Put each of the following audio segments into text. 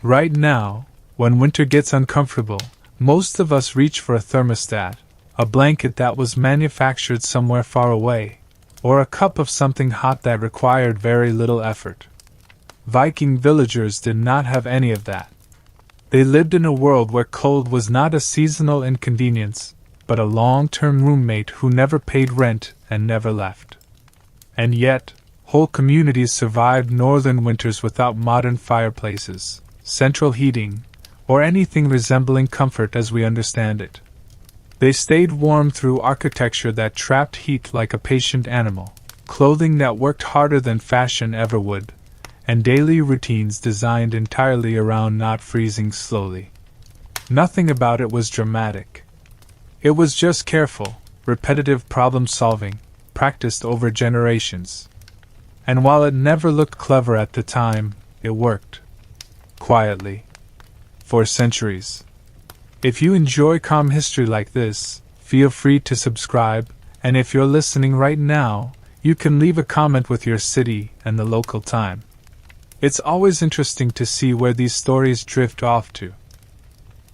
Right now, when winter gets uncomfortable, most of us reach for a thermostat, a blanket that was manufactured somewhere far away, or a cup of something hot that required very little effort. Viking villagers did not have any of that. They lived in a world where cold was not a seasonal inconvenience, but a long-term roommate who never paid rent and never left. And yet, whole communities survived northern winters without modern fireplaces, central heating, or anything resembling comfort as we understand it. They stayed warm through architecture that trapped heat like a patient animal, clothing that worked harder than fashion ever would, and daily routines designed entirely around not freezing slowly. Nothing about it was dramatic. It was just careful, repetitive problem-solving, practiced over generations. And while it never looked clever at the time, it worked. Quietly. For centuries. If you enjoy calm history like this, feel free to subscribe, and if you're listening right now, you can leave a comment with your city and the local time. It's always interesting to see where these stories drift off to.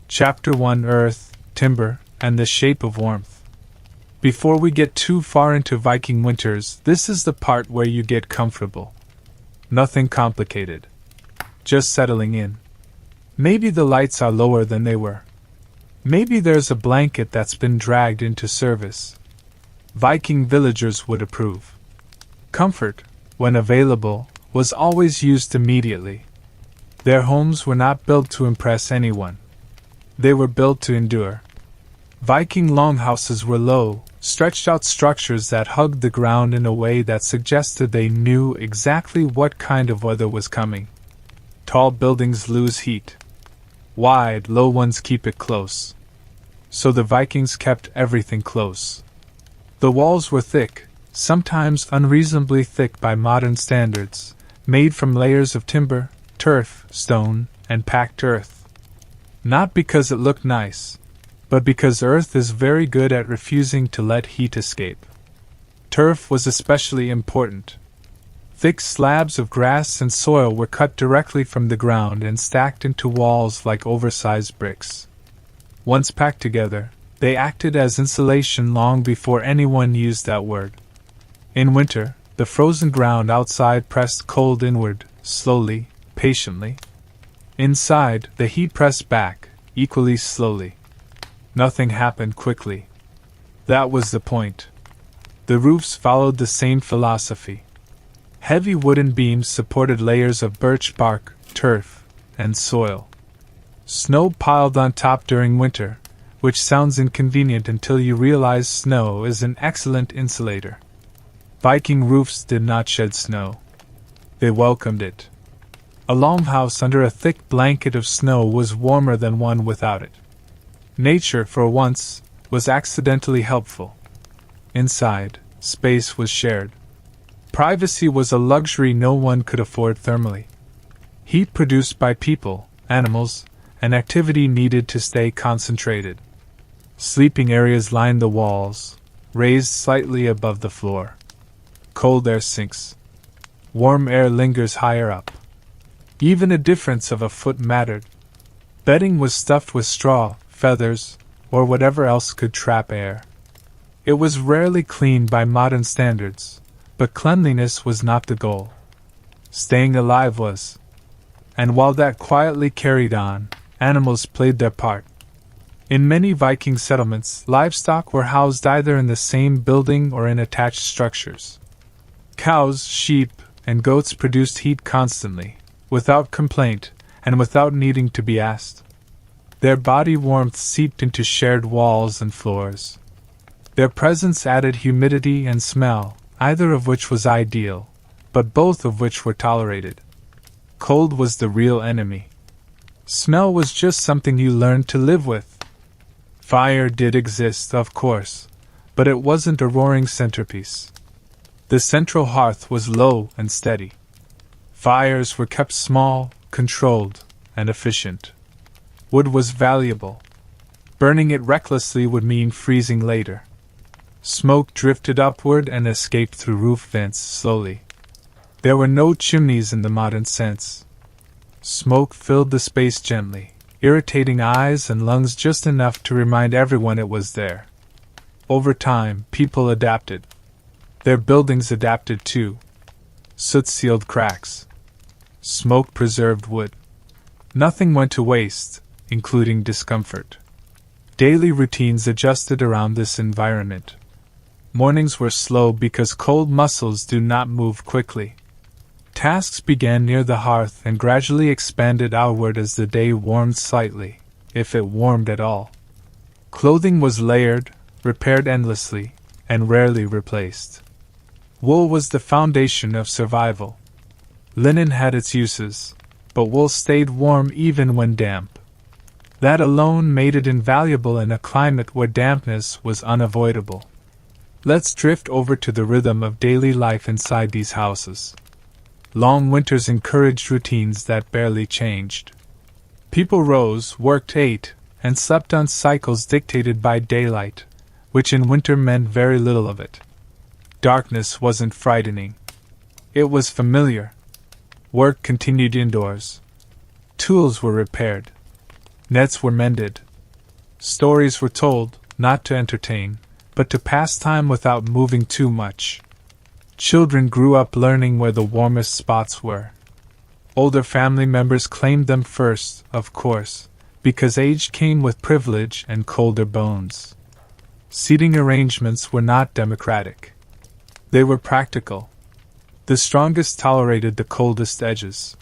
Chapter 1: Earth, Timber, and the Shape of Warmth. Before we get too far into Viking winters, this is the part where you get comfortable. Nothing complicated. Just settling in. Maybe the lights are lower than they were. Maybe there's a blanket that's been dragged into service. Viking villagers would approve. Comfort, when available, was always used immediately. Their homes were not built to impress anyone. They were built to endure. Viking longhouses were low, stretched-out structures that hugged the ground in a way that suggested they knew exactly what kind of weather was coming. Tall buildings lose heat. Wide, low ones keep it close. So the Vikings kept everything close. The walls were thick, sometimes unreasonably thick by modern standards, made from layers of timber, turf, stone, and packed earth. Not because it looked nice, but because earth is very good at refusing to let heat escape. Turf was especially important. Thick slabs of grass and soil were cut directly from the ground and stacked into walls like oversized bricks. Once packed together, they acted as insulation long before anyone used that word. In winter, the frozen ground outside pressed cold inward, slowly, patiently. Inside, the heat pressed back, equally slowly. Nothing happened quickly. That was the point. The roofs followed the same philosophy. Heavy wooden beams supported layers of birch bark, turf, and soil. Snow piled on top during winter, which sounds inconvenient until you realize snow is an excellent insulator. Viking roofs did not shed snow. They welcomed it. A longhouse under a thick blanket of snow was warmer than one without it. Nature, for once, was accidentally helpful. Inside, space was shared. Privacy was a luxury no one could afford thermally. Heat produced by people, animals, and activity needed to stay concentrated. Sleeping areas lined the walls, raised slightly above the floor. Cold air sinks. Warm air lingers higher up. Even a difference of a foot mattered. Bedding was stuffed with straw, feathers, or whatever else could trap air. It was rarely clean by modern standards, but cleanliness was not the goal. Staying alive was. And while that quietly carried on, animals played their part. In many Viking settlements, livestock were housed either in the same building or in attached structures. Cows, sheep, and goats produced heat constantly, without complaint, and without needing to be asked. Their body warmth seeped into shared walls and floors. Their presence added humidity and smell, either of which was ideal, but both of which were tolerated. Cold was the real enemy. Smell was just something you learned to live with. Fire did exist, of course, but it wasn't a roaring centerpiece. The central hearth was low and steady. Fires were kept small, controlled, and efficient. Wood was valuable. Burning it recklessly would mean freezing later. Smoke drifted upward and escaped through roof vents slowly. There were no chimneys in the modern sense. Smoke filled the space gently, irritating eyes and lungs just enough to remind everyone it was there. Over time, people adapted. Their buildings adapted too. Soot sealed cracks. Smoke preserved wood. Nothing went to waste, including discomfort. Daily routines adjusted around this environment. Mornings were slow because cold muscles do not move quickly. Tasks began near the hearth and gradually expanded outward as the day warmed slightly, if it warmed at all. Clothing was layered, repaired endlessly, and rarely replaced. Wool was the foundation of survival. Linen had its uses, but wool stayed warm even when damp. That alone made it invaluable in a climate where dampness was unavoidable. Let's drift over to the rhythm of daily life inside these houses. Long winters encouraged routines that barely changed. People rose, worked, ate, and slept on cycles dictated by daylight, which in winter meant very little of it. Darkness wasn't frightening. It was familiar. Work continued indoors. Tools were repaired. Nets were mended. Stories were told, not to entertain, but to pass time without moving too much. Children grew up learning where the warmest spots were. Older family members claimed them first, of course, because age came with privilege and colder bones. Seating arrangements were not democratic. They were practical. The strongest tolerated the coldest edges.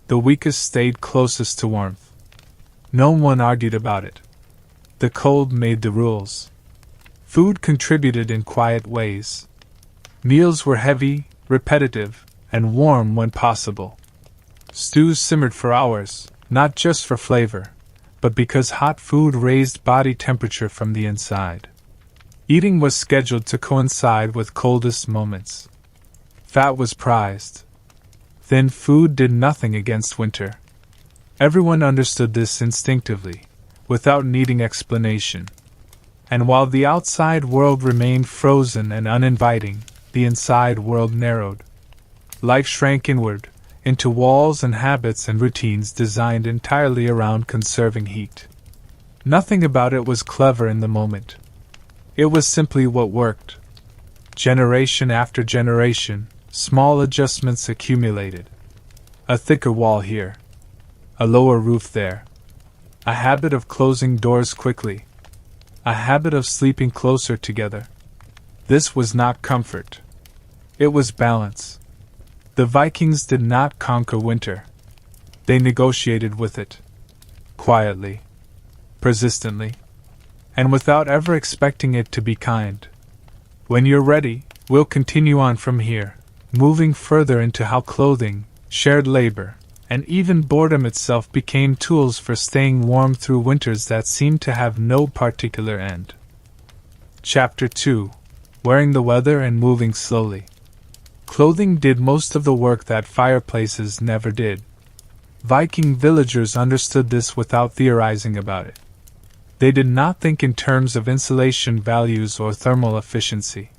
The weakest stayed closest to warmth. No one argued about it. The cold made the rules. Food contributed in quiet ways. Meals were heavy, repetitive, and warm when possible. Stews simmered for hours, not just for flavor, but because hot food raised body temperature from the inside. Eating was scheduled to coincide with coldest moments. Fat was prized. Thin food did nothing against winter. Everyone understood this instinctively, without needing explanation. And while the outside world remained frozen and uninviting, the inside world narrowed. Life shrank inward, into walls and habits and routines designed entirely around conserving heat. Nothing about it was clever in the moment. It was simply what worked. Generation after generation, small adjustments accumulated. A thicker wall here. A lower roof there. A habit of closing doors quickly. A habit of sleeping closer together. This was not comfort. It was balance. The Vikings did not conquer winter. They negotiated with it. Quietly. Persistently. And without ever expecting it to be kind. When you're ready, we'll continue on from here, moving further into how clothing, shared labor, and even boredom itself became tools for staying warm through winters that seemed to have no particular end. Chapter 2. Wearing the weather and moving slowly. Clothing did most of the work that fireplaces never did. Viking villagers understood this without theorizing about it. They did not think in terms of insulation values or thermal efficiency.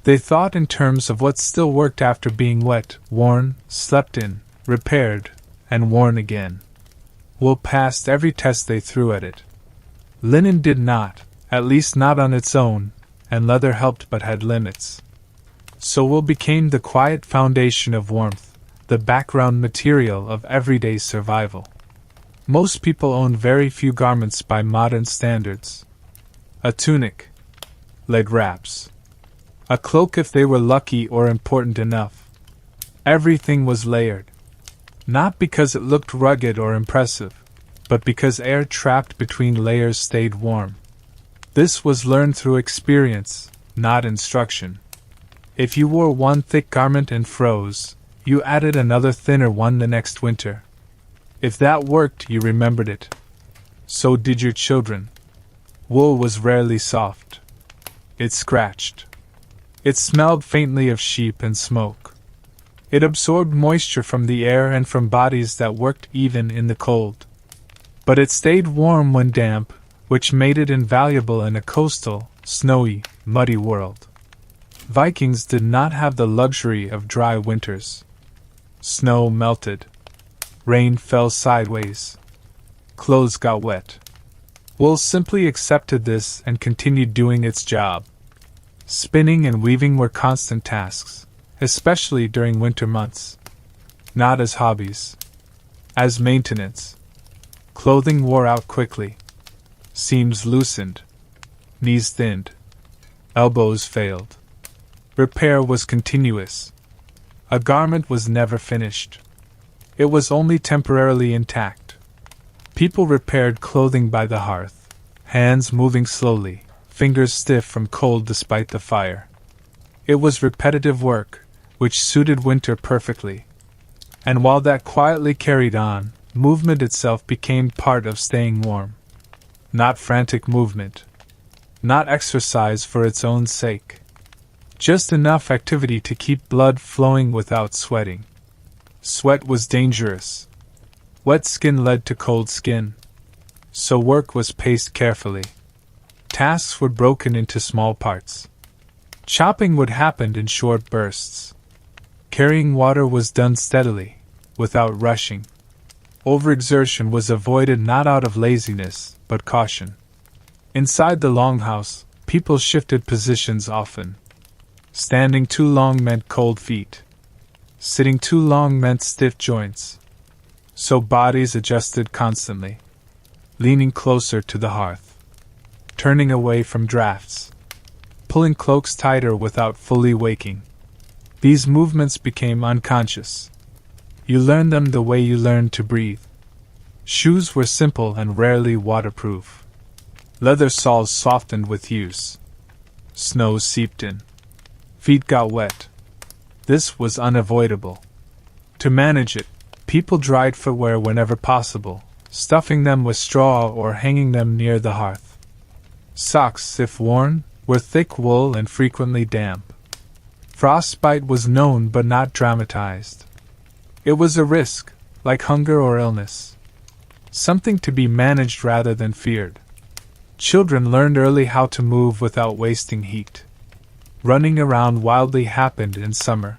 They thought in terms of what still worked after being wet, worn, slept in, repaired, and worn again. Wool passed every test they threw at it. Linen did not, at least not on its own, and leather helped but had limits. So wool became the quiet foundation of warmth, the background material of everyday survival. Most people owned very few garments by modern standards. A tunic, leg wraps, a cloak if they were lucky or important enough. Everything was layered. Not because it looked rugged or impressive, but because air trapped between layers stayed warm. This was learned through experience, not instruction. If you wore one thick garment and froze, you added another thinner one the next winter. If that worked, you remembered it. So did your children. Wool was rarely soft. It scratched. It smelled faintly of sheep and smoke. It absorbed moisture from the air and from bodies that worked even in the cold. But it stayed warm when damp, which made it invaluable in a coastal, snowy, muddy world. Vikings did not have the luxury of dry winters. Snow melted. Rain fell sideways. Clothes got wet. Wool simply accepted this and continued doing its job. Spinning and weaving were constant tasks, especially during winter months. Not as hobbies. As maintenance. Clothing wore out quickly. Seams loosened. Knees thinned. Elbows failed. Repair was continuous. A garment was never finished. It was only temporarily intact. People repaired clothing by the hearth, hands moving slowly, fingers stiff from cold despite the fire. It was repetitive work, which suited winter perfectly. And while that quietly carried on, movement itself became part of staying warm. Not frantic movement. Not exercise for its own sake. Just enough activity to keep blood flowing without sweating. Sweat was dangerous. Wet skin led to cold skin. So work was paced carefully. Tasks were broken into small parts. Chopping would happen in short bursts. Carrying water was done steadily, without rushing. Overexertion was avoided not out of laziness, but caution. Inside the longhouse, people shifted positions often. Standing too long meant cold feet. Sitting too long meant stiff joints. So bodies adjusted constantly. Leaning closer to the hearth. Turning away from drafts. Pulling cloaks tighter without fully waking. These movements became unconscious. You learned them the way you learned to breathe. Shoes were simple and rarely waterproof. Leather soles softened with use. Snow seeped in. Feet got wet. This was unavoidable. To manage it, people dried footwear whenever possible, stuffing them with straw or hanging them near the hearth. Socks, if worn, were thick wool and frequently damp. Frostbite was known but not dramatized. It was a risk, like hunger or illness. Something to be managed rather than feared. Children learned early how to move without wasting heat. Running around wildly happened in summer.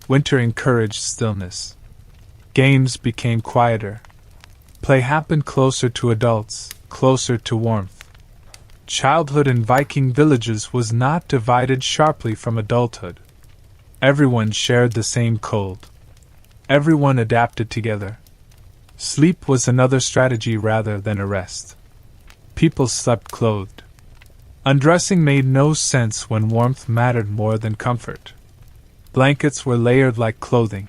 Winter encouraged stillness. Games became quieter. Play happened closer to adults, closer to warmth. Childhood in Viking villages was not divided sharply from adulthood. Everyone shared the same cold. Everyone adapted together. Sleep was another strategy rather than a rest. People slept clothed. Undressing made no sense when warmth mattered more than comfort. Blankets were layered like clothing.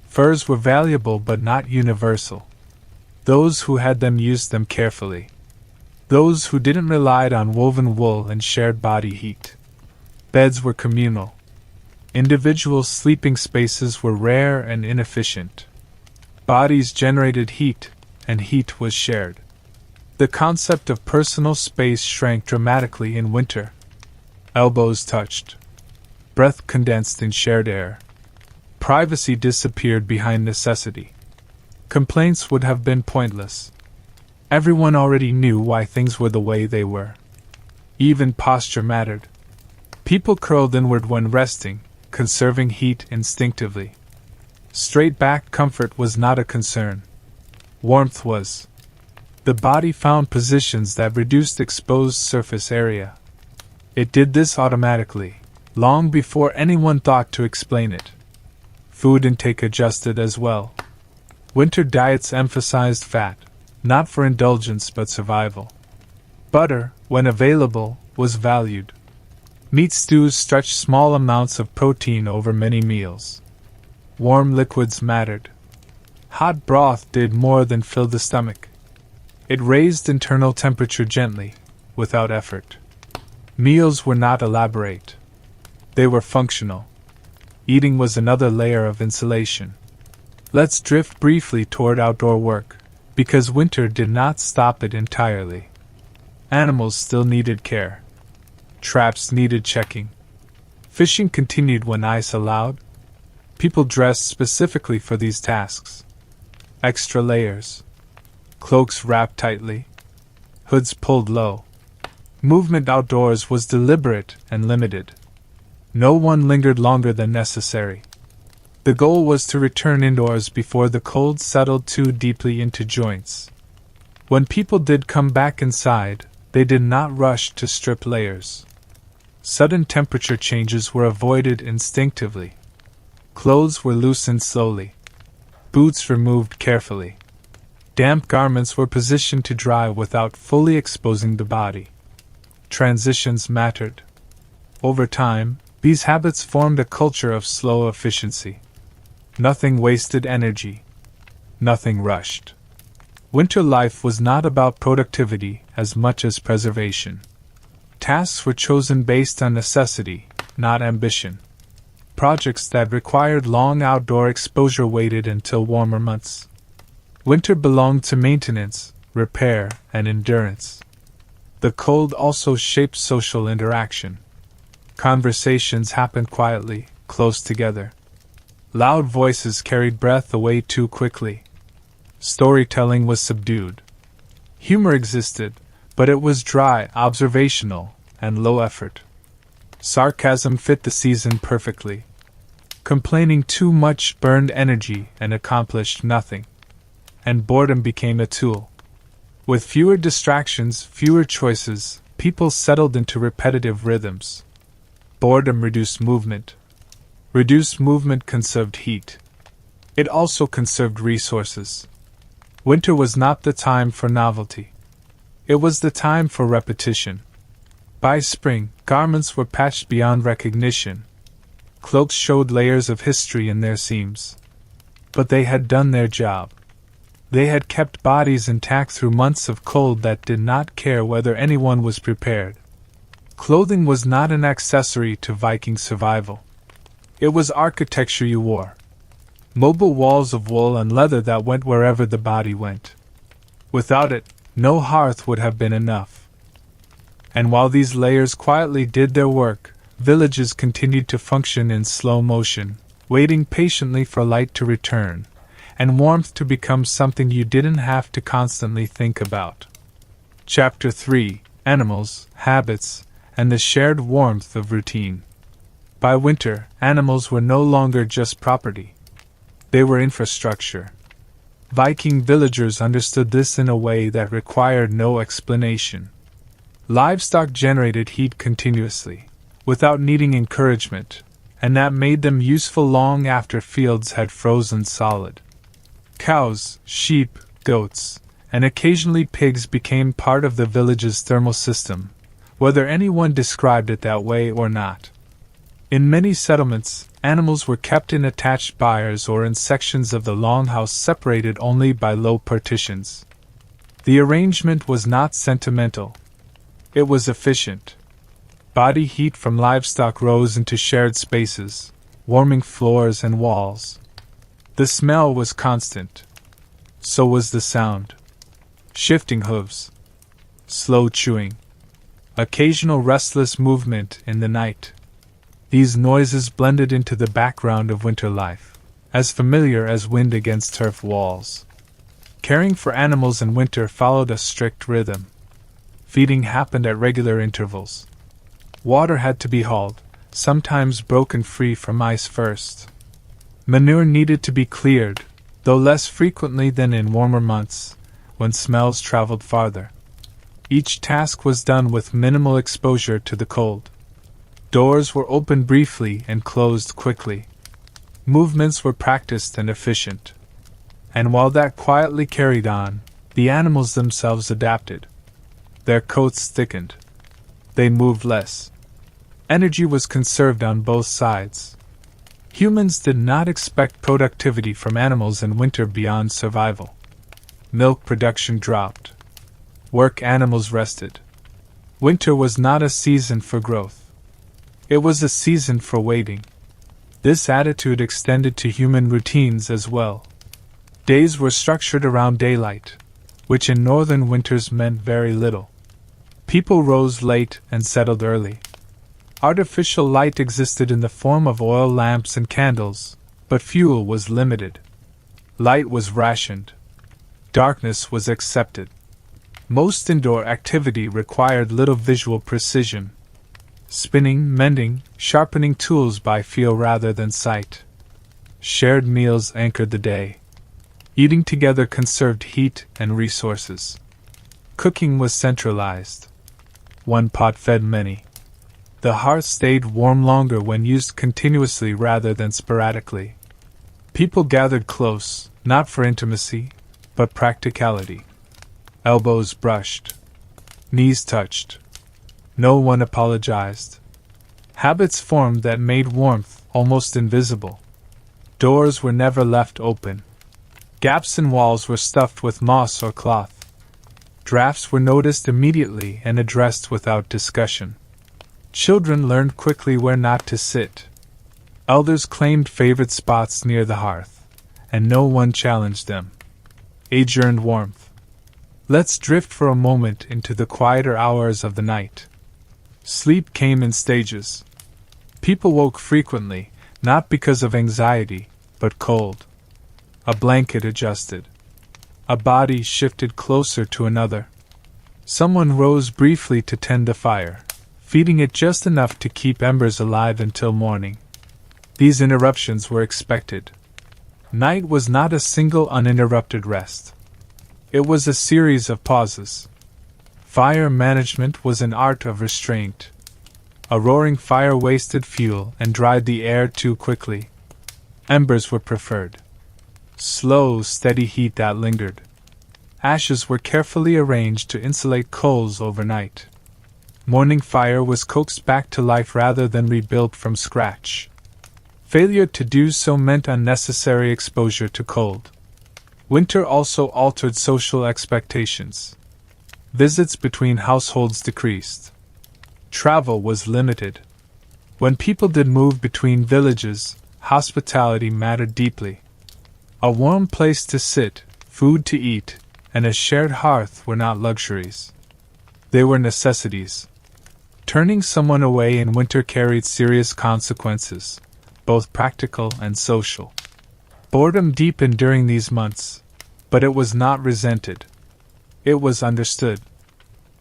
Furs were valuable but not universal. Those who had them used them carefully. Those who didn't relied on woven wool and shared body heat. Beds were communal. Individual sleeping spaces were rare and inefficient. Bodies generated heat, and heat was shared. The concept of personal space shrank dramatically in winter. Elbows touched. Breath condensed in shared air. Privacy disappeared behind necessity. Complaints would have been pointless. Everyone already knew why things were the way they were. Even posture mattered. People curled inward when resting, conserving heat instinctively. Straight back comfort was not a concern. Warmth was. The body found positions that reduced exposed surface area. It did this automatically, long before anyone thought to explain it. Food intake adjusted as well. Winter diets emphasized fat, not for indulgence but survival. Butter, when available, was valued. Meat stews stretched small amounts of protein over many meals. Warm liquids mattered. Hot broth did more than fill the stomach. It raised internal temperature gently, without effort. Meals were not elaborate. They were functional. Eating was another layer of insulation. Let's drift briefly toward outdoor work, because winter did not stop it entirely. Animals still needed care. Traps needed checking. Fishing continued when ice allowed. People dressed specifically for these tasks. Extra layers. Cloaks wrapped tightly. Hoods pulled low. Movement outdoors was deliberate and limited. No one lingered longer than necessary. The goal was to return indoors before the cold settled too deeply into joints. When people did come back inside, they did not rush to strip layers. Sudden temperature changes were avoided instinctively. Clothes were loosened slowly. Boots removed carefully. Damp garments were positioned to dry without fully exposing the body. Transitions mattered. Over time, these habits formed a culture of slow efficiency. Nothing wasted energy. Nothing rushed. Winter life was not about productivity as much as preservation. Tasks were chosen based on necessity, not ambition. Projects that required long outdoor exposure waited until warmer months. Winter belonged to maintenance, repair, and endurance. The cold also shaped social interaction. Conversations happened quietly, close together. Loud voices carried breath away too quickly. Storytelling was subdued. Humor existed, but it was dry, observational, and low effort. Sarcasm fit the season perfectly. Complaining too much burned energy and accomplished nothing. And boredom became a tool. With fewer distractions, fewer choices, people settled into repetitive rhythms. Boredom reduced movement. Reduced movement conserved heat. It also conserved resources. Winter was not the time for novelty. It was the time for repetition. By spring, garments were patched beyond recognition. Cloaks showed layers of history in their seams. But they had done their job. They had kept bodies intact through months of cold that did not care whether anyone was prepared. Clothing was not an accessory to Viking survival. It was architecture you wore. Mobile walls of wool and leather that went wherever the body went. Without it, no hearth would have been enough. And while these layers quietly did their work, villages continued to function in slow motion, waiting patiently for light to return, and warmth to become something you didn't have to constantly think about. Chapter 3: Animals, Habits, and the Shared Warmth of Routine. By winter, animals were no longer just property. They were infrastructure. Viking villagers understood this in a way that required no explanation. Livestock generated heat continuously, without needing encouragement, and that made them useful long after fields had frozen solid. Cows, sheep, goats, and occasionally pigs became part of the village's thermal system, whether anyone described it that way or not. In many settlements, animals were kept in attached byres or in sections of the longhouse separated only by low partitions. The arrangement was not sentimental. It was efficient. Body heat from livestock rose into shared spaces, warming floors and walls. The smell was constant. So was the sound. Shifting hooves. Slow chewing. Occasional restless movement in the night. These noises blended into the background of winter life, as familiar as wind against turf walls. Caring for animals in winter followed a strict rhythm. Feeding happened at regular intervals. Water had to be hauled, sometimes broken free from ice first. Manure needed to be cleared, though less frequently than in warmer months, when smells traveled farther. Each task was done with minimal exposure to the cold. Doors were opened briefly and closed quickly. Movements were practiced and efficient. And while that quietly carried on, the animals themselves adapted. Their coats thickened. They moved less. Energy was conserved on both sides. Humans did not expect productivity from animals in winter beyond survival. Milk production dropped. Work animals rested. Winter was not a season for growth. It was a season for waiting. This attitude extended to human routines as well. Days were structured around daylight, which in northern winters meant very little. People rose late and settled early. Artificial light existed in the form of oil lamps and candles, but fuel was limited. Light was rationed. Darkness was accepted. Most indoor activity required little visual precision. Spinning, mending, sharpening tools by feel rather than sight. Shared meals anchored the day. Eating together conserved heat and resources. Cooking was centralized. One pot fed many. The hearth stayed warm longer when used continuously rather than sporadically. People gathered close, not for intimacy, but practicality. Elbows brushed. Knees touched. No one apologized. Habits formed that made warmth almost invisible. Doors were never left open. Gaps in walls were stuffed with moss or cloth. Drafts were noticed immediately and addressed without discussion. Children learned quickly where not to sit. Elders claimed favorite spots near the hearth, and no one challenged them. Age earned warmth. Let's drift for a moment into the quieter hours of the night. Sleep came in stages. People woke frequently, not because of anxiety, but cold. A blanket adjusted. A body shifted closer to another. Someone rose briefly to tend a fire, feeding it just enough to keep embers alive until morning. These interruptions were expected. Night was not a single uninterrupted rest. It was a series of pauses. Fire management was an art of restraint. A roaring fire wasted fuel and dried the air too quickly. Embers were preferred. Slow, steady heat that lingered. Ashes were carefully arranged to insulate coals overnight. Morning fire was coaxed back to life rather than rebuilt from scratch. Failure to do so meant unnecessary exposure to cold. Winter also altered social expectations. Visits between households decreased. Travel was limited. When people did move between villages, hospitality mattered deeply. A warm place to sit, food to eat, and a shared hearth were not luxuries. They were necessities. Turning someone away in winter carried serious consequences, both practical and social. Boredom deepened during these months, but it was not resented. It was understood.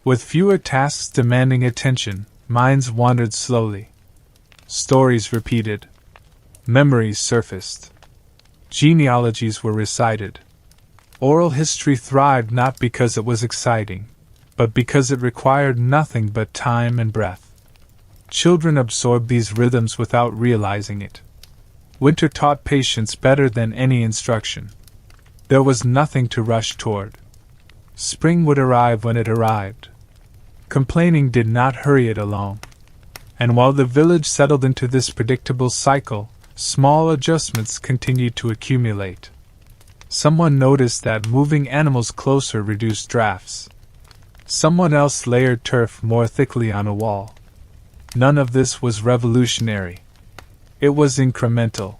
With fewer tasks demanding attention, minds wandered slowly. Stories repeated. Memories surfaced. Genealogies were recited. Oral history thrived not because it was exciting, but because it required nothing but time and breath. Children absorbed these rhythms without realizing it. Winter taught patience better than any instruction. There was nothing to rush toward. Spring would arrive when it arrived. Complaining did not hurry it along. And while the village settled into this predictable cycle, small adjustments continued to accumulate. Someone noticed that moving animals closer reduced drafts. Someone else layered turf more thickly on a wall. None of this was revolutionary. It was incremental.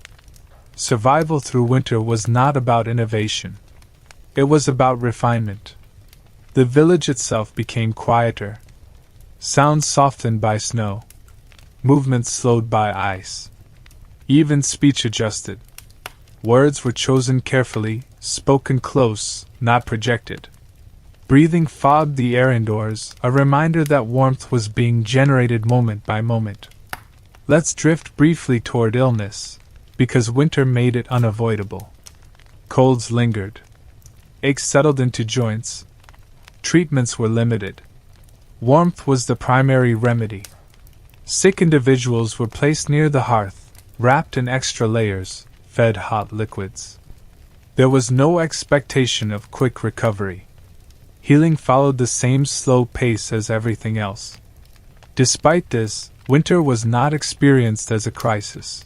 Survival through winter was not about innovation. It was about refinement. The village itself became quieter. Sounds softened by snow. Movements slowed by ice. Even speech adjusted. Words were chosen carefully, spoken close, not projected. Breathing fogged the air indoors, a reminder that warmth was being generated moment by moment. Let's drift briefly toward illness, because winter made it unavoidable. Colds lingered. Aches settled into joints. Treatments were limited. Warmth was the primary remedy. Sick individuals were placed near the hearth, wrapped in extra layers, fed hot liquids. There was no expectation of quick recovery. Healing followed the same slow pace as everything else. Despite this, winter was not experienced as a crisis.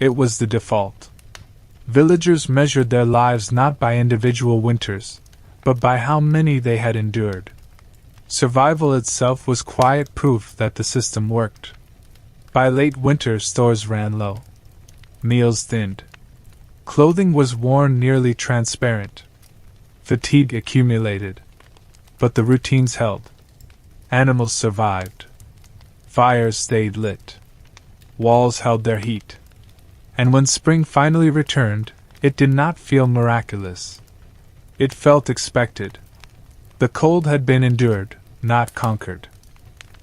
It was the default. Villagers measured their lives not by individual winters, but by how many they had endured. Survival itself was quiet proof that the system worked. By late winter, stores ran low. Meals thinned. Clothing was worn nearly transparent. Fatigue accumulated. But the routines held. Animals survived. Fires stayed lit. Walls held their heat. And when spring finally returned, it did not feel miraculous. It felt expected. The cold had been endured, not conquered.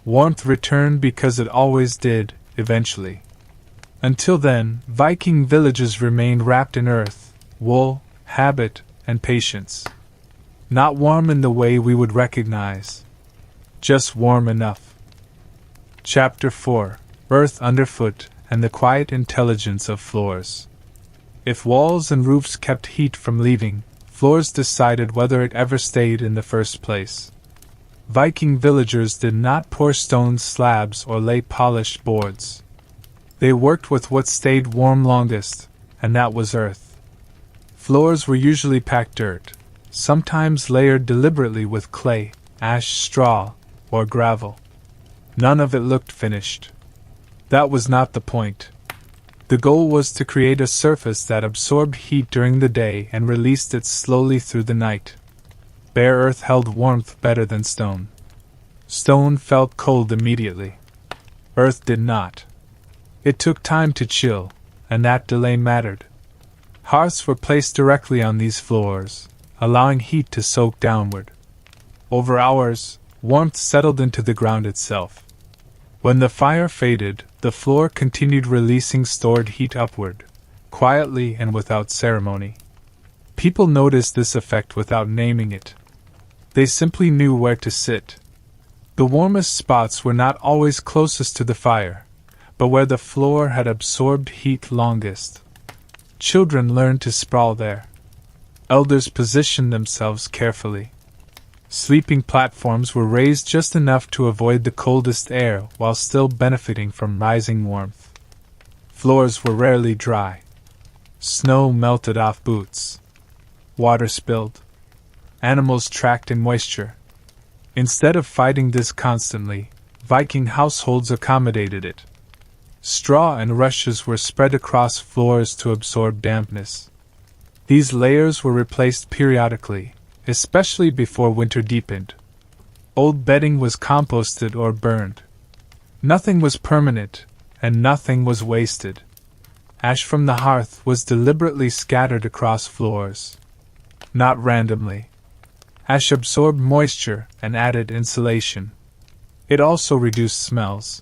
Warmth returned because it always did, eventually. Until then, Viking villages remained wrapped in earth, wool, habit, and patience. Not warm in the way we would recognize. Just warm enough. Chapter 4: Earth Underfoot and the Quiet Intelligence of Floors. If walls and roofs kept heat from leaving, floors decided whether it ever stayed in the first place. Viking villagers did not pour stone slabs or lay polished boards. They worked with what stayed warm longest, and that was earth. Floors were usually packed dirt, sometimes layered deliberately with clay, ash, straw, or gravel. None of it looked finished. That was not the point. The goal was to create a surface that absorbed heat during the day and released it slowly through the night. Bare earth held warmth better than stone. Stone felt cold immediately. Earth did not. It took time to chill, and that delay mattered. Hearths were placed directly on these floors, allowing heat to soak downward. Over hours, warmth settled into the ground itself. When the fire faded, the floor continued releasing stored heat upward, quietly and without ceremony. People noticed this effect without naming it. They simply knew where to sit. The warmest spots were not always closest to the fire, but where the floor had absorbed heat longest. Children learned to sprawl there. Elders positioned themselves carefully. Sleeping platforms were raised just enough to avoid the coldest air while still benefiting from rising warmth. Floors were rarely dry. Snow melted off boots. Water spilled. Animals tracked in moisture. Instead of fighting this constantly, Viking households accommodated it. Straw and rushes were spread across floors to absorb dampness. These layers were replaced periodically, especially before winter deepened. Old bedding was composted or burned. Nothing was permanent, and nothing was wasted. Ash from the hearth was deliberately scattered across floors. Not randomly. Ash absorbed moisture and added insulation. It also reduced smells.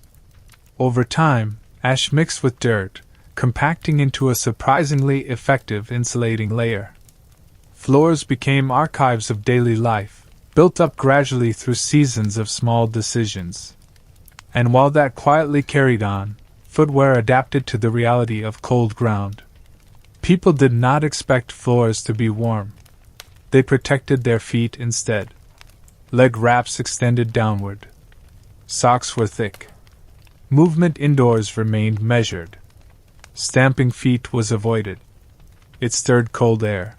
Over time, ash mixed with dirt, compacting into a surprisingly effective insulating layer. Floors became archives of daily life, built up gradually through seasons of small decisions. And while that quietly carried on, footwear adapted to the reality of cold ground. People did not expect floors to be warm. They protected their feet instead. Leg wraps extended downward. Socks were thick. Movement indoors remained measured. Stamping feet was avoided. It stirred cold air.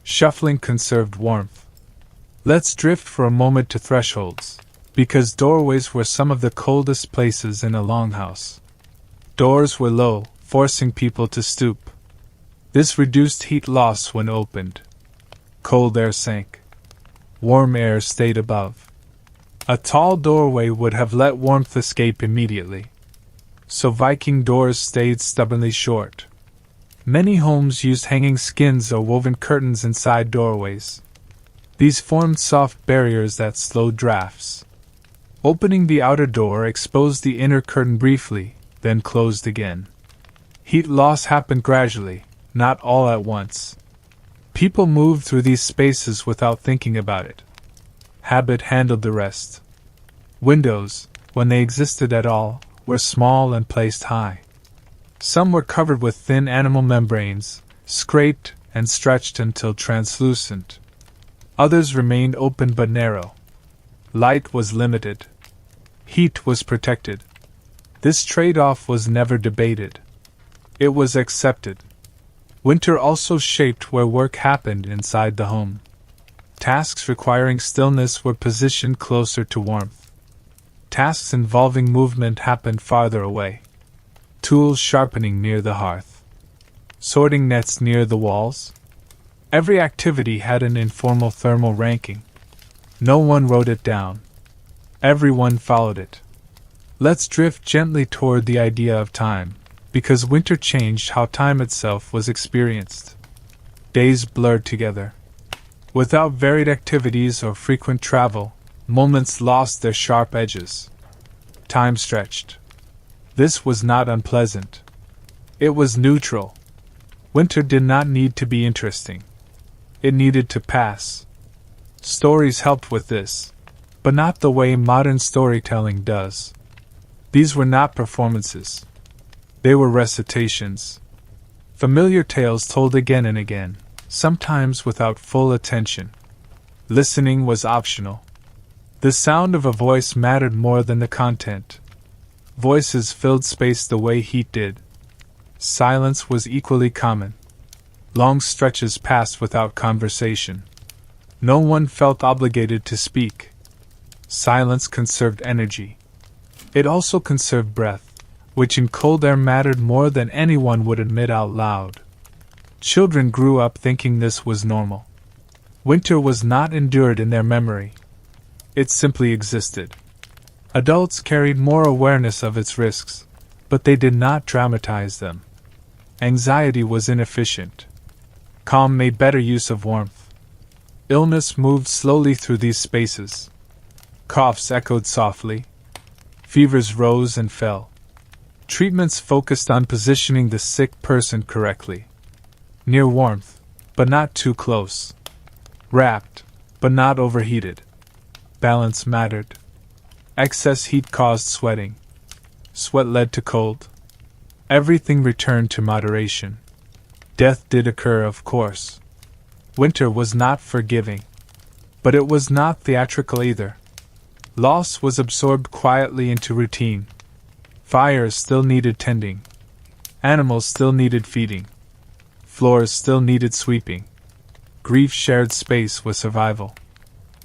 Shuffling conserved warmth. Let's drift for a moment to thresholds, because doorways were some of the coldest places in a longhouse. Doors were low, forcing people to stoop. This reduced heat loss when opened. Cold air sank. Warm air stayed above. A tall doorway would have let warmth escape immediately. So Viking doors stayed stubbornly short. Many homes used hanging skins or woven curtains inside doorways. These formed soft barriers that slowed drafts. Opening the outer door exposed the inner curtain briefly, then closed again. Heat loss happened gradually, not all at once. People moved through these spaces without thinking about it. Habit handled the rest. Windows, when they existed at all, were small and placed high. Some were covered with thin animal membranes, scraped and stretched until translucent. Others remained open but narrow. Light was limited. Heat was protected. This trade-off was never debated. It was accepted. Winter also shaped where work happened inside the home. Tasks requiring stillness were positioned closer to warmth. Tasks involving movement happened farther away. Tools sharpening near the hearth. Sorting nets near the walls. Every activity had an informal thermal ranking. No one wrote it down. Everyone followed it. Let's drift gently toward the idea of time, because winter changed how time itself was experienced. Days blurred together. Without varied activities or frequent travel, moments lost their sharp edges. Time stretched. This was not unpleasant. It was neutral. Winter did not need to be interesting. It needed to pass. Stories helped with this, but not the way modern storytelling does. These were not performances. They were recitations. Familiar tales told again and again, sometimes without full attention. Listening was optional. The sound of a voice mattered more than the content. Voices filled space the way heat did. Silence was equally common. Long stretches passed without conversation. No one felt obligated to speak. Silence conserved energy. It also conserved breath, which in cold air mattered more than anyone would admit out loud. Children grew up thinking this was normal. Winter was not endured in their memory. It simply existed. Adults carried more awareness of its risks, but they did not dramatize them. Anxiety was inefficient. Calm made better use of warmth. Illness moved slowly through these spaces. Coughs echoed softly. Fevers rose and fell. Treatments focused on positioning the sick person correctly. Near warmth, but not too close. Wrapped, but not overheated. Balance mattered. Excess heat caused sweating. Sweat led to cold. Everything returned to moderation. Death did occur, of course. Winter was not forgiving. But it was not theatrical either. Loss was absorbed quietly into routine. Fires still needed tending. Animals still needed feeding. Floors still needed sweeping. Grief shared space with survival.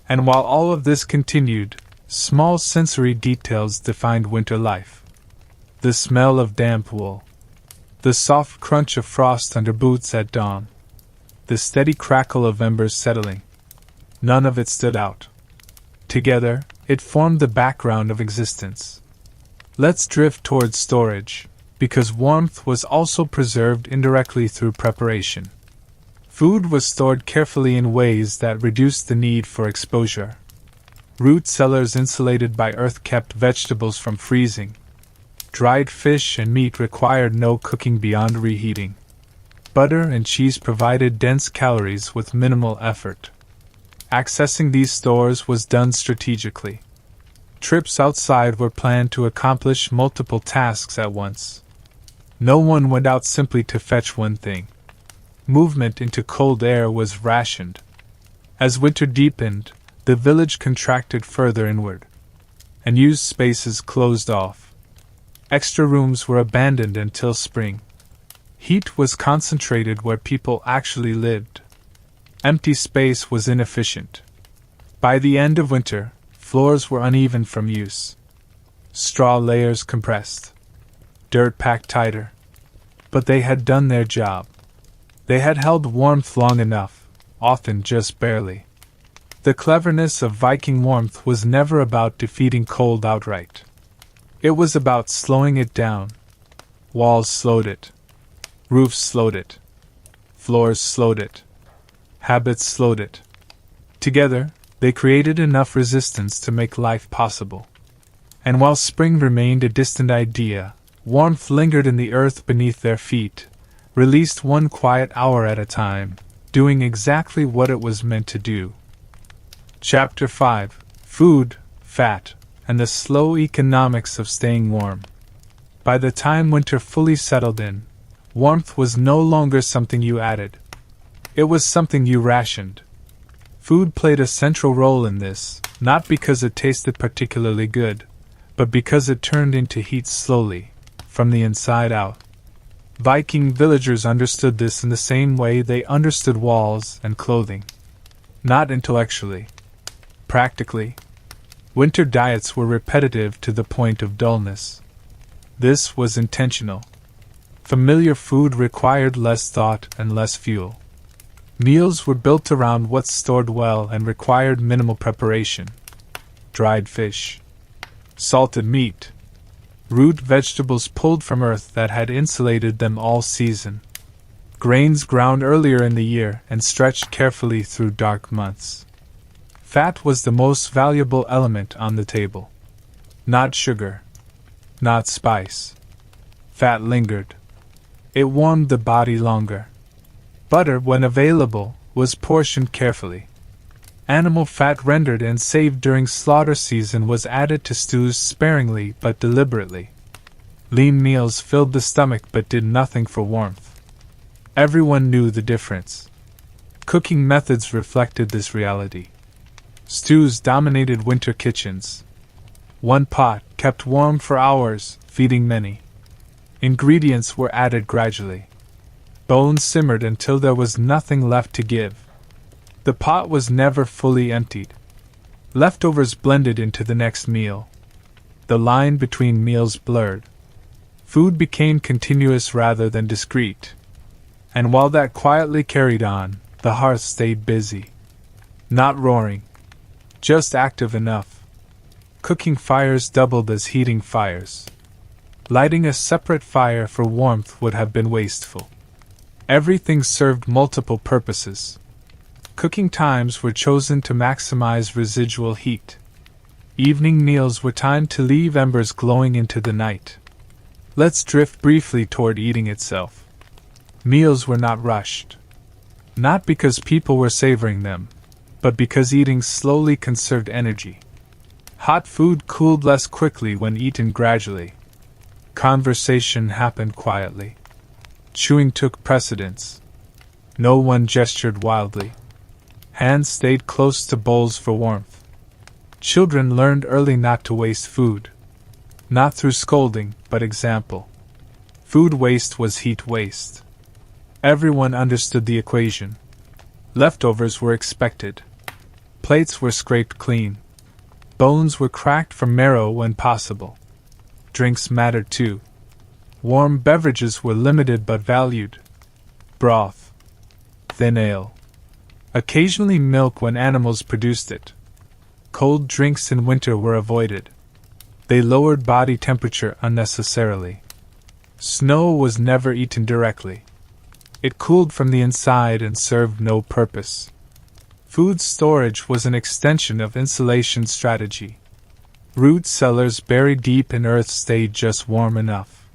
And while all of this continued, small sensory details defined winter life. The smell of damp wool. The soft crunch of frost under boots at dawn. The steady crackle of embers settling. None of it stood out. Together, it formed the background of existence. Let's drift towards storage, because warmth was also preserved indirectly through preparation. Food was stored carefully in ways that reduced the need for exposure. Root cellars insulated by earth kept vegetables from freezing. Dried fish and meat required no cooking beyond reheating. Butter and cheese provided dense calories with minimal effort. Accessing these stores was done strategically. Trips outside were planned to accomplish multiple tasks at once. No one went out simply to fetch one thing. Movement into cold air was rationed. As winter deepened, the village contracted further inward. Unused spaces closed off. Extra rooms were abandoned until spring. Heat was concentrated where people actually lived. Empty space was inefficient. By the end of winter, floors were uneven from use. Straw layers compressed. Dirt packed tighter. But they had done their job. They had held warmth long enough, often just barely. The cleverness of Viking warmth was never about defeating cold outright. It was about slowing it down. Walls slowed it. Roofs slowed it. Floors slowed it. Habits slowed it. Together, they created enough resistance to make life possible. And while spring remained a distant idea, warmth lingered in the earth beneath their feet, released one quiet hour at a time, doing exactly what it was meant to do. Chapter 5: Food, Fat, and the Slow Economics of Staying Warm. By the time winter fully settled in, warmth was no longer something you added. It was something you rationed. Food played a central role in this, not because it tasted particularly good, but because it turned into heat slowly, from the inside out. Viking villagers understood this in the same way they understood walls and clothing. Not intellectually. Practically. Winter diets were repetitive to the point of dullness. This was intentional. Familiar food required less thought and less fuel. Meals were built around what stored well and required minimal preparation. Dried fish. Salted meat. Root vegetables pulled from earth that had insulated them all season. Grains ground earlier in the year and stretched carefully through dark months. Fat was the most valuable element on the table. Not sugar. Not spice. Fat lingered. It warmed the body longer. Butter, when available, was portioned carefully. Animal fat rendered and saved during slaughter season was added to stews sparingly but deliberately. Lean meals filled the stomach but did nothing for warmth. Everyone knew the difference. Cooking methods reflected this reality. Stews dominated winter kitchens. One pot kept warm for hours, feeding many. Ingredients were added gradually. Bones simmered until there was nothing left to give. The pot was never fully emptied. Leftovers blended into the next meal. The line between meals blurred. Food became continuous rather than discrete. And while that quietly carried on, the hearth stayed busy. Not roaring. Just active enough. Cooking fires doubled as heating fires. Lighting a separate fire for warmth would have been wasteful. Everything served multiple purposes. Cooking times were chosen to maximize residual heat. Evening meals were timed to leave embers glowing into the night. Let's drift briefly toward eating itself. Meals were not rushed. Not because people were savoring them, but because eating slowly conserved energy. Hot food cooled less quickly when eaten gradually. Conversation happened quietly. Chewing took precedence. No one gestured wildly. Hands stayed close to bowls for warmth. Children learned early not to waste food. Not through scolding, but example. Food waste was heat waste. Everyone understood the equation. Leftovers were expected. Plates were scraped clean. Bones were cracked for marrow when possible. Drinks mattered too. Warm beverages were limited but valued. Broth. Thin ale. Occasionally milk when animals produced it. Cold drinks in winter were avoided. They lowered body temperature unnecessarily. Snow was never eaten directly. It cooled from the inside and served no purpose. Food storage was an extension of insulation strategy. Root cellars buried deep in earth stayed just warm enough.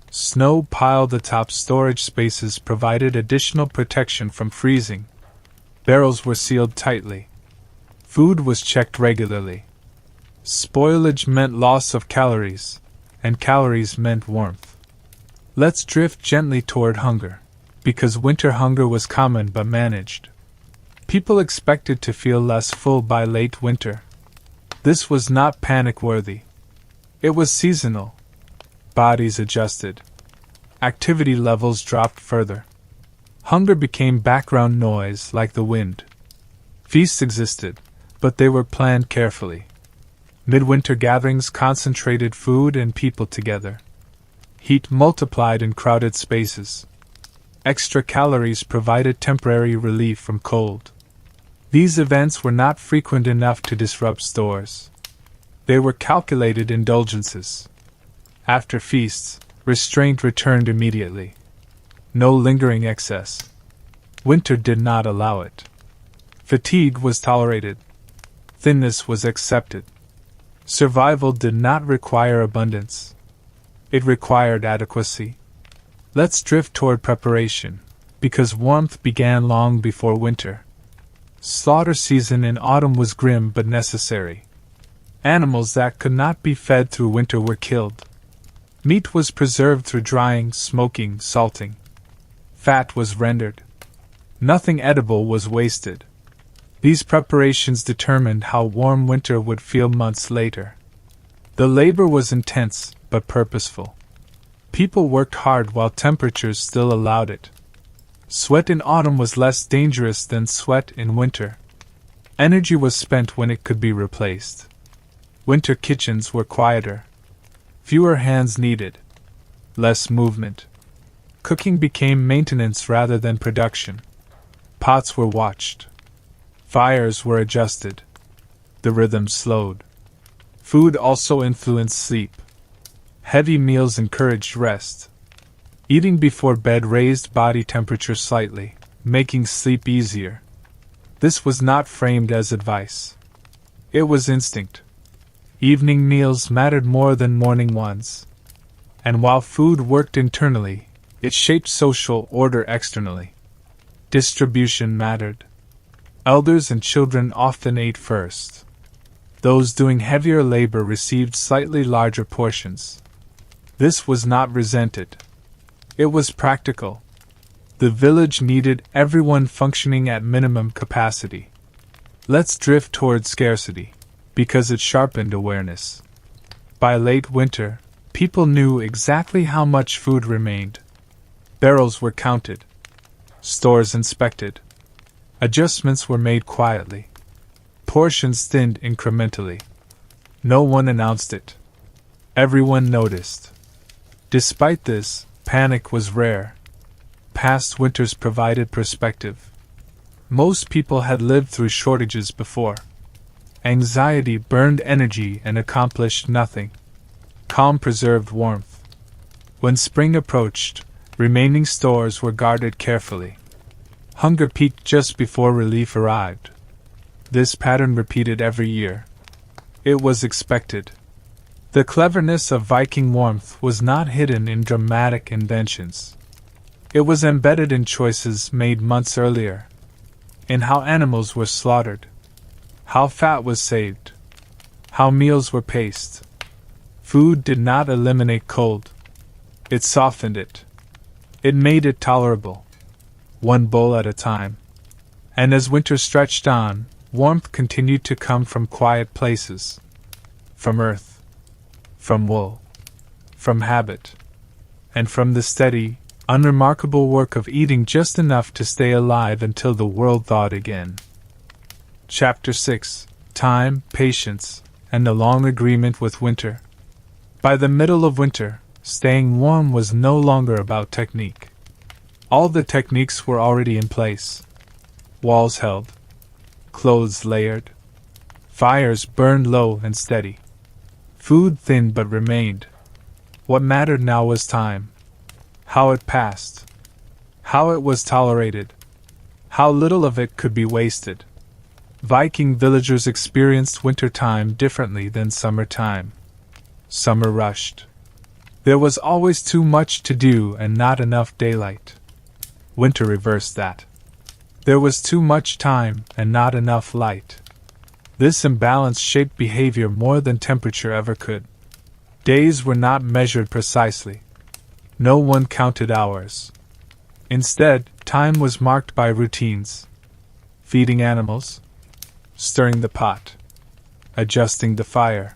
Snow piled atop storage spaces provided additional protection from freezing. Barrels were sealed tightly. Food was checked regularly. Spoilage meant loss of calories, and calories meant warmth. Let's drift gently toward hunger, because winter hunger was common but managed. People expected to feel less full by late winter. This was not panic-worthy. It was seasonal. Bodies adjusted. Activity levels dropped further. Hunger became background noise like the wind. Feasts existed, but they were planned carefully. Midwinter gatherings concentrated food and people together. Heat multiplied in crowded spaces. Extra calories provided temporary relief from cold. These events were not frequent enough to disrupt stores. They were calculated indulgences. After feasts, restraint returned immediately. No lingering excess. Winter did not allow it. Fatigue was tolerated. Thinness was accepted. Survival did not require abundance. It required adequacy. Let's drift toward preparation, because warmth began long before winter. Slaughter season in autumn was grim but necessary. Animals that could not be fed through winter were killed. Meat was preserved through drying, smoking, salting. Fat was rendered. Nothing edible was wasted. These preparations determined how warm winter would feel months later. The labor was intense, but purposeful. People worked hard while temperatures still allowed it. Sweat in autumn was less dangerous than sweat in winter. Energy was spent when it could be replaced. Winter kitchens were quieter. Fewer hands needed. Less movement. Cooking became maintenance rather than production. Pots were watched. Fires were adjusted. The rhythm slowed. Food also influenced sleep. Heavy meals encouraged rest. Eating before bed raised body temperature slightly, making sleep easier. This was not framed as advice. It was instinct. Evening meals mattered more than morning ones. And while food worked internally, It shaped social order externally. Distribution mattered. Elders and children often ate first. Those doing heavier labor received slightly larger portions. This was not resented. It was practical. The village needed everyone functioning at minimum capacity. Let's drift toward scarcity, because it sharpened awareness. By late winter, people knew exactly how much food remained. Barrels were counted. Stores inspected. Adjustments were made quietly. Portions thinned incrementally. No one announced it. Everyone noticed. Despite this, panic was rare. Past winters provided perspective. Most people had lived through shortages before. Anxiety burned energy and accomplished nothing. Calm preserved warmth. When spring approached, remaining stores were guarded carefully. Hunger peaked just before relief arrived. This pattern repeated every year. It was expected. The cleverness of Viking warmth was not hidden in dramatic inventions. It was embedded in choices made months earlier. In how animals were slaughtered. How fat was saved. How meals were paced. Food did not eliminate cold. It softened it. It made it tolerable. One bowl at a time. And as winter stretched on, warmth continued to come from quiet places. From earth. From wool. From habit. And from the steady, unremarkable work of eating just enough to stay alive until the world thawed again. Chapter 6. Time, Patience, and the Long Agreement with Winter. By the middle of winter, staying warm was no longer about technique. All the techniques were already in place. Walls held. Clothes layered. Fires burned low and steady. Food thin but remained. What mattered now was time. How it passed. How it was tolerated. How little of it could be wasted. Viking villagers experienced winter time differently than summer time. Summer rushed. There was always too much to do and not enough daylight. Winter reversed that. There was too much time and not enough light. This imbalance shaped behavior more than temperature ever could. Days were not measured precisely. No one counted hours. Instead, time was marked by routines. Feeding animals. Stirring the pot. Adjusting the fire.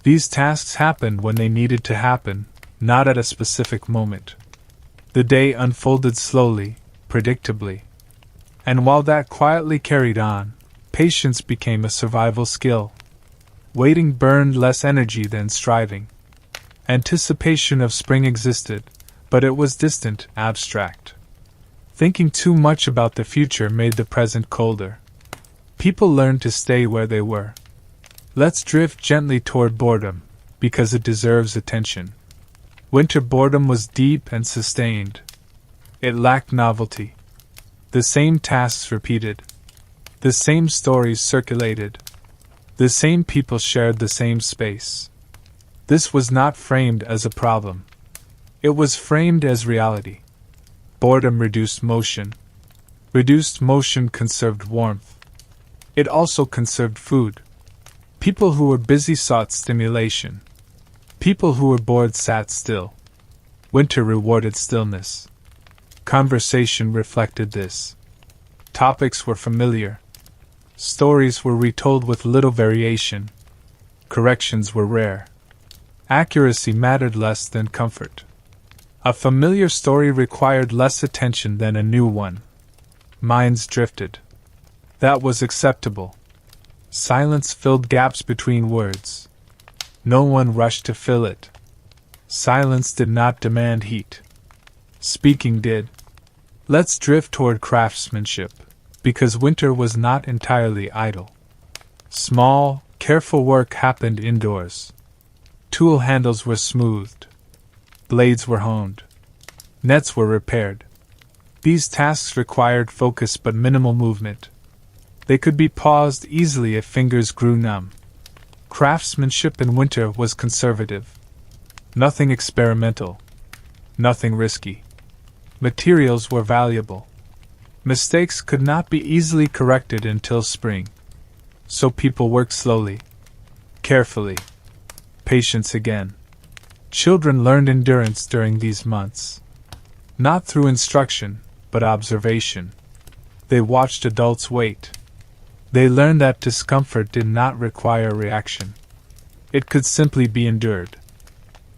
These tasks happened when they needed to happen, not at a specific moment. The day unfolded slowly, predictably. And while that quietly carried on, patience became a survival skill. Waiting burned less energy than striving. Anticipation of spring existed, but it was distant, abstract. Thinking too much about the future made the present colder. People learned to stay where they were. Let's drift gently toward boredom, because it deserves attention. Winter boredom was deep and sustained. It lacked novelty. The same tasks repeated. The same stories circulated. The same people shared the same space. This was not framed as a problem. It was framed as reality. Boredom reduced motion. Reduced motion conserved warmth. It also conserved food. People who were busy sought stimulation. People who were bored sat still. Winter rewarded stillness. Conversation reflected this. Topics were familiar. Stories were retold with little variation. Corrections were rare. Accuracy mattered less than comfort. A familiar story required less attention than a new one. Minds drifted. That was acceptable. Silence filled gaps between words. No one rushed to fill it. Silence did not demand heat. Speaking did. Let's drift toward craftsmanship, because winter was not entirely idle. Small, careful work happened indoors. Tool handles were smoothed. Blades were honed. Nets were repaired. These tasks required focus but minimal movement. They could be paused easily if fingers grew numb. Craftsmanship in winter was conservative. Nothing experimental. Nothing risky. Materials were valuable. Mistakes could not be easily corrected until spring. So people worked slowly, carefully. Patience again. Children learned endurance during these months. Not through instruction, but observation. They watched adults wait. They learned that discomfort did not require reaction. It could simply be endured.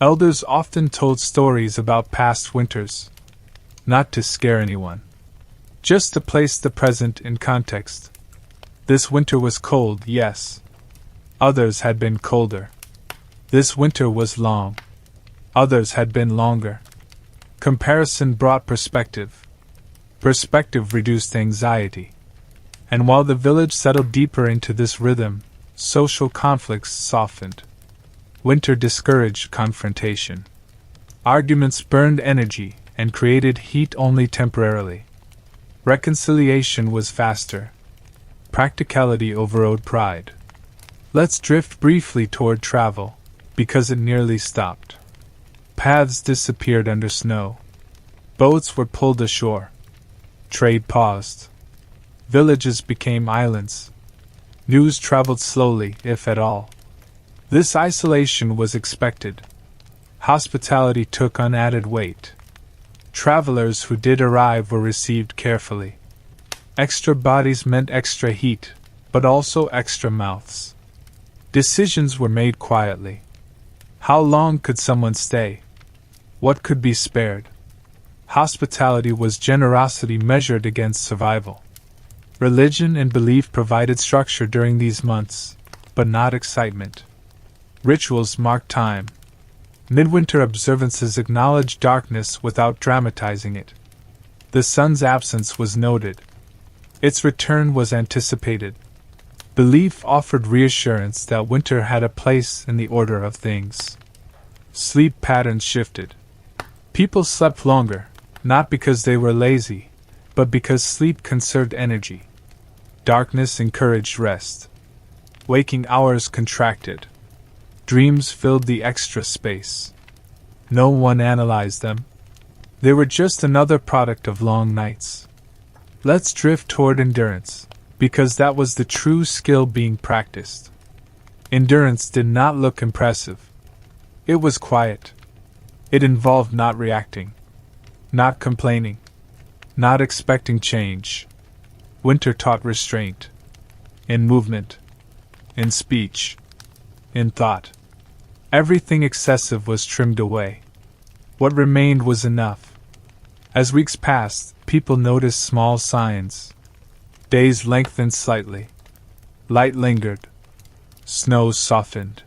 Elders often told stories about past winters, not to scare anyone, just to place the present in context. This winter was cold, yes. Others had been colder. This winter was long. Others had been longer. Comparison brought perspective. Perspective reduced anxiety. And while the village settled deeper into this rhythm, social conflicts softened. Winter discouraged confrontation. Arguments burned energy and created heat only temporarily. Reconciliation was faster. Practicality overrode pride. Let's drift briefly toward travel, because it nearly stopped. Paths disappeared under snow. Boats were pulled ashore. Trade paused. Villages became islands. News traveled slowly, if at all. This isolation was expected. Hospitality took on added weight. Travelers who did arrive were received carefully. Extra bodies meant extra heat, but also extra mouths. Decisions were made quietly. How long could someone stay? What could be spared? Hospitality was generosity measured against survival. Religion and belief provided structure during these months, but not excitement. Rituals marked time. Midwinter observances acknowledged darkness without dramatizing it. The sun's absence was noted. Its return was anticipated. Belief offered reassurance that winter had a place in the order of things. Sleep patterns shifted. People slept longer, not because they were lazy, but because sleep conserved energy. Darkness encouraged rest. Waking hours contracted. Dreams filled the extra space. No one analyzed them. They were just another product of long nights. Let's drift toward endurance, because that was the true skill being practiced. Endurance did not look impressive. It was quiet. It involved not reacting, not complaining, not expecting change. Winter taught restraint. In movement. In speech. In thought. Everything excessive was trimmed away. What remained was enough. As weeks passed, people noticed small signs. Days lengthened slightly. Light lingered. Snow softened.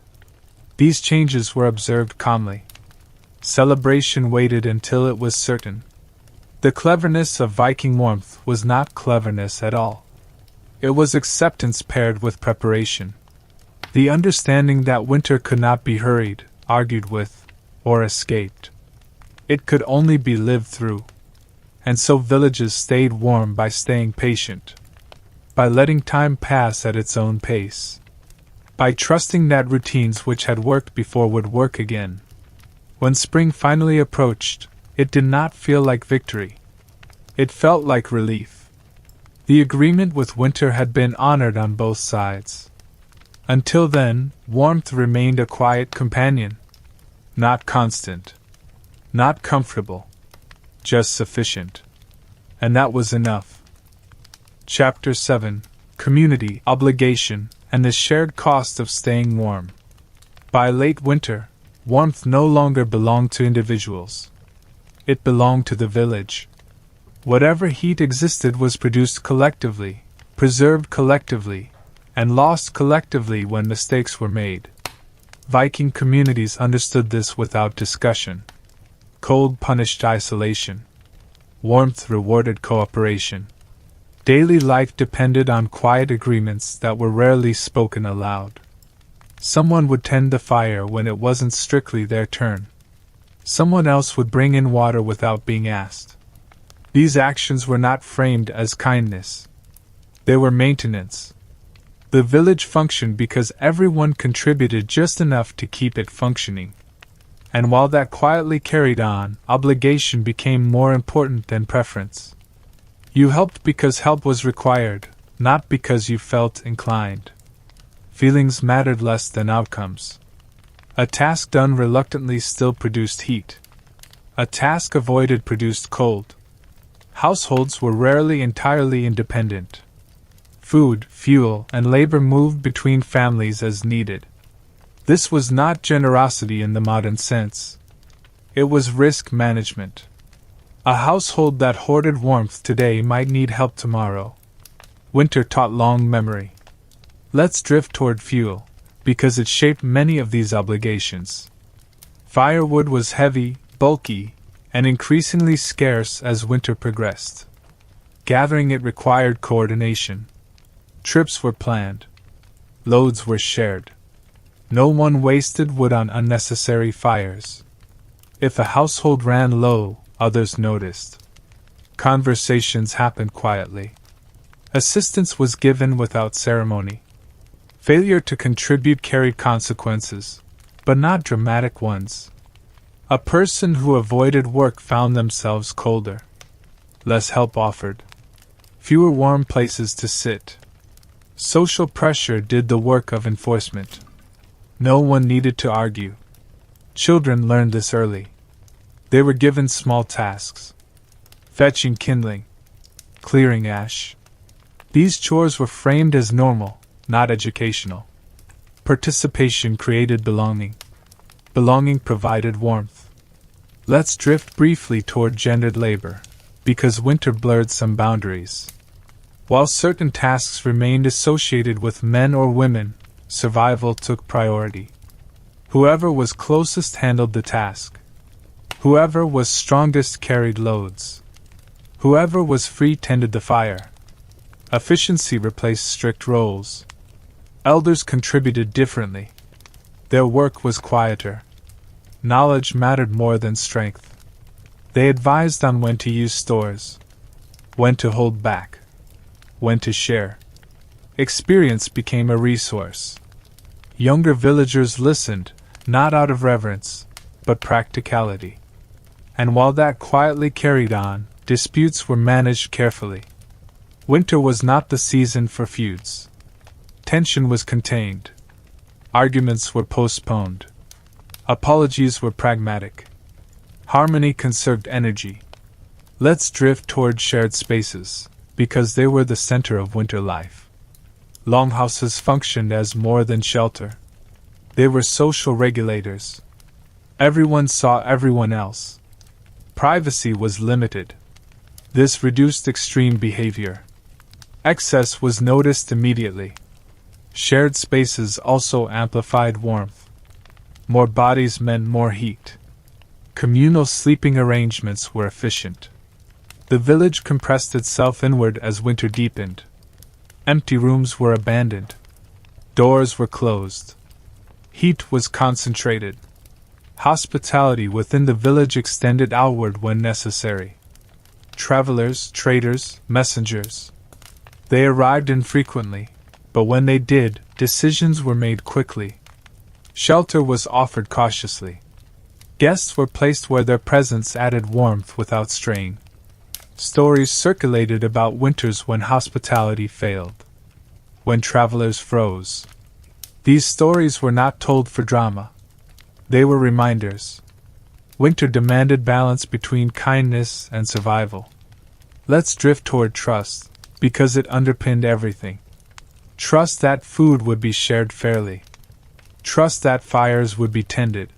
These changes were observed calmly. Celebration waited until it was certain. The cleverness of Viking warmth was not cleverness at all. It was acceptance paired with preparation. The understanding that winter could not be hurried, argued with, or escaped. It could only be lived through. And so villages stayed warm by staying patient. By letting time pass at its own pace. By trusting that routines which had worked before would work again. When spring finally approached, it did not feel like victory. It felt like relief. The agreement with winter had been honored on both sides. Until then, warmth remained a quiet companion. Not constant. Not comfortable. Just sufficient. And that was enough. Chapter 7: Community, Obligation, and the Shared Cost of Staying Warm. By late winter, warmth no longer belonged to individuals. It belonged to the village. Whatever heat existed was produced collectively, preserved collectively, and lost collectively when mistakes were made. Viking communities understood this without discussion. Cold punished isolation. Warmth rewarded cooperation. Daily life depended on quiet agreements that were rarely spoken aloud. Someone would tend the fire when it wasn't strictly their turn. Someone else would bring in water without being asked. These actions were not framed as kindness. They were maintenance. The village functioned because everyone contributed just enough to keep it functioning. And while that quietly carried on, obligation became more important than preference. You helped because help was required, not because you felt inclined. Feelings mattered less than outcomes. A task done reluctantly still produced heat. A task avoided produced cold. Households were rarely entirely independent. Food, fuel, and labor moved between families as needed. This was not generosity in the modern sense. It was risk management. A household that hoarded warmth today might need help tomorrow. Winter taught long memory. Let's drift toward fuel, because it shaped many of these obligations. Firewood was heavy, bulky, and increasingly scarce as winter progressed. Gathering it required coordination. Trips were planned. Loads were shared. No one wasted wood on unnecessary fires. If a household ran low, others noticed. Conversations happened quietly. Assistance was given without ceremony. Failure to contribute carried consequences, but not dramatic ones. A person who avoided work found themselves colder. Less help offered. Fewer warm places to sit. Social pressure did the work of enforcement. No one needed to argue. Children learned this early. They were given small tasks. Fetching kindling. Clearing ash. These chores were framed as normal, not educational. Participation created belonging. Belonging provided warmth. Let's drift briefly toward gendered labor, because winter blurred some boundaries. While certain tasks remained associated with men or women, survival took priority. Whoever was closest handled the task. Whoever was strongest carried loads. Whoever was free tended the fire. Efficiency replaced strict roles. Elders contributed differently. Their work was quieter. Knowledge mattered more than strength. They advised on when to use stores, when to hold back, when to share. Experience became a resource. Younger villagers listened, not out of reverence, but practicality. And while that quietly carried on, disputes were managed carefully. Winter was not the season for feuds. Tension was contained. Arguments were postponed. Apologies were pragmatic. Harmony conserved energy. Let's drift toward shared spaces, because they were the center of winter life. Longhouses functioned as more than shelter. They were social regulators. Everyone saw everyone else. Privacy was limited. This reduced extreme behavior. Excess was noticed immediately. Shared spaces also amplified warmth. More bodies meant more heat. Communal sleeping arrangements were efficient. The village compressed itself inward as winter deepened. Empty rooms were abandoned. Doors were closed. Heat was concentrated. Hospitality within the village extended outward when necessary. Travelers, traders, messengers. They arrived infrequently, but when they did, decisions were made quickly. Shelter was offered cautiously. Guests were placed where their presence added warmth without strain. Stories circulated about winters when hospitality failed, when travelers froze. These stories were not told for drama. They were reminders. Winter demanded balance between kindness and survival. Let's drift toward trust, because it underpinned everything. Trust that food would be shared fairly. Trust that fires would be tended.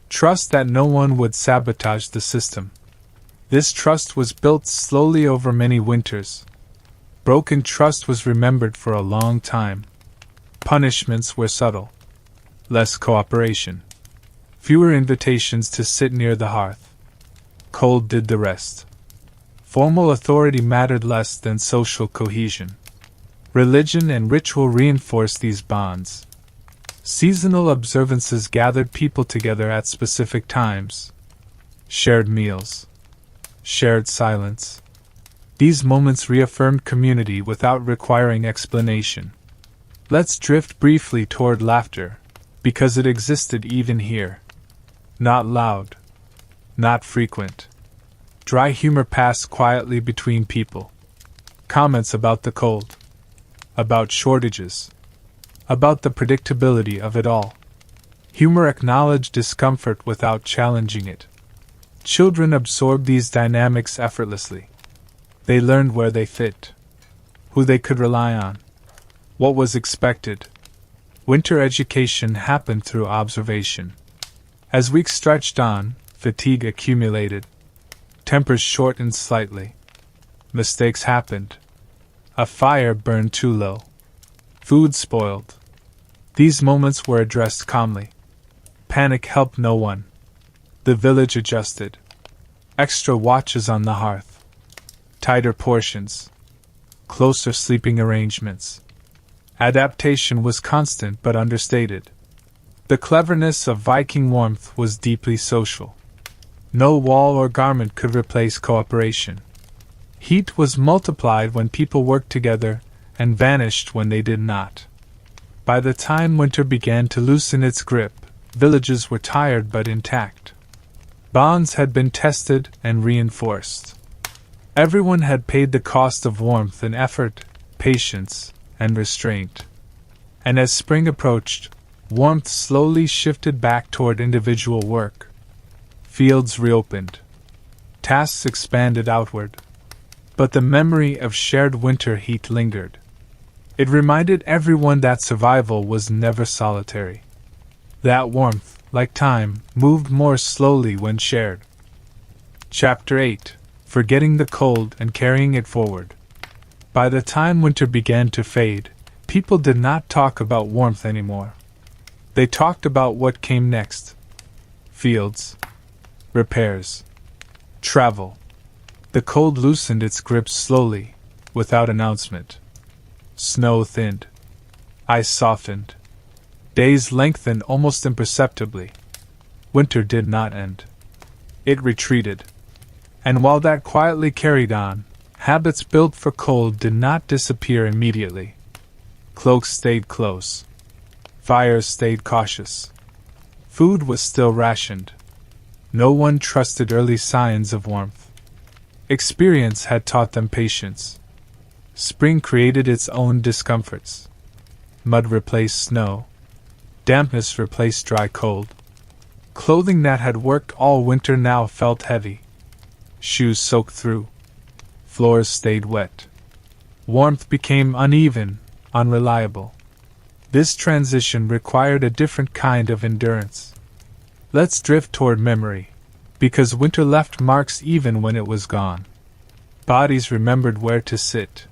Trust that no one would sabotage the system. This trust was built slowly over many winters. Broken trust was remembered for a long time. Punishments were subtle. Less cooperation. Fewer invitations to sit near the hearth. Cold did the rest. Formal authority mattered less than social cohesion. Religion and ritual reinforced these bonds. Seasonal observances gathered people together at specific times. Shared meals. Shared silence. These moments reaffirmed community without requiring explanation. Let's drift briefly toward laughter, because it existed even here. Not loud. Not frequent. Dry humor passed quietly between people. Comments about the cold. About shortages. About the predictability of it all. Humor acknowledged discomfort without challenging it. Children absorbed these dynamics effortlessly. They learned where they fit, who they could rely on, what was expected. Winter education happened through observation. As weeks stretched on, fatigue accumulated. Tempers shortened slightly. Mistakes happened. A fire burned too low. Food spoiled. These moments were addressed calmly. Panic helped no one. The village adjusted. Extra watches on the hearth. Tighter portions. Closer sleeping arrangements. Adaptation was constant but understated. The cleverness of Viking warmth was deeply social. No wall or garment could replace cooperation. Heat was multiplied when people worked together and vanished when they did not. By the time winter began to loosen its grip, villages were tired but intact. Bonds had been tested and reinforced. Everyone had paid the cost of warmth in effort, patience, and restraint. And as spring approached, warmth slowly shifted back toward individual work. Fields reopened. Tasks expanded outward. But the memory of shared winter heat lingered. It reminded everyone that survival was never solitary. That warmth, like time, moved more slowly when shared. Chapter 8: Forgetting the Cold and Carrying It Forward. By the time winter began to fade, people did not talk about warmth anymore. They talked about what came next. Fields. Repairs. Travel. The cold loosened its grip slowly, without announcement. Snow thinned. Ice softened. Days lengthened almost imperceptibly. Winter did not end. It retreated. And while that quietly carried on, habits built for cold did not disappear immediately. Cloaks stayed close. Fires stayed cautious. Food was still rationed. No one trusted early signs of warmth. Experience had taught them patience. Spring created its own discomforts. Mud replaced snow. Dampness replaced dry cold. Clothing that had worked all winter now felt heavy. Shoes soaked through. Floors stayed wet. Warmth became uneven, unreliable. This transition required a different kind of endurance. Let's drift toward memory, because winter left marks even when it was gone. Bodies remembered where to sit.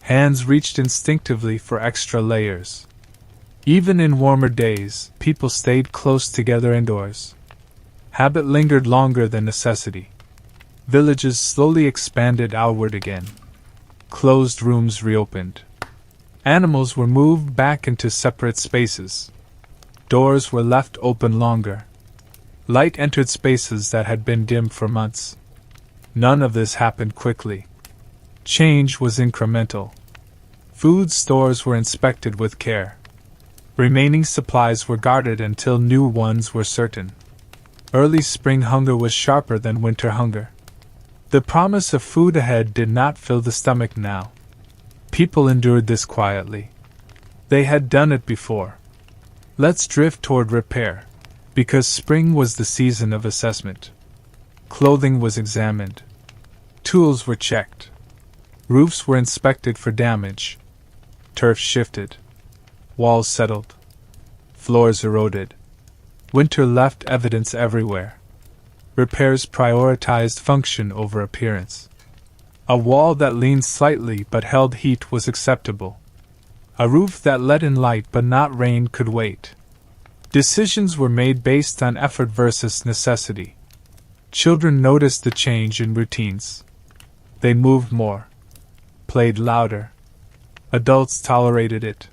Hands reached instinctively for extra layers. Even in warmer days, people stayed close together indoors. Habit lingered longer than necessity. Villages slowly expanded outward again. Closed rooms reopened. Animals were moved back into separate spaces. Doors were left open longer. Light entered spaces that had been dim for months. None of this happened quickly. Change was incremental. Food stores were inspected with care. Remaining supplies were guarded until new ones were certain. Early spring hunger was sharper than winter hunger. The promise of food ahead did not fill the stomach now. People endured this quietly. They had done it before. Let's drift toward repair, because spring was the season of assessment. Clothing was examined. Tools were checked. Roofs were inspected for damage. Turf shifted. Walls settled. Floors eroded. Winter left evidence everywhere. Repairs prioritized function over appearance. A wall that leaned slightly but held heat was acceptable. A roof that let in light but not rain could wait. Decisions were made based on effort versus necessity. Children noticed the change in routines. They moved more. Played louder. Adults tolerated it.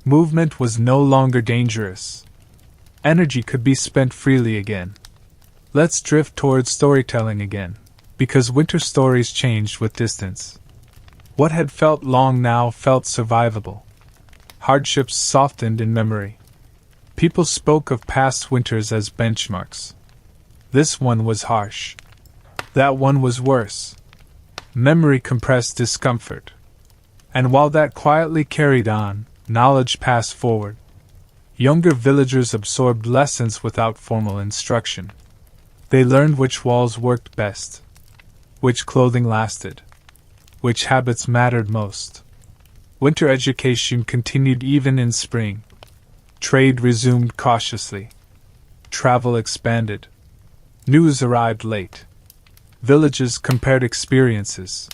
Movement was no longer dangerous. Energy could be spent freely again. Let's drift towards storytelling again, because winter stories changed with distance. What had felt long now felt survivable. Hardships softened in memory. People spoke of past winters as benchmarks. This one was harsh. That one was worse. Memory compressed discomfort. And while that quietly carried on, knowledge passed forward. Younger villagers absorbed lessons without formal instruction. They learned which walls worked best, which clothing lasted, which habits mattered most. Winter education continued even in spring. Trade resumed cautiously. Travel expanded. News arrived late. Villages compared experiences.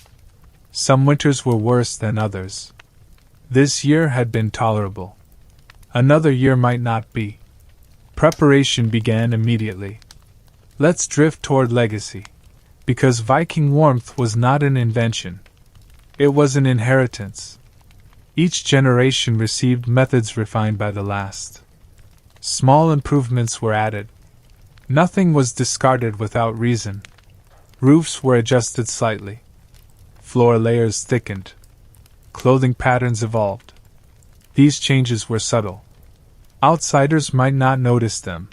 Some winters were worse than others. This year had been tolerable. Another year might not be. Preparation began immediately. Let's drift toward legacy. Because Viking warmth was not an invention. It was an inheritance. Each generation received methods refined by the last. Small improvements were added. Nothing was discarded without reason. Roofs were adjusted slightly. Floor layers thickened. Clothing patterns evolved. These changes were subtle. Outsiders might not notice them,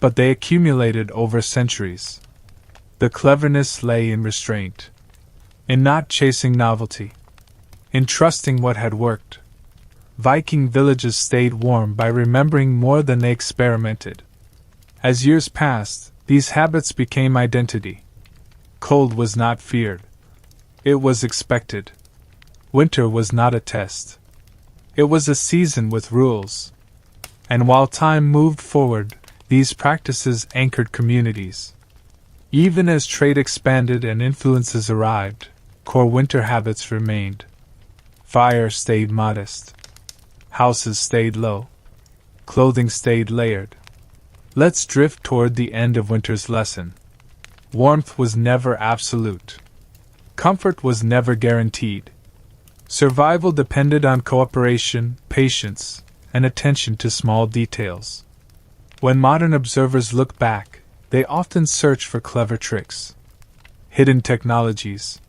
but they accumulated over centuries. The cleverness lay in restraint, in not chasing novelty, in trusting what had worked. Viking villages stayed warm by remembering more than they experimented. As years passed, these habits became identity. Cold was not feared. It was expected. Winter was not a test. It was a season with rules. And while time moved forward, these practices anchored communities. Even as trade expanded and influences arrived, core winter habits remained. Fire stayed modest. Houses stayed low. Clothing stayed layered. Let's drift toward the end of winter's lesson. Warmth was never absolute. Comfort was never guaranteed. Survival depended on cooperation, patience, and attention to small details. When modern observers look back, they often search for clever tricks, hidden technologies,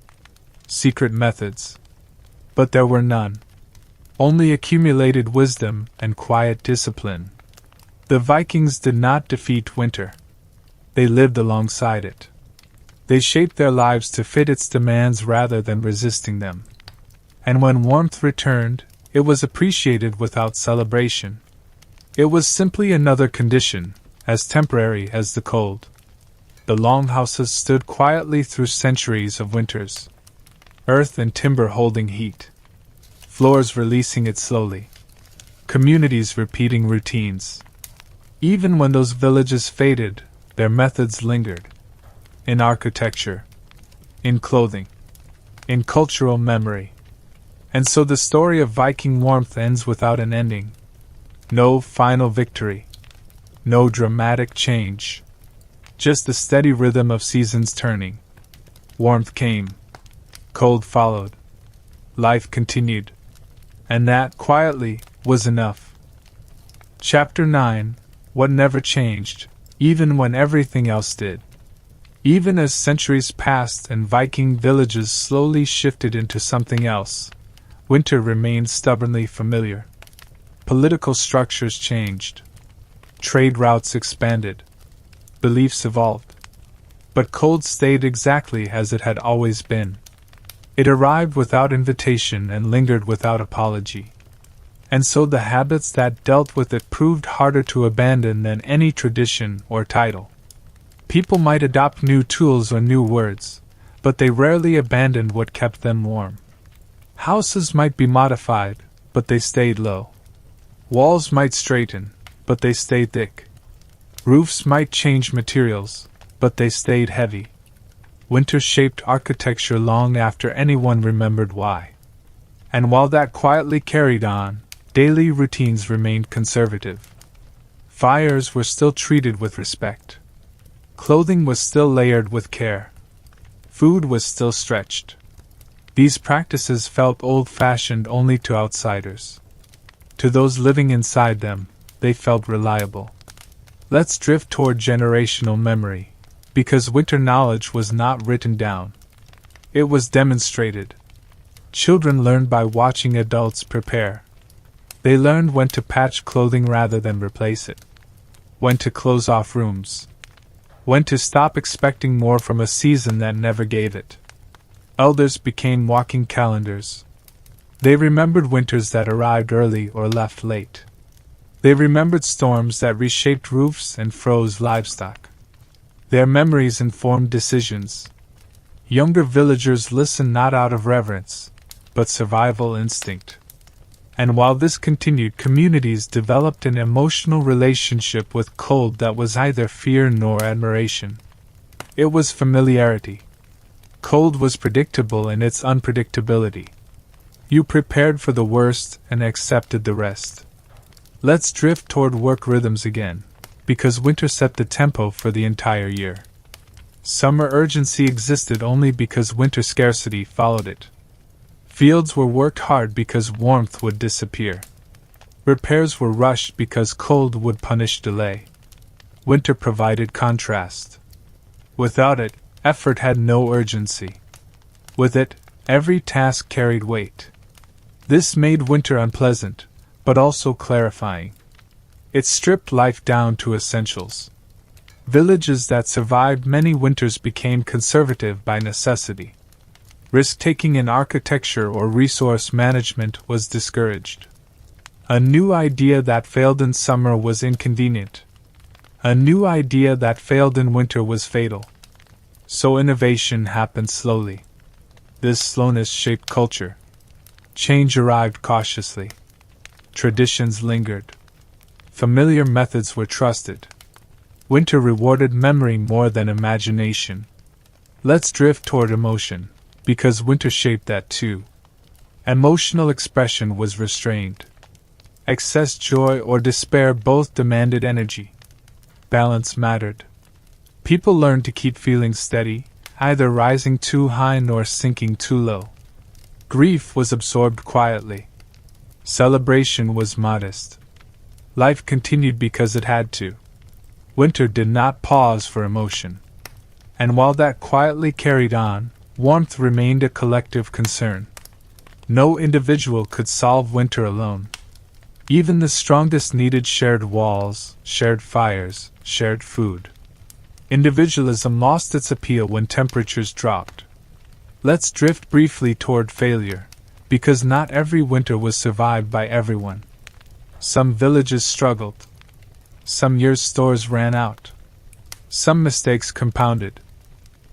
secret methods. But there were none. Only accumulated wisdom and quiet discipline. The Vikings did not defeat winter. They lived alongside it. They shaped their lives to fit its demands rather than resisting them. And when warmth returned, it was appreciated without celebration. It was simply another condition, as temporary as the cold. The longhouses stood quietly through centuries of winters. Earth and timber holding heat. Floors releasing it slowly. Communities repeating routines. Even when those villages faded, their methods lingered. In architecture, in clothing, in cultural memory. And so the story of Viking warmth ends without an ending. No final victory. No dramatic change. Just the steady rhythm of seasons turning. Warmth came. Cold followed. Life continued. And that, quietly, was enough. Chapter 9. What never changed, even when everything else did. Even as centuries passed and Viking villages slowly shifted into something else, winter remained stubbornly familiar. Political structures changed. Trade routes expanded. Beliefs evolved. But cold stayed exactly as it had always been. It arrived without invitation and lingered without apology. And so the habits that dealt with it proved harder to abandon than any tradition or title. People might adopt new tools or new words, but they rarely abandoned what kept them warm. Houses might be modified, but they stayed low. Walls might straighten, but they stayed thick. Roofs might change materials, but they stayed heavy. Winter shaped architecture long after anyone remembered why. And while that quietly carried on, daily routines remained conservative. Fires were still treated with respect. Clothing was still layered with care. Food was still stretched. These practices felt old-fashioned only to outsiders. To those living inside them, they felt reliable. Let's drift toward generational memory, because winter knowledge was not written down. It was demonstrated. Children learned by watching adults prepare. They learned when to patch clothing rather than replace it, when to close off rooms, when to stop expecting more from a season that never gave it. Elders became walking calendars. They remembered winters that arrived early or left late. They remembered storms that reshaped roofs and froze livestock. Their memories informed decisions. Younger villagers listened not out of reverence, but survival instinct. And while this continued, communities developed an emotional relationship with cold that was neither fear nor admiration. It was familiarity. Cold was predictable in its unpredictability. You prepared for the worst and accepted the rest. Let's drift toward work rhythms again, because winter set the tempo for the entire year. Summer urgency existed only because winter scarcity followed it. Fields were worked hard because warmth would disappear. Repairs were rushed because cold would punish delay. Winter provided contrast. Without it, effort had no urgency. With it, every task carried weight. This made winter unpleasant, but also clarifying. It stripped life down to essentials. Villages that survived many winters became conservative by necessity. Risk-taking in architecture or resource management was discouraged. A new idea that failed in summer was inconvenient. A new idea that failed in winter was fatal. So innovation happened slowly. This slowness shaped culture. Change arrived cautiously. Traditions lingered. Familiar methods were trusted. Winter rewarded memory more than imagination. Let's drift toward emotion, because winter shaped that too. Emotional expression was restrained. Excess joy or despair both demanded energy. Balance mattered. People learned to keep feelings steady, either rising too high nor sinking too low. Grief was absorbed quietly. Celebration was modest. Life continued because it had to. Winter did not pause for emotion. And while that quietly carried on, warmth remained a collective concern. No individual could solve winter alone. Even the strongest needed shared walls, shared fires, shared food. Individualism lost its appeal when temperatures dropped. Let's drift briefly toward failure, because not every winter was survived by everyone. Some villages struggled. Some years' stores ran out. Some mistakes compounded.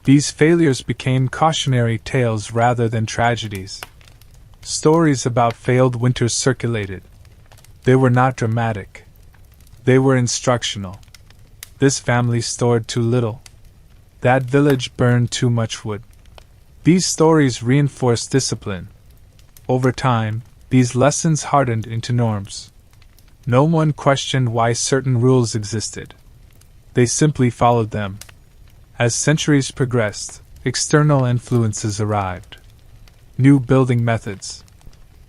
These failures became cautionary tales rather than tragedies. Stories about failed winters circulated. They were not dramatic. They were instructional. This family stored too little. That village burned too much wood. These stories reinforced discipline. Over time, these lessons hardened into norms. No one questioned why certain rules existed. They simply followed them. As centuries progressed, external influences arrived. New building methods,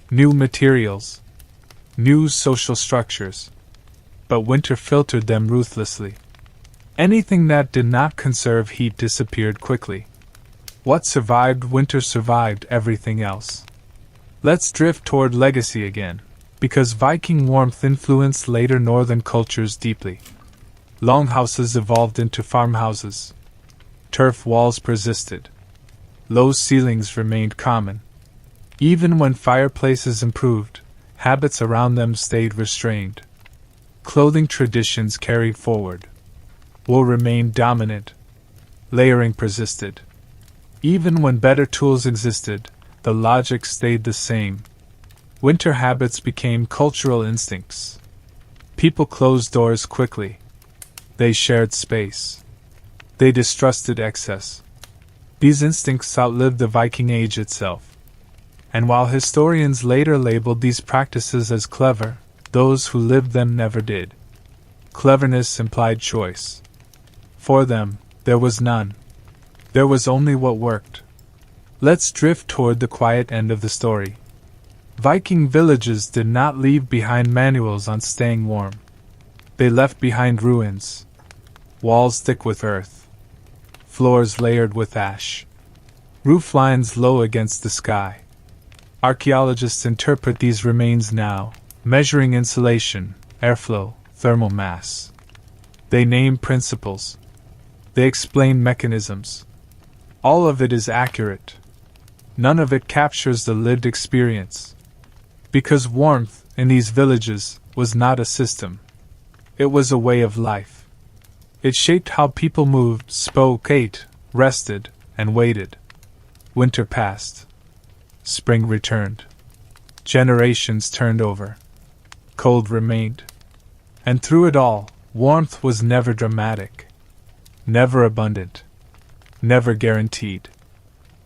new materials, new social structures. But winter filtered them ruthlessly. Anything that did not conserve heat disappeared quickly. What survived winter survived everything else. Let's drift toward legacy again, because Viking warmth influenced later northern cultures deeply. Longhouses evolved into farmhouses. Turf walls persisted. Low ceilings remained common. Even when fireplaces improved, habits around them stayed restrained. Clothing traditions carried forward. Wool remained dominant. Layering persisted. Even when better tools existed, the logic stayed the same. Winter habits became cultural instincts. People closed doors quickly. They shared space. They distrusted excess. These instincts outlived the Viking Age itself. And while historians later labeled these practices as clever, those who lived them never did. Cleverness implied choice. For them, there was none. There was only what worked. Let's drift toward the quiet end of the story. Viking villages did not leave behind manuals on staying warm. They left behind ruins. Walls thick with earth. Floors layered with ash. Roof lines low against the sky. Archaeologists interpret these remains now, measuring insulation, airflow, thermal mass. They name principles. They explain mechanisms. All of it is accurate. None of it captures the lived experience. Because warmth, in these villages, was not a system. It was a way of life. It shaped how people moved, spoke, ate, rested, and waited. Winter passed. Spring returned. Generations turned over. Cold remained. And through it all, warmth was never dramatic. Never abundant. Never guaranteed.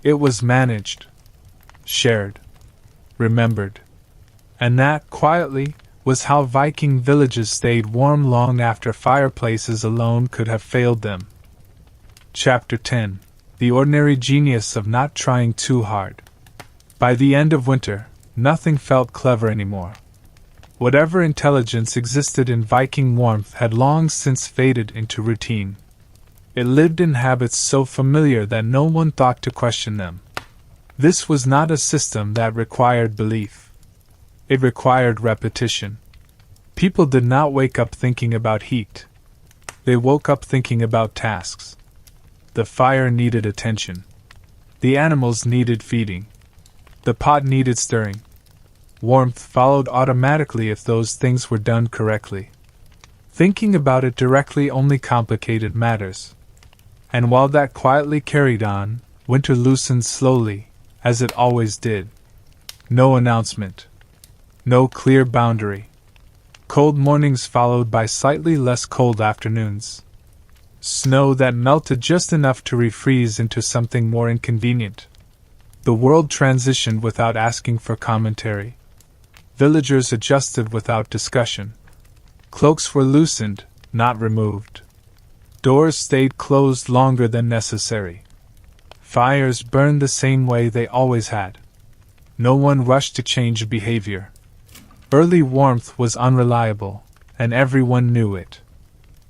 It was managed. Shared. Remembered. And that, quietly, was how Viking villages stayed warm long after fireplaces alone could have failed them. Chapter 10. The Ordinary Genius of Not Trying Too Hard. By the end of winter, nothing felt clever anymore. Whatever intelligence existed in Viking warmth had long since faded into routine. It lived in habits so familiar that no one thought to question them. This was not a system that required belief. It required repetition. People did not wake up thinking about heat. They woke up thinking about tasks. The fire needed attention. The animals needed feeding. The pot needed stirring. Warmth followed automatically if those things were done correctly. Thinking about it directly only complicated matters. And while that quietly carried on, winter loosened slowly, as it always did. No announcement. No clear boundary. Cold mornings followed by slightly less cold afternoons. Snow that melted just enough to refreeze into something more inconvenient. The world transitioned without asking for commentary. Villagers adjusted without discussion. Cloaks were loosened, not removed. Doors stayed closed longer than necessary. Fires burned the same way they always had. No one rushed to change behavior. Early warmth was unreliable, and everyone knew it.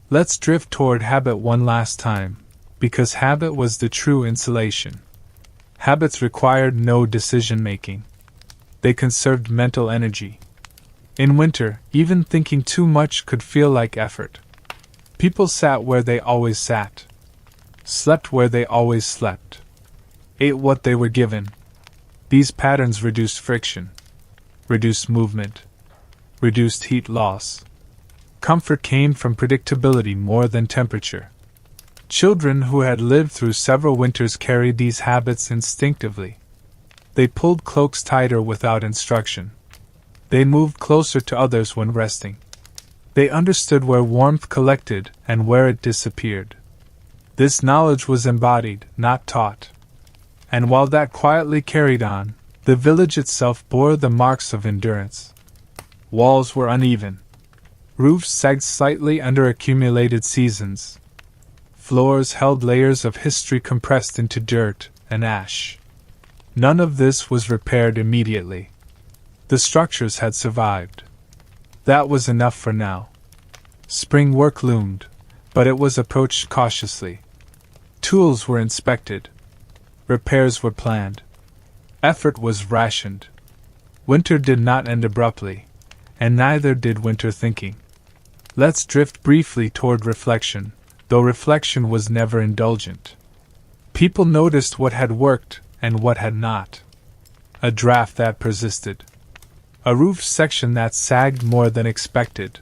Let's drift toward habit one last time, because habit was the true insulation. Habits required no decision-making. They conserved mental energy. In winter, even thinking too much could feel like effort. People sat where they always sat. Slept where they always slept. Ate what they were given. These patterns reduced friction. Reduced movement. Reduced heat loss. Comfort came from predictability more than temperature. Children who had lived through several winters carried these habits instinctively. They pulled cloaks tighter without instruction. They moved closer to others when resting. They understood where warmth collected and where it disappeared. This knowledge was embodied, not taught. And while that quietly carried on, the village itself bore the marks of endurance. Walls were uneven. Roofs sagged slightly under accumulated seasons. Floors held layers of history compressed into dirt and ash. None of this was repaired immediately. The structures had survived. That was enough for now. Spring work loomed, but it was approached cautiously. Tools were inspected. Repairs were planned. Effort was rationed. Winter did not end abruptly, and neither did winter thinking. Let's drift briefly toward reflection, though reflection was never indulgent. People noticed what had worked and what had not. A draft that persisted. A roof section that sagged more than expected.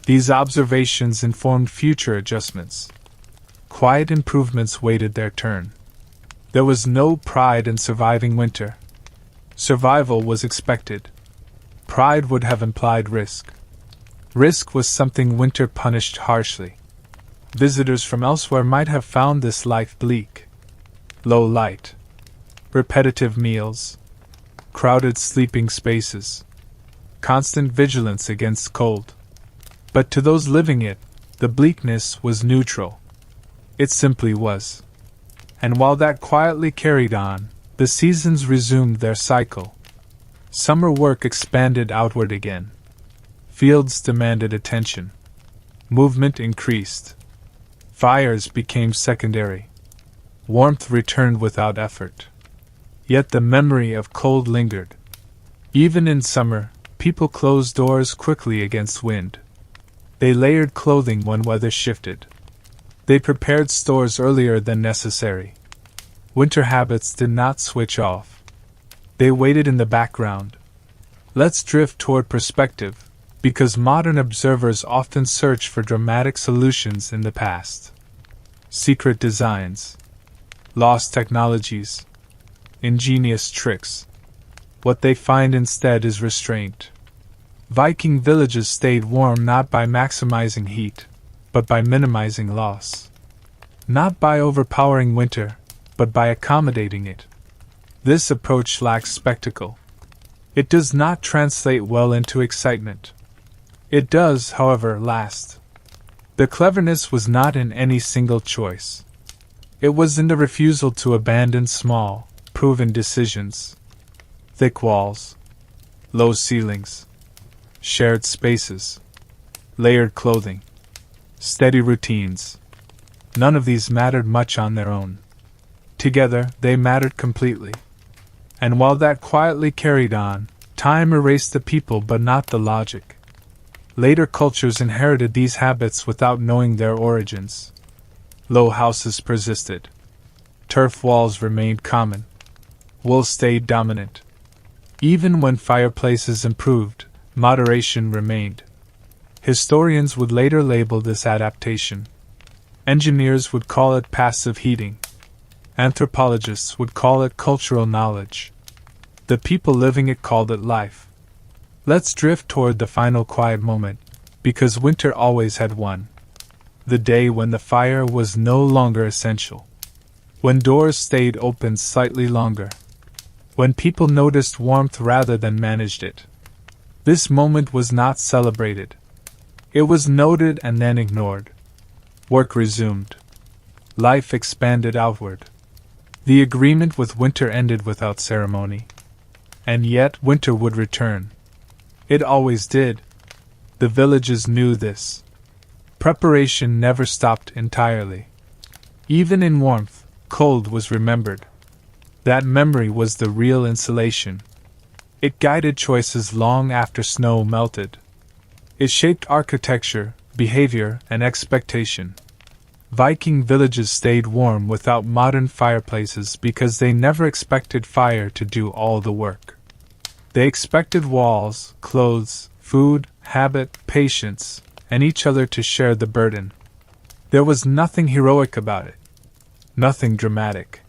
These observations informed future adjustments. Quiet improvements waited their turn. There was no pride in surviving winter. Survival was expected. Pride would have implied risk. Risk was something winter punished harshly. Visitors from elsewhere might have found this life bleak. Low light. Repetitive meals. Crowded sleeping spaces. Constant vigilance against cold. But to those living it, the bleakness was neutral. It simply was. And while that quietly carried on, the seasons resumed their cycle. Summer work expanded outward again. Fields demanded attention. Movement increased. Fires became secondary. Warmth returned without effort. Yet the memory of cold lingered. Even in summer, People closed doors quickly against wind. They layered clothing when weather shifted. They prepared stores earlier than necessary. Winter habits did not switch off. They waited in the background. Let's drift toward perspective, because modern observers often search for dramatic solutions in the past. Secret designs, lost technologies, ingenious tricks. What they find instead is restraint. Viking villages stayed warm not by maximizing heat, but by minimizing loss. Not by overpowering winter, but by accommodating it. This approach lacks spectacle. It does not translate well into excitement. It does, however, last. The cleverness was not in any single choice. It was in the refusal to abandon small, proven decisions. Thick walls, low ceilings, shared spaces, layered clothing, steady routines. None of these mattered much on their own. Together, they mattered completely. And while that quietly carried on, time erased the people but not the logic. Later cultures inherited these habits without knowing their origins. Low houses persisted. Turf walls remained common. Wool stayed dominant. Even when fireplaces improved, moderation remained. Historians would later label this adaptation. Engineers would call it passive heating. Anthropologists would call it cultural knowledge. The people living it called it life. Let's drift toward the final quiet moment, because winter always had one. The day when the fire was no longer essential. When doors stayed open slightly longer. When people noticed warmth rather than managed it. This moment was not celebrated. It was noted and then ignored. Work resumed. Life expanded outward. The agreement with winter ended without ceremony. And yet winter would return. It always did. The villages knew this. Preparation never stopped entirely. Even in warmth, cold was remembered. That memory was the real insulation. It guided choices long after snow melted. It shaped architecture, behavior, and expectation. Viking villages stayed warm without modern fireplaces because they never expected fire to do all the work. They expected walls, clothes, food, habit, patience, and each other to share the burden. There was nothing heroic about it. Nothing dramatic.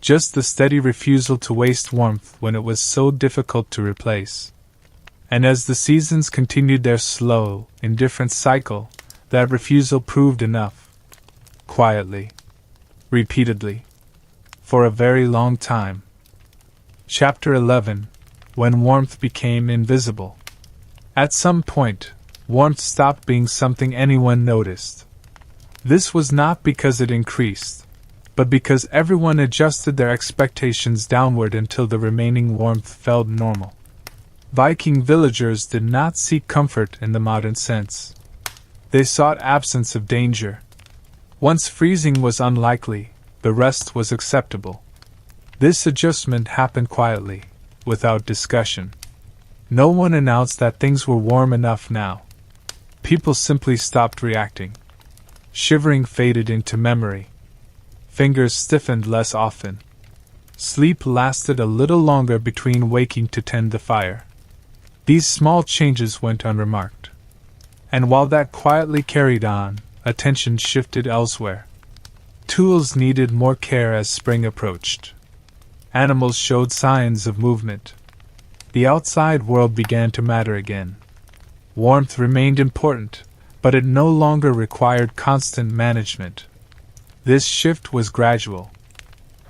Just the steady refusal to waste warmth when it was so difficult to replace. And as the seasons continued their slow, indifferent cycle, that refusal proved enough. Quietly. Repeatedly. For a very long time. Chapter 11. When warmth became invisible. At some point, warmth stopped being something anyone noticed. This was not because it increased, but because everyone adjusted their expectations downward until the remaining warmth felt normal. Viking villagers did not seek comfort in the modern sense. They sought absence of danger. Once freezing was unlikely, the rest was acceptable. This adjustment happened quietly, without discussion. No one announced that things were warm enough now. People simply stopped reacting. Shivering faded into memory. Fingers stiffened less often. Sleep lasted a little longer between waking to tend the fire. These small changes went unremarked. And while that quietly carried on, attention shifted elsewhere. Tools needed more care as spring approached. Animals showed signs of movement. The outside world began to matter again. Warmth remained important, but it no longer required constant management. This shift was gradual.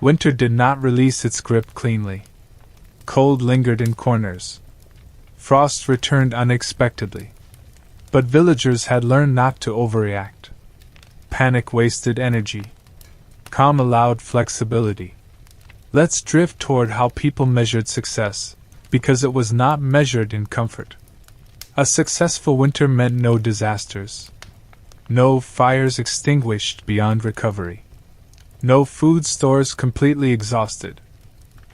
Winter did not release its grip cleanly. Cold lingered in corners. Frost returned unexpectedly. But villagers had learned not to overreact. Panic wasted energy. Calm allowed flexibility. Let's drift toward how people measured success, because it was not measured in comfort. A successful winter meant no disasters. No fires extinguished beyond recovery. No food stores completely exhausted.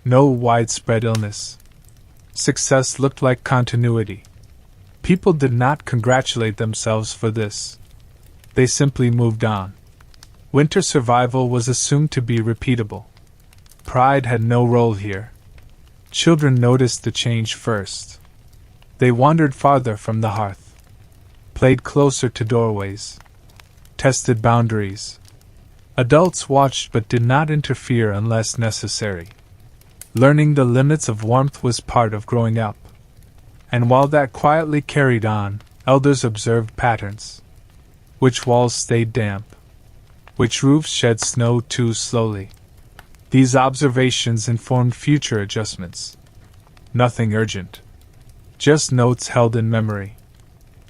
No widespread illness. Success looked like continuity. People did not congratulate themselves for this. They simply moved on. Winter survival was assumed to be repeatable. Pride had no role here. Children noticed the change first. They wandered farther from the hearth, played closer to doorways, tested boundaries. Adults watched but did not interfere unless necessary. Learning the limits of warmth was part of growing up. And while that quietly carried on, elders observed patterns. Which walls stayed damp? Which roofs shed snow too slowly? These observations informed future adjustments. Nothing urgent. Just notes held in memory.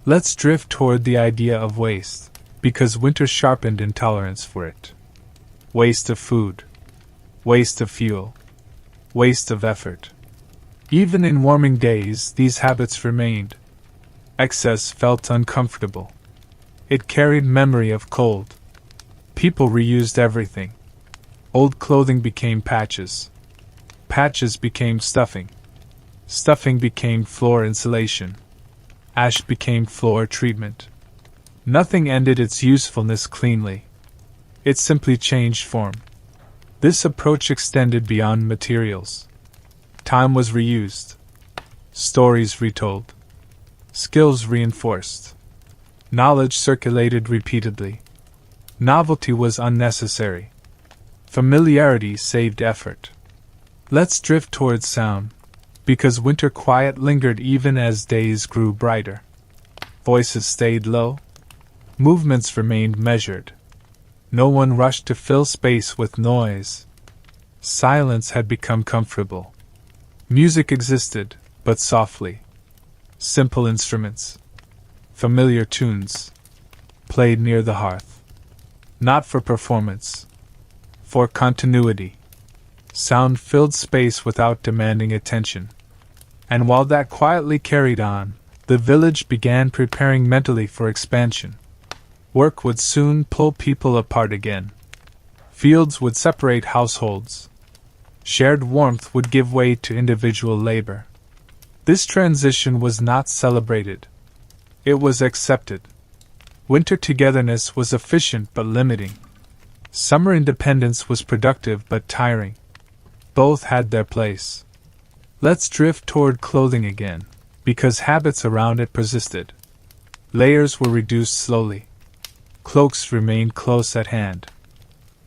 Let's drift toward the idea of waste, because winter sharpened intolerance for it. Waste of food. Waste of fuel. Waste of effort. Even in warming days, these habits remained. Excess felt uncomfortable. It carried memory of cold. People reused everything. Old clothing became patches. Patches became stuffing. Stuffing became floor insulation. Ash became floor treatment. Nothing ended its usefulness cleanly. It simply changed form. This approach extended beyond materials. Time was reused. Stories retold. Skills reinforced. Knowledge circulated repeatedly. Novelty was unnecessary. Familiarity saved effort. Let's drift towards sound, because winter quiet lingered even as days grew brighter. Voices stayed low. Movements remained measured. No one rushed to fill space with noise. Silence had become comfortable. Music existed, but softly. Simple instruments. Familiar tunes. Played near the hearth. Not for performance. For continuity. Sound filled space without demanding attention. And while that quietly carried on, the village began preparing mentally for expansion. Work would soon pull people apart again. Fields would separate households. Shared warmth would give way to individual labor. This transition was not celebrated. It was accepted. Winter togetherness was efficient but limiting. Summer independence was productive but tiring. Both had their place. Let's drift toward clothing again, because habits around it persisted. Layers were reduced slowly. Cloaks remained close at hand.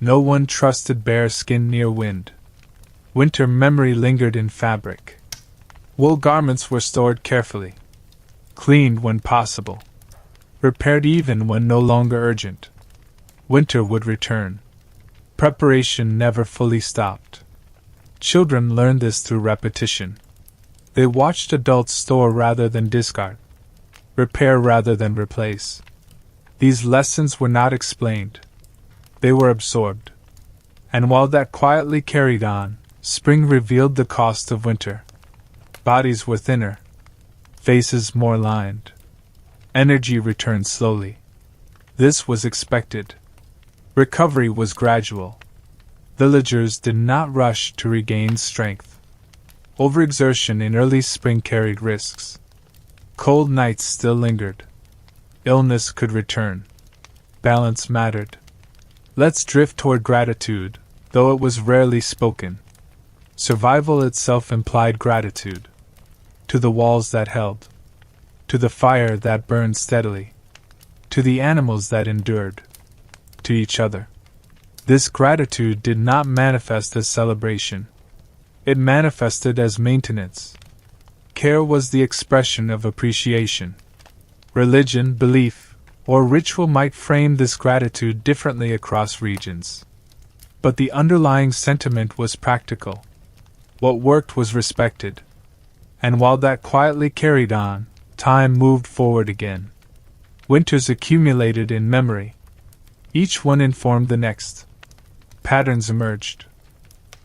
No one trusted bare skin near wind. Winter memory lingered in fabric. Wool garments were stored carefully. Cleaned when possible. Repaired even when no longer urgent. Winter would return. Preparation never fully stopped. Children learned this through repetition. They watched adults store rather than discard. Repair rather than replace. These lessons were not explained. They were absorbed. And while that quietly carried on, spring revealed the cost of winter. Bodies were thinner. Faces more lined. Energy returned slowly. This was expected. Recovery was gradual. Villagers did not rush to regain strength. Overexertion in early spring carried risks. Cold nights still lingered. Illness could return. Balance mattered. Let's drift toward gratitude, though it was rarely spoken. Survival itself implied gratitude. To the walls that held. To the fire that burned steadily. To the animals that endured. To each other. This gratitude did not manifest as celebration. It manifested as maintenance. Care was the expression of appreciation. Religion, belief, or ritual might frame this gratitude differently across regions. But the underlying sentiment was practical. What worked was respected. And while that quietly carried on, time moved forward again. Winters accumulated in memory. Each one informed the next. Patterns emerged.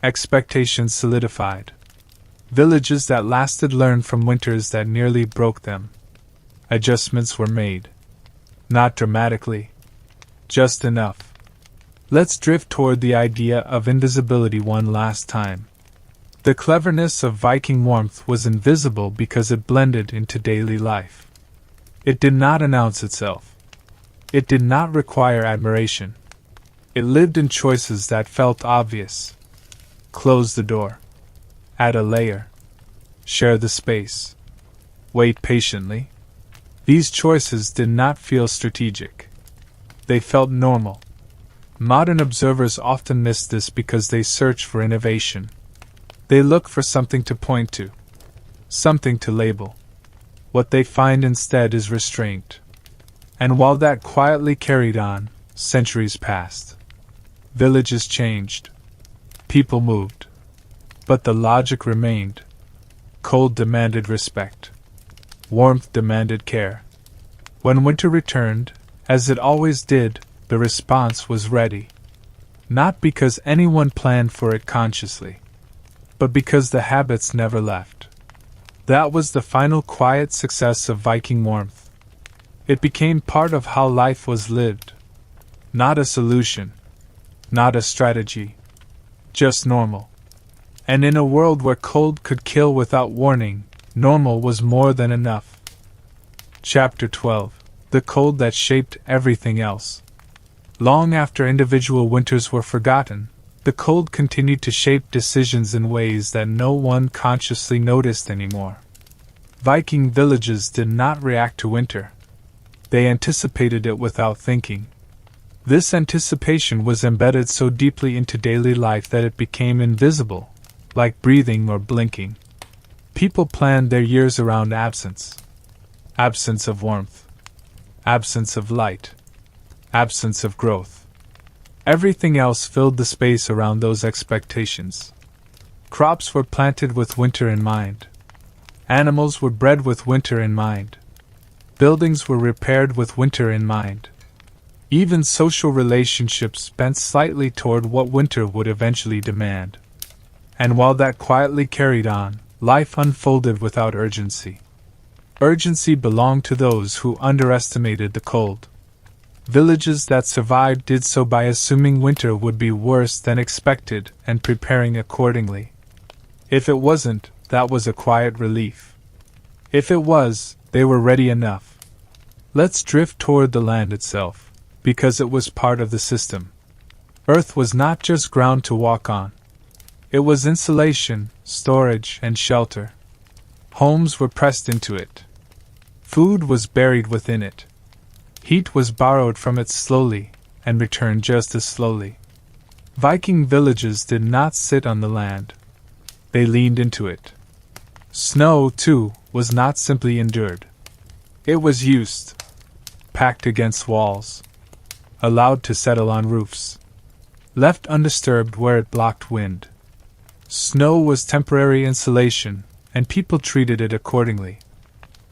Expectations solidified. Villages that lasted learned from winters that nearly broke them. Adjustments were made. Not dramatically. Just enough. Let's drift toward the idea of invisibility one last time. The cleverness of Viking warmth was invisible because it blended into daily life. It did not announce itself. It did not require admiration. It lived in choices that felt obvious. Close the door. Add a layer. Share the space. Wait patiently. These choices did not feel strategic. They felt normal. Modern observers often miss this because they search for innovation. They look for something to point to, something to label. What they find instead is restraint. And while that quietly carried on, centuries passed. Villages changed. People moved. But the logic remained. Cold demanded respect. Warmth demanded care. When winter returned, as it always did, the response was ready. Not because anyone planned for it consciously, but because the habits never left. That was the final quiet success of Viking warmth. It became part of how life was lived. Not a solution. Not a strategy. Just normal. And in a world where cold could kill without warning, normal was more than enough. Chapter 12. The cold that shaped everything else. Long after individual winters were forgotten, the cold continued to shape decisions in ways that no one consciously noticed anymore. Viking villages did not react to winter. They anticipated it without thinking. This anticipation was embedded so deeply into daily life that it became invisible, like breathing or blinking. People planned their years around absence. Absence of warmth. Absence of light. Absence of growth. Everything else filled the space around those expectations. Crops were planted with winter in mind. Animals were bred with winter in mind. Buildings were repaired with winter in mind. Even social relationships bent slightly toward what winter would eventually demand. And while that quietly carried on, life unfolded without urgency. Urgency belonged to those who underestimated the cold. Villages that survived did so by assuming winter would be worse than expected and preparing accordingly. If it wasn't, that was a quiet relief. If it was, they were ready enough. Let's drift toward the land itself, because it was part of the system. Earth was not just ground to walk on. It was insulation, storage, and shelter. Homes were pressed into it. Food was buried within it. Heat was borrowed from it slowly, and returned just as slowly. Viking villages did not sit on the land. They leaned into it. Snow, too, was not simply endured. It was used. Packed against walls. Allowed to settle on roofs. Left undisturbed where it blocked wind. Snow was temporary insulation, and people treated it accordingly.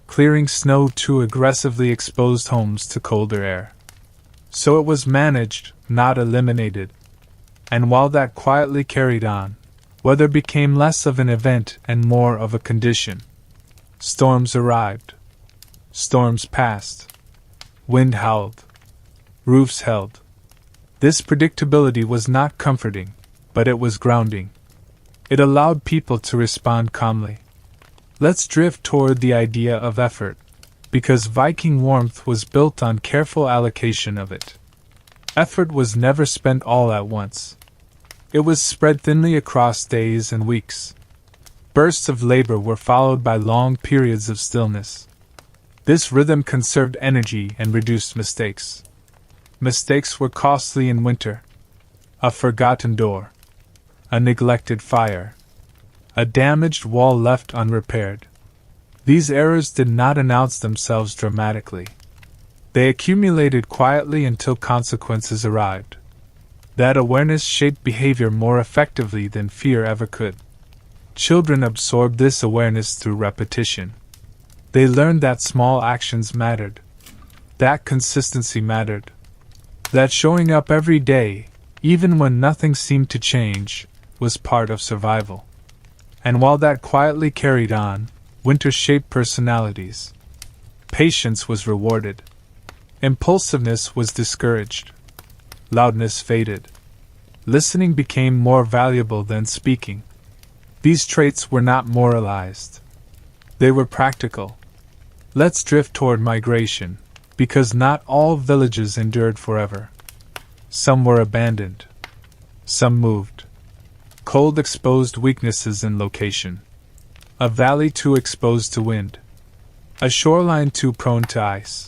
Clearing snow too aggressively exposed homes to colder air. So it was managed, not eliminated. And while that quietly carried on, weather became less of an event and more of a condition. Storms arrived. Storms passed. Wind howled. Roofs held. This predictability was not comforting, but it was grounding. It allowed people to respond calmly. Let's drift toward the idea of effort, because Viking warmth was built on careful allocation of it. Effort was never spent all at once. It was spread thinly across days and weeks. Bursts of labor were followed by long periods of stillness. This rhythm conserved energy and reduced mistakes. Mistakes were costly in winter. A forgotten door. A neglected fire. A damaged wall left unrepaired. These errors did not announce themselves dramatically. They accumulated quietly until consequences arrived. That awareness shaped behavior more effectively than fear ever could. Children absorbed this awareness through repetition. They learned that small actions mattered. That consistency mattered. That showing up every day, even when nothing seemed to change, was part of survival. And while that quietly carried on, winter shaped personalities. Patience was rewarded. Impulsiveness was discouraged. Loudness faded. Listening became more valuable than speaking. These traits were not moralized. They were practical. Let's drift toward migration, because not all villages endured forever. Some were abandoned. Some moved. Cold exposed weaknesses in location. A valley too exposed to wind. A shoreline too prone to ice.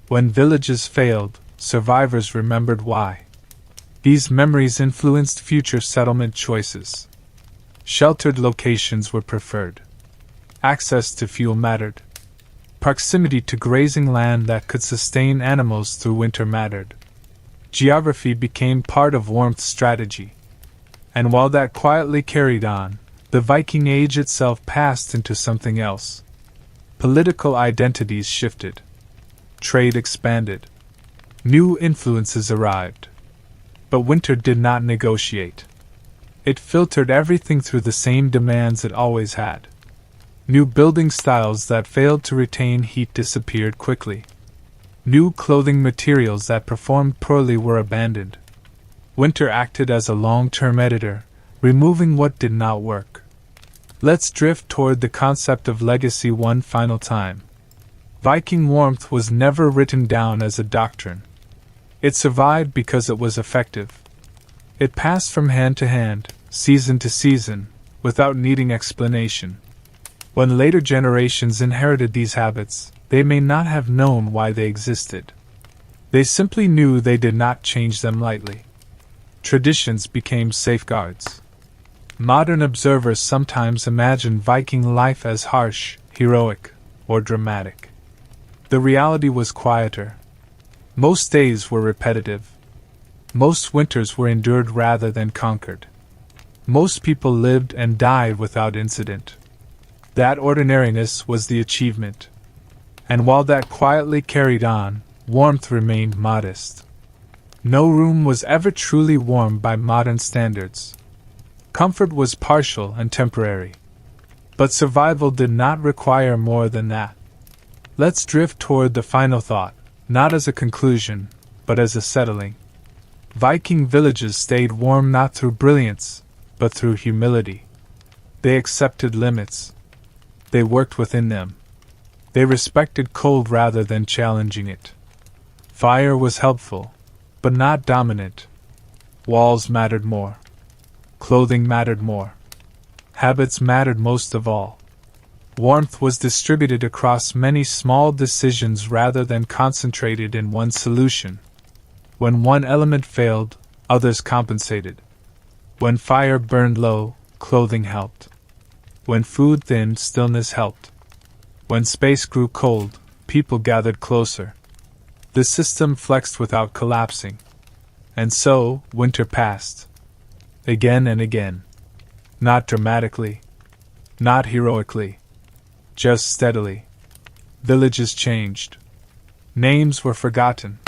When villages failed, survivors remembered why. These memories influenced future settlement choices. Sheltered locations were preferred. Access to fuel mattered. Proximity to grazing land that could sustain animals through winter mattered. Geography became part of warmth strategy. And while that quietly carried on, the Viking Age itself passed into something else. Political identities shifted. Trade expanded. New influences arrived. But winter did not negotiate. It filtered everything through the same demands it always had. New building styles that failed to retain heat disappeared quickly. New clothing materials that performed poorly were abandoned. Winter acted as a long-term editor, removing what did not work. Let's drift toward the concept of legacy one final time. Viking warmth was never written down as a doctrine. It survived because it was effective. It passed from hand to hand, season to season, without needing explanation. When later generations inherited these habits, they may not have known why they existed. They simply knew they did not change them lightly. Traditions became safeguards. Modern observers sometimes imagine Viking life as harsh, heroic, or dramatic. The reality was quieter. Most days were repetitive. Most winters were endured rather than conquered. Most people lived and died without incident. That ordinariness was the achievement. And while that quietly carried on, warmth remained modest. No room was ever truly warm by modern standards. Comfort was partial and temporary. But survival did not require more than that. Let's drift toward the final thought, not as a conclusion, but as a settling. Viking villages stayed warm not through brilliance, but through humility. They accepted limits. They worked within them. They respected cold rather than challenging it. Fire was helpful, but not dominant. Walls mattered more. Clothing mattered more. Habits mattered most of all. Warmth was distributed across many small decisions rather than concentrated in one solution. When one element failed, others compensated. When fire burned low, clothing helped. When food thinned, stillness helped. When space grew cold, people gathered closer. The system flexed without collapsing. And so, winter passed. Again and again. Not dramatically. Not heroically. Just steadily. Villages changed. Names were forgotten.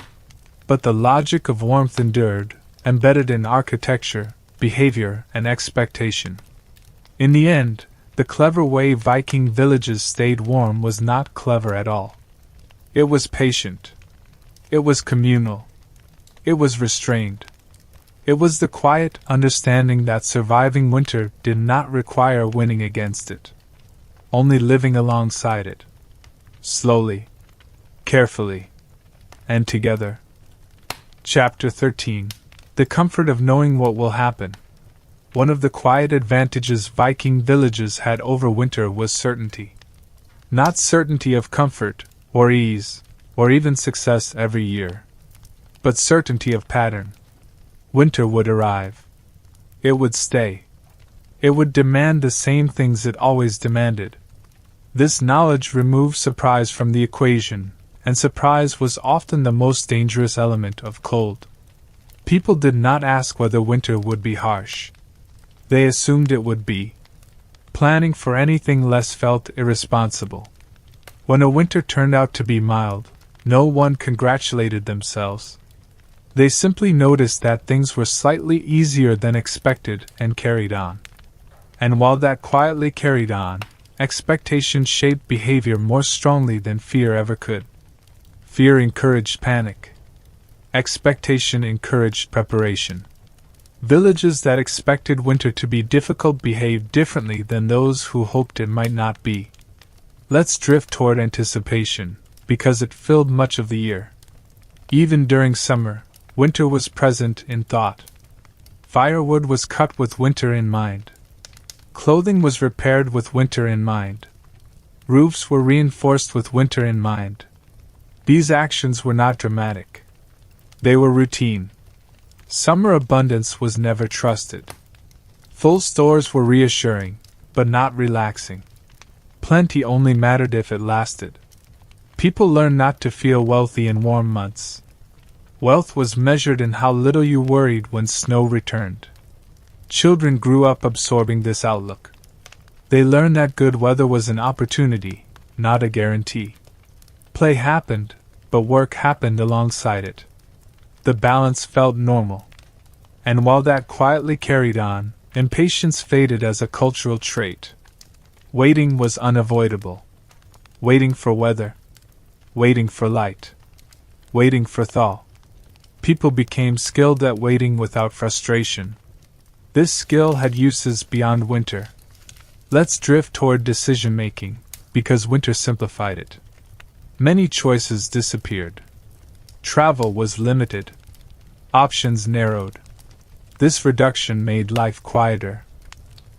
But the logic of warmth endured, embedded in architecture, behavior, and expectation. In the end, the clever way Viking villages stayed warm was not clever at all. It was patient. It was communal. It was restrained. It was the quiet understanding that surviving winter did not require winning against it, only living alongside it. Slowly, carefully, and together. Chapter 13. The comfort of knowing what will happen. One of the quiet advantages Viking villages had over winter was certainty. Not certainty of comfort, or ease, or even success every year, but certainty of pattern. Winter would arrive. It would stay. It would demand the same things it always demanded. This knowledge removed surprise from the equation, and surprise was often the most dangerous element of cold. People did not ask whether winter would be harsh. They assumed it would be. Planning for anything less felt irresponsible. When a winter turned out to be mild, no one congratulated themselves. They simply noticed that things were slightly easier than expected and carried on. And while that quietly carried on, expectation shaped behavior more strongly than fear ever could. Fear encouraged panic. Expectation encouraged preparation. Villages that expected winter to be difficult behaved differently than those who hoped it might not be. Let's drift toward anticipation, because it filled much of the year. Even during summer, winter was present in thought. Firewood was cut with winter in mind. Clothing was repaired with winter in mind. Roofs were reinforced with winter in mind. These actions were not dramatic. They were routine. Summer abundance was never trusted. Full stores were reassuring, but not relaxing. Plenty only mattered if it lasted. People learned not to feel wealthy in warm months. Wealth was measured in how little you worried when snow returned. Children grew up absorbing this outlook. They learned that good weather was an opportunity, not a guarantee. Play happened, but work happened alongside it. The balance felt normal. And while that quietly carried on, impatience faded as a cultural trait. Waiting was unavoidable. Waiting for weather. Waiting for light. Waiting for thaw. People became skilled at waiting without frustration. This skill had uses beyond winter. Let's drift toward decision-making, because winter simplified it. Many choices disappeared. Travel was limited. Options narrowed. This reduction made life quieter.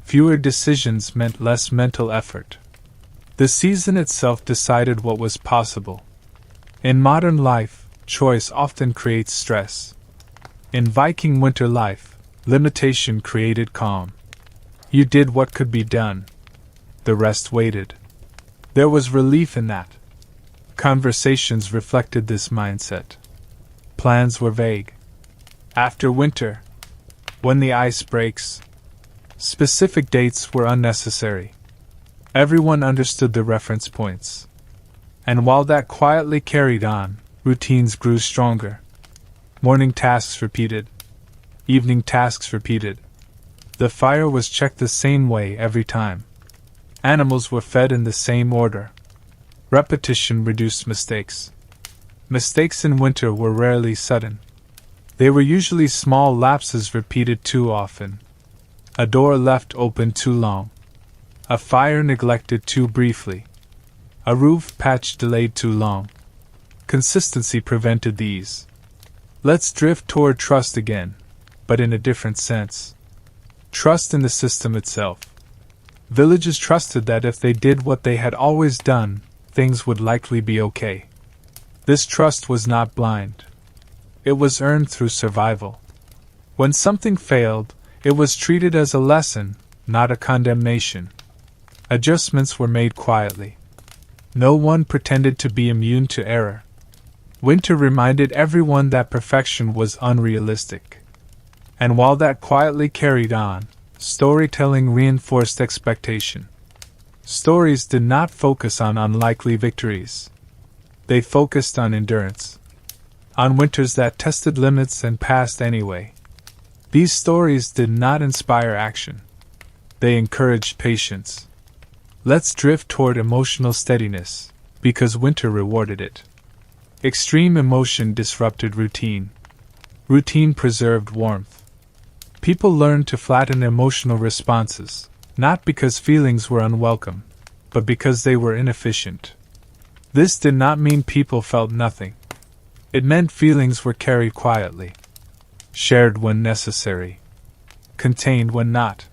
Fewer decisions meant less mental effort. The season itself decided what was possible. In modern life, choice often creates stress. In Viking winter life, limitation created calm. You did what could be done. The rest waited. There was relief in that. Conversations reflected this mindset. Plans were vague. After winter, when the ice breaks, specific dates were unnecessary. Everyone understood the reference points. And while that quietly carried on, routines grew stronger. Morning tasks repeated. Evening tasks repeated. The fire was checked the same way every time. Animals were fed in the same order. Repetition reduced mistakes. Mistakes in winter were rarely sudden. They were usually small lapses repeated too often. A door left open too long. A fire neglected too briefly. A roof patch delayed too long. Consistency prevented these. Let's drift toward trust again, but in a different sense. Trust in the system itself. Villages trusted that if they did what they had always done, things would likely be okay. This trust was not blind. It was earned through survival. When something failed, it was treated as a lesson, not a condemnation. Adjustments were made quietly. No one pretended to be immune to error. Winter reminded everyone that perfection was unrealistic. And while that quietly carried on, storytelling reinforced expectation. Stories did not focus on unlikely victories. They focused on endurance. On winters that tested limits and passed anyway. These stories did not inspire action. They encouraged patience. Let's drift toward emotional steadiness, because winter rewarded it. Extreme emotion disrupted routine. Routine preserved warmth. People learned to flatten emotional responses, not because feelings were unwelcome, but because they were inefficient. This did not mean people felt nothing. It meant feelings were carried quietly. Shared when necessary. Contained when not.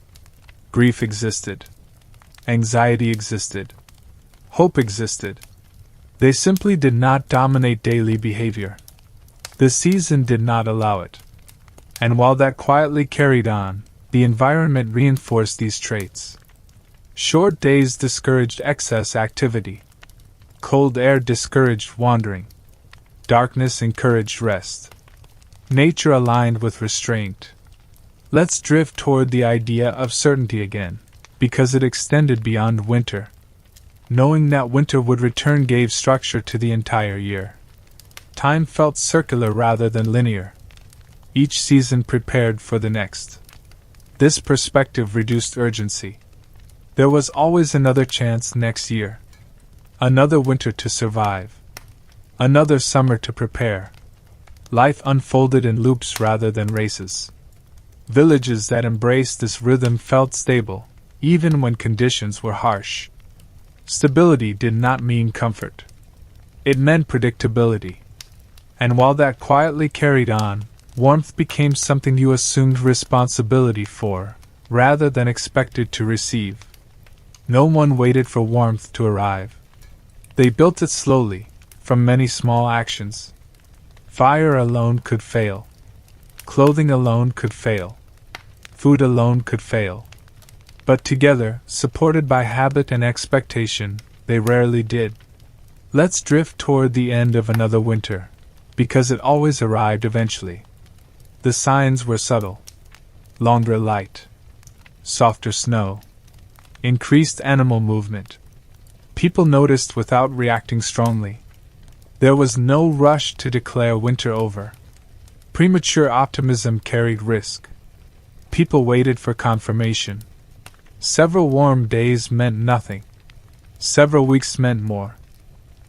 Grief existed. Anxiety existed. Hope existed. They simply did not dominate daily behavior. The season did not allow it. And while that quietly carried on, the environment reinforced these traits. Short days discouraged excess activity. Cold air discouraged wandering. Darkness encouraged rest. Nature aligned with restraint. Let's drift toward the idea of certainty again, because it extended beyond winter. Knowing that winter would return gave structure to the entire year. Time felt circular rather than linear. Each season prepared for the next. This perspective reduced urgency. There was always another chance next year. Another winter to survive. Another summer to prepare. Life unfolded in loops rather than races. Villages that embraced this rhythm felt stable, even when conditions were harsh. Stability did not mean comfort. It meant predictability. And while that quietly carried on, warmth became something you assumed responsibility for, rather than expected to receive. No one waited for warmth to arrive. They built it slowly, from many small actions. Fire alone could fail. Clothing alone could fail. Food alone could fail. But together, supported by habit and expectation, they rarely did. Let's drift toward the end of another winter, because it always arrived eventually. The signs were subtle. Longer light. Softer snow. Increased animal movement. People noticed without reacting strongly. There was no rush to declare winter over. Premature optimism carried risk. People waited for confirmation. Several warm days meant nothing. Several weeks meant more.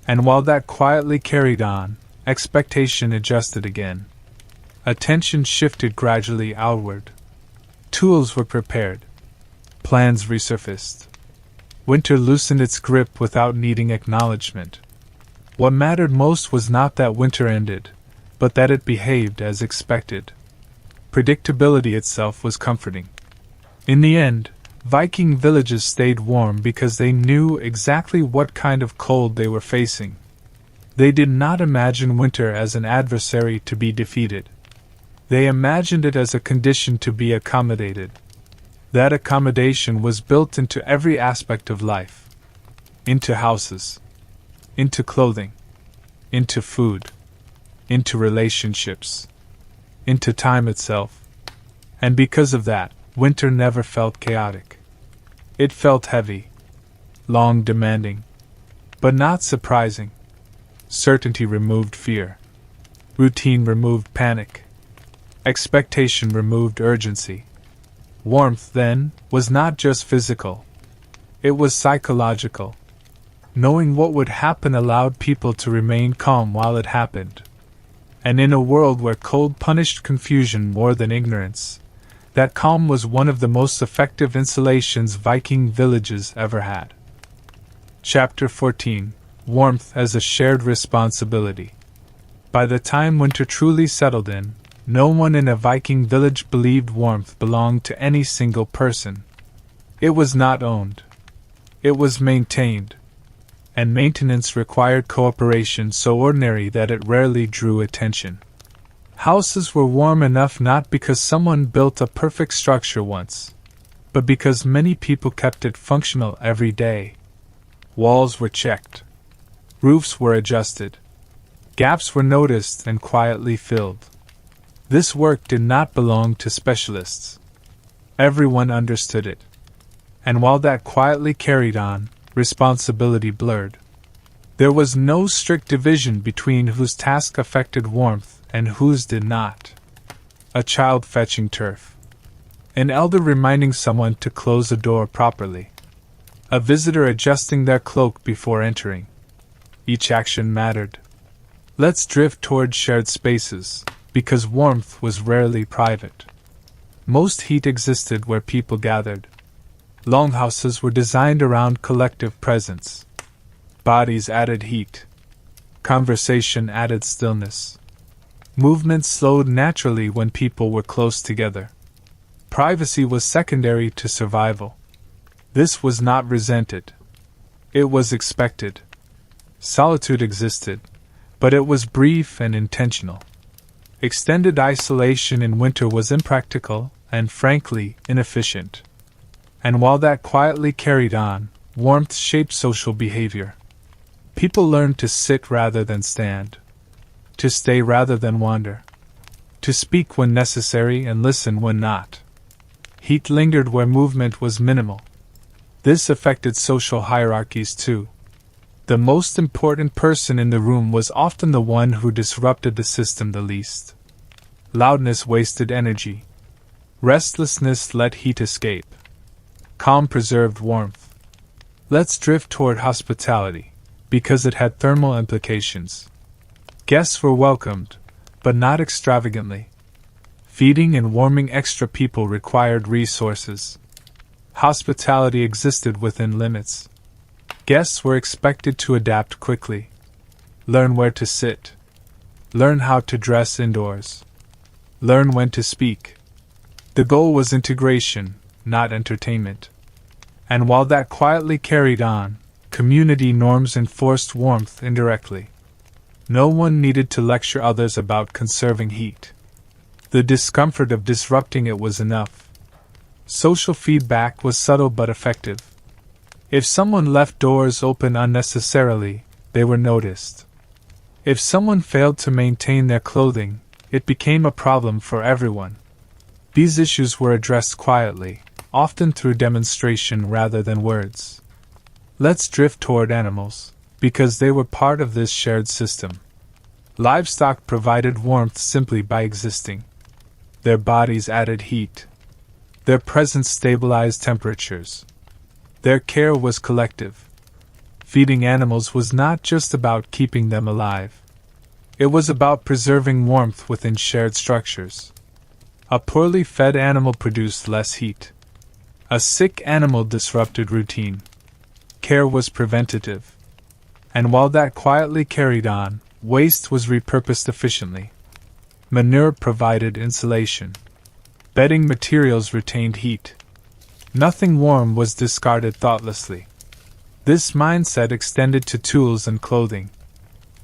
And while that quietly carried on, expectation adjusted again. Attention shifted gradually outward. Tools were prepared. Plans resurfaced. Winter loosened its grip without needing acknowledgement. What mattered most was not that winter ended, but that it behaved as expected. Predictability itself was comforting. In the end, Viking villages stayed warm because they knew exactly what kind of cold they were facing. They did not imagine winter as an adversary to be defeated. They imagined it as a condition to be accommodated. That accommodation was built into every aspect of life. Into houses. Into clothing. Into food. Into relationships. Into time itself. And because of that, winter never felt chaotic. It felt heavy. Long, demanding. But not surprising. Certainty removed fear. Routine removed panic. Expectation removed urgency. Warmth, then, was not just physical. It was psychological. Knowing what would happen allowed people to remain calm while it happened. And in a world where cold punished confusion more than ignorance, that calm was one of the most effective insulations Viking villages ever had. Chapter 14: Warmth as a Shared Responsibility. By the time winter truly settled in, no one in a Viking village believed warmth belonged to any single person. It was not owned. It was maintained. And maintenance required cooperation so ordinary that it rarely drew attention. Houses were warm enough not because someone built a perfect structure once, but because many people kept it functional every day. Walls were checked. Roofs were adjusted. Gaps were noticed and quietly filled. This work did not belong to specialists. Everyone understood it. And while that quietly carried on, responsibility blurred. There was no strict division between whose task affected warmth and whose did not. A child fetching turf. An elder reminding someone to close a door properly. A visitor adjusting their cloak before entering. Each action mattered. Let's drift toward shared spaces, because warmth was rarely private. Most heat existed where people gathered. Longhouses were designed around collective presence. Bodies added heat. Conversation added stillness. Movement slowed naturally when people were close together. Privacy was secondary to survival. This was not resented. It was expected. Solitude existed, but it was brief and intentional. Extended isolation in winter was impractical and, frankly, inefficient. And while that quietly carried on, warmth shaped social behavior. People learned to sit rather than stand, to stay rather than wander, to speak when necessary and listen when not. Heat lingered where movement was minimal. This affected social hierarchies too. The most important person in the room was often the one who disrupted the system the least. Loudness wasted energy. Restlessness let heat escape. Calm preserved warmth. Let's drift toward hospitality, because it had thermal implications. Guests were welcomed, but not extravagantly. Feeding and warming extra people required resources. Hospitality existed within limits. Guests were expected to adapt quickly. Learn where to sit. Learn how to dress indoors. Learn when to speak. The goal was integration, not entertainment. And while that quietly carried on, community norms enforced warmth indirectly. No one needed to lecture others about conserving heat. The discomfort of disrupting it was enough. Social feedback was subtle but effective. If someone left doors open unnecessarily, they were noticed. If someone failed to maintain their clothing, it became a problem for everyone. These issues were addressed quietly, often through demonstration rather than words. Let's drift toward animals, because they were part of this shared system. Livestock provided warmth simply by existing. Their bodies added heat. Their presence stabilized temperatures. Their care was collective. Feeding animals was not just about keeping them alive. It was about preserving warmth within shared structures. A poorly fed animal produced less heat. A sick animal disrupted routine. Care was preventative. And while that quietly carried on, waste was repurposed efficiently. Manure provided insulation. Bedding materials retained heat. Nothing warm was discarded thoughtlessly. This mindset extended to tools and clothing.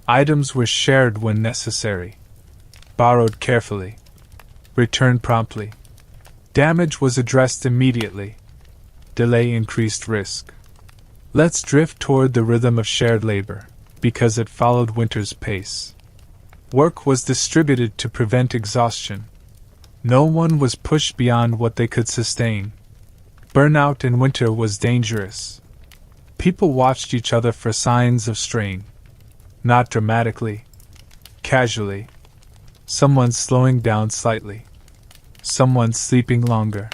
Items were shared when necessary. Borrowed carefully. Returned promptly. Damage was addressed immediately. Delay increased risk. Let's drift toward the rhythm of shared labor, because it followed winter's pace. Work was distributed to prevent exhaustion. No one was pushed beyond what they could sustain. Burnout in winter was dangerous. People watched each other for signs of strain. Not dramatically. Casually. Someone slowing down slightly. Someone sleeping longer.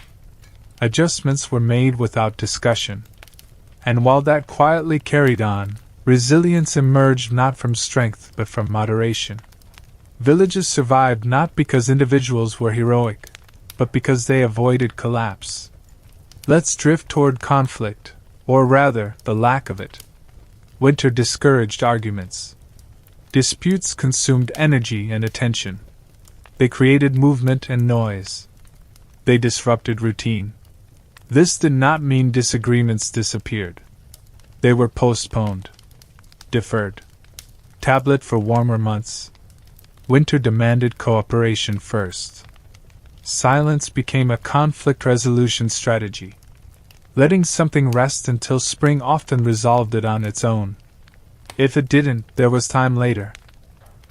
Adjustments were made without discussion. And while that quietly carried on, resilience emerged not from strength but from moderation. Villages survived not because individuals were heroic, but because they avoided collapse. Let's drift toward conflict, or rather, the lack of it. Winter discouraged arguments. Disputes consumed energy and attention. They created movement and noise. They disrupted routine. This did not mean disagreements disappeared. They were postponed. Deferred. Tablet for warmer months. Winter demanded cooperation first. Silence became a conflict resolution strategy. Letting something rest until spring often resolved it on its own. If it didn't, there was time later.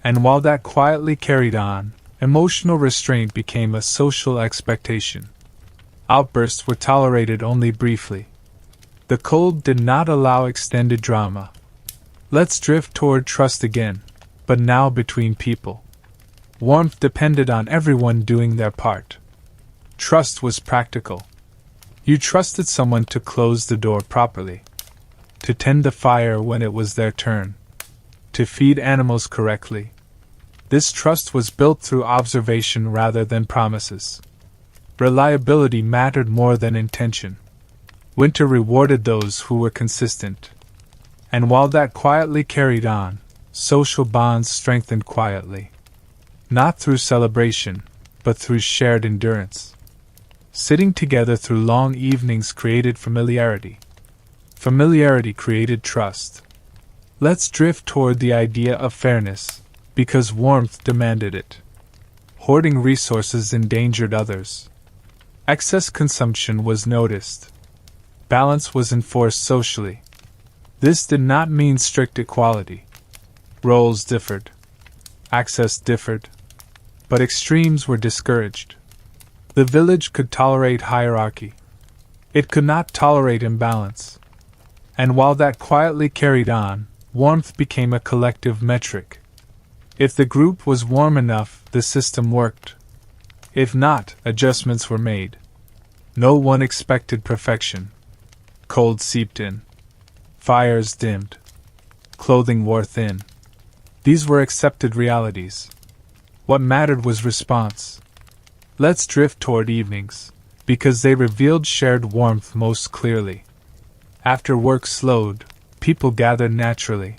And while that quietly carried on, emotional restraint became a social expectation. Outbursts were tolerated only briefly. The cold did not allow extended drama. Let's drift toward trust again, but now between people. Warmth depended on everyone doing their part. Trust was practical. You trusted someone to close the door properly, to tend the fire when it was their turn, to feed animals correctly. This trust was built through observation rather than promises. Reliability mattered more than intention. Winter rewarded those who were consistent. And while that quietly carried on, social bonds strengthened quietly. Not through celebration, but through shared endurance. Sitting together through long evenings created familiarity. Familiarity created trust. Let's drift toward the idea of fairness, because warmth demanded it. Hoarding resources endangered others. Excess consumption was noticed. Balance was enforced socially. This did not mean strict equality. Roles differed. Access differed. But extremes were discouraged. The village could tolerate hierarchy. It could not tolerate imbalance. And while that quietly carried on, warmth became a collective metric. If the group was warm enough, the system worked. If not, adjustments were made. No one expected perfection. Cold seeped in. Fires dimmed. Clothing wore thin. These were accepted realities. What mattered was response. Let's drift toward evenings, because they revealed shared warmth most clearly. After work slowed, people gathered naturally.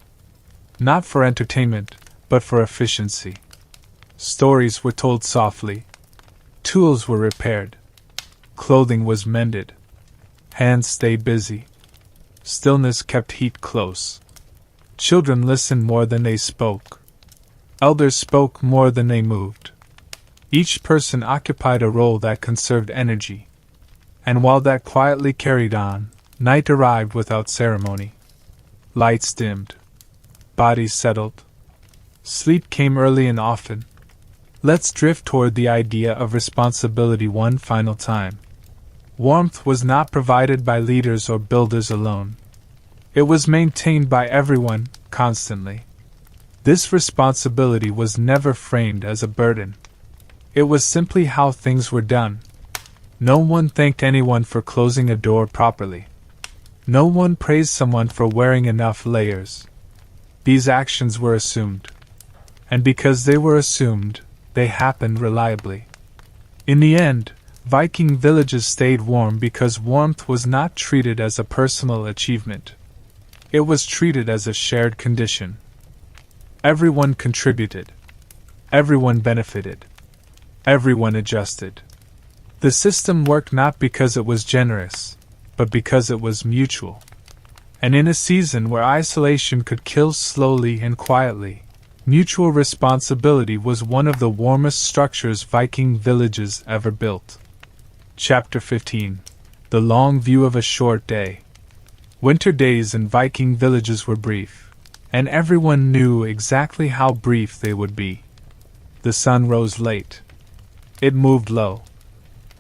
Not for entertainment, but for efficiency. Stories were told softly. Tools were repaired. Clothing was mended. Hands stayed busy. Stillness kept heat close. Children listened more than they spoke. Elders spoke more than they moved. Each person occupied a role that conserved energy. And while that quietly carried on, night arrived without ceremony. Lights dimmed. Bodies settled. Sleep came early and often. Let's drift toward the idea of responsibility one final time. Warmth was not provided by leaders or builders alone. It was maintained by everyone, constantly. This responsibility was never framed as a burden. It was simply how things were done. No one thanked anyone for closing a door properly. No one praised someone for wearing enough layers. These actions were assumed. And because they were assumed, they happened reliably. In the end, Viking villages stayed warm because warmth was not treated as a personal achievement. It was treated as a shared condition. Everyone contributed. Everyone benefited. Everyone adjusted. The system worked not because it was generous, but because it was mutual. And in a season where isolation could kill slowly and quietly, mutual responsibility was one of the warmest structures Viking villages ever built. Chapter 15. The Long View of a Short Day. Winter days in Viking villages were brief, and everyone knew exactly how brief they would be. The sun rose late. It moved low.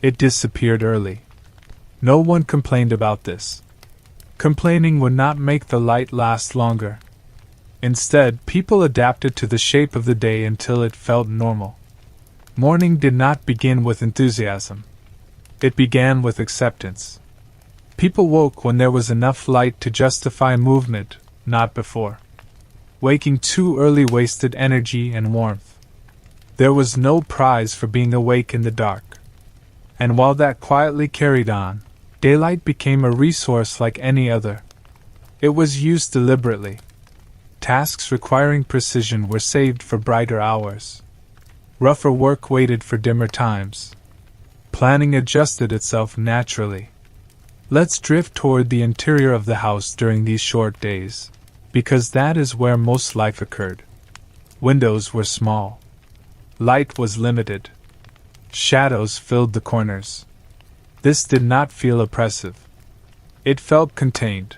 It disappeared early. No one complained about this. Complaining would not make the light last longer. Instead, people adapted to the shape of the day until it felt normal. Morning did not begin with enthusiasm. It began with acceptance. People woke when there was enough light to justify movement, not before. Waking too early wasted energy and warmth. There was no prize for being awake in the dark. And while that quietly carried on, daylight became a resource like any other. It was used deliberately. Tasks requiring precision were saved for brighter hours. Rougher work waited for dimmer times. Planning adjusted itself naturally. Let's drift toward the interior of the house during these short days, because that is where most life occurred. Windows were small. Light was limited. Shadows filled the corners. This did not feel oppressive. It felt contained.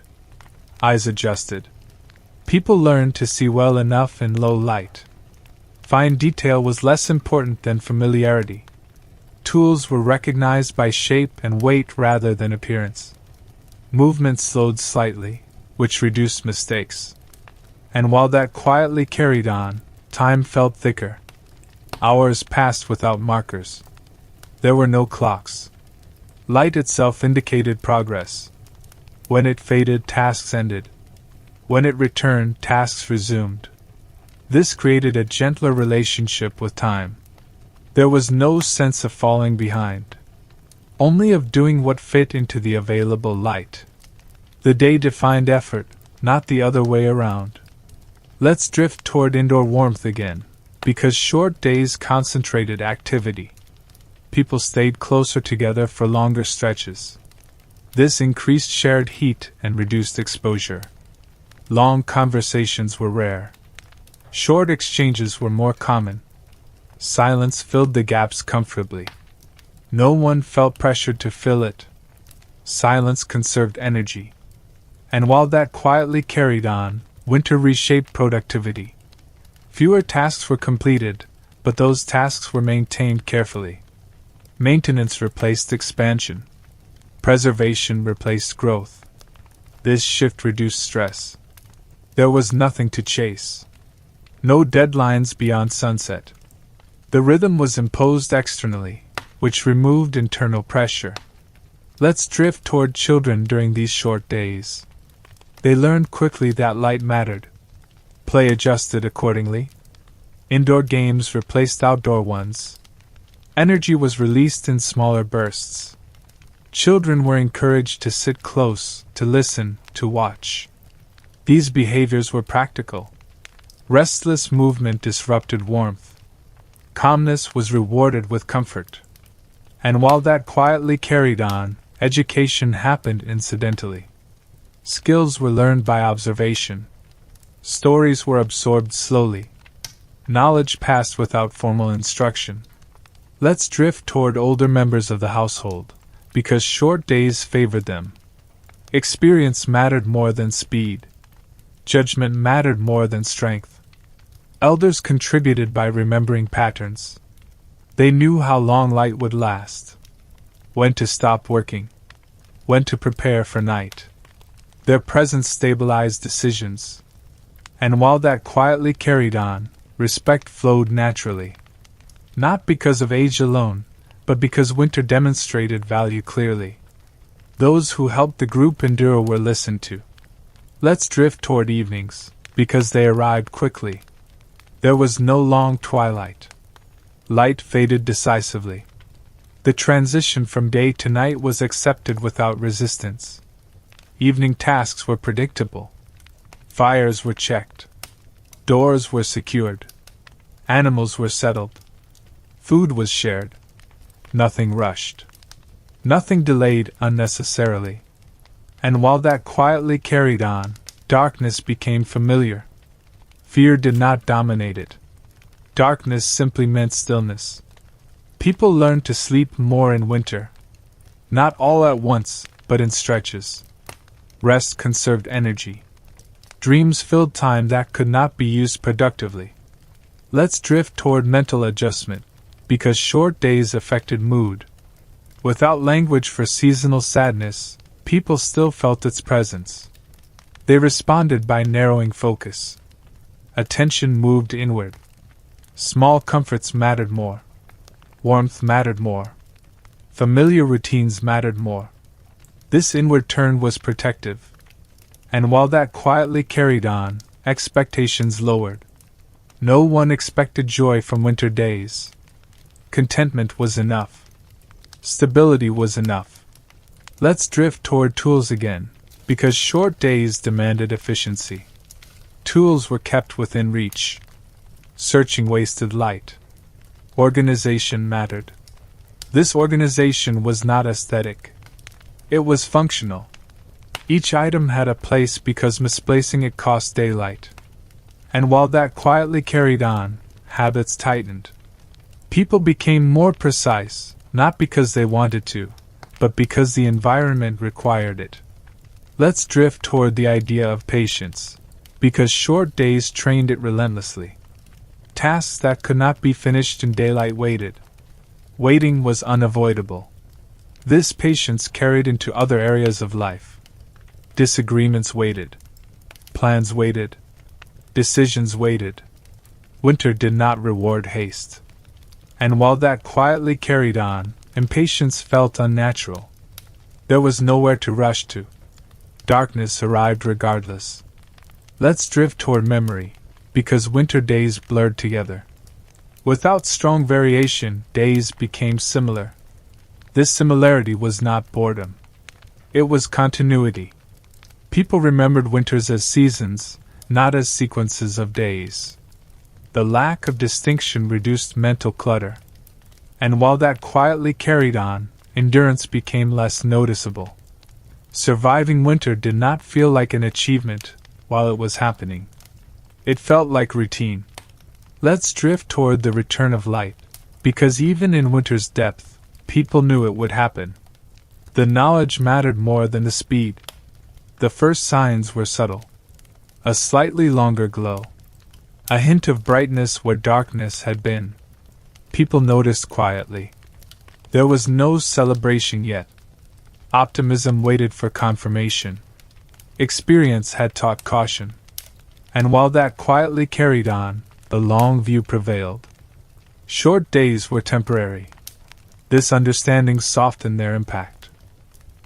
Eyes adjusted. People learned to see well enough in low light. Fine detail was less important than familiarity. Tools were recognized by shape and weight rather than appearance. Movement slowed slightly, which reduced mistakes. And while that quietly carried on, time felt thicker. Hours passed without markers. There were no clocks. Light itself indicated progress. When it faded, tasks ended. When it returned, tasks resumed. This created a gentler relationship with time. There was no sense of falling behind, only of doing what fit into the available light. The day defined effort, not the other way around. Let's drift toward indoor warmth again, because short days concentrated activity. People stayed closer together for longer stretches. This increased shared heat and reduced exposure. Long conversations were rare. Short exchanges were more common. Silence filled the gaps comfortably. No one felt pressured to fill it. Silence conserved energy. And while that quietly carried on, winter reshaped productivity. Fewer tasks were completed, but those tasks were maintained carefully. Maintenance replaced expansion. Preservation replaced growth. This shift reduced stress. There was nothing to chase. No deadlines beyond sunset. The rhythm was imposed externally, which removed internal pressure. Let's drift toward children during these short days. They learned quickly that light mattered. Play adjusted accordingly. Indoor games replaced outdoor ones. Energy was released in smaller bursts. Children were encouraged to sit close, to listen, to watch. These behaviors were practical. Restless movement disrupted warmth. Calmness was rewarded with comfort. And while that quietly carried on, education happened incidentally. Skills were learned by observation. Stories were absorbed slowly. Knowledge passed without formal instruction. Let's drift toward older members of the household, because short days favored them. Experience mattered more than speed. Judgment mattered more than strength. Elders contributed by remembering patterns. They knew how long light would last, when to stop working, when to prepare for night. Their presence stabilized decisions. And while that quietly carried on, respect flowed naturally. Not because of age alone, but because winter demonstrated value clearly. Those who helped the group endure were listened to. Let's drift toward evenings, because they arrived quickly. There was no long twilight. Light faded decisively. The transition from day to night was accepted without resistance. Evening tasks were predictable. Fires were checked. Doors were secured. Animals were settled. Food was shared. Nothing rushed. Nothing delayed unnecessarily. And while that quietly carried on, darkness became familiar. Fear did not dominate it. Darkness simply meant stillness. People learned to sleep more in winter. Not all at once, but in stretches. Rest conserved energy. Dreams filled time that could not be used productively. Let's drift toward mental adjustment, because short days affected mood. Without language for seasonal sadness, people still felt its presence. They responded by narrowing focus. Attention moved inward. Small comforts mattered more. Warmth mattered more. Familiar routines mattered more. This inward turn was protective. And while that quietly carried on, expectations lowered. No one expected joy from winter days. Contentment was enough. Stability was enough. Let's drift toward tools again, because short days demanded efficiency. Tools were kept within reach. Searching wasted light. Organization mattered. This organization was not aesthetic. It was functional. Each item had a place because misplacing it cost daylight. And while that quietly carried on, habits tightened. People became more precise, not because they wanted to, but because the environment required it. Let's drift toward the idea of patience, because short days trained it relentlessly. Tasks that could not be finished in daylight waited. Waiting was unavoidable. This patience carried into other areas of life. Disagreements waited. Plans waited. Decisions waited. Winter did not reward haste. And while that quietly carried on, impatience felt unnatural. There was nowhere to rush to. Darkness arrived regardless. Let's drift toward memory, because winter days blurred together. Without strong variation, days became similar. This similarity was not boredom. It was continuity. People remembered winters as seasons, not as sequences of days. The lack of distinction reduced mental clutter. And while that quietly carried on, endurance became less noticeable. Surviving winter did not feel like an achievement while it was happening. It felt like routine. Let's drift toward the return of light, because even in winter's depth, people knew it would happen. The knowledge mattered more than the speed. The first signs were subtle. A slightly longer glow. A hint of brightness where darkness had been. People noticed quietly. There was no celebration yet. Optimism waited for confirmation. Experience had taught caution. And while that quietly carried on, the long view prevailed. Short days were temporary. This understanding softened their impact.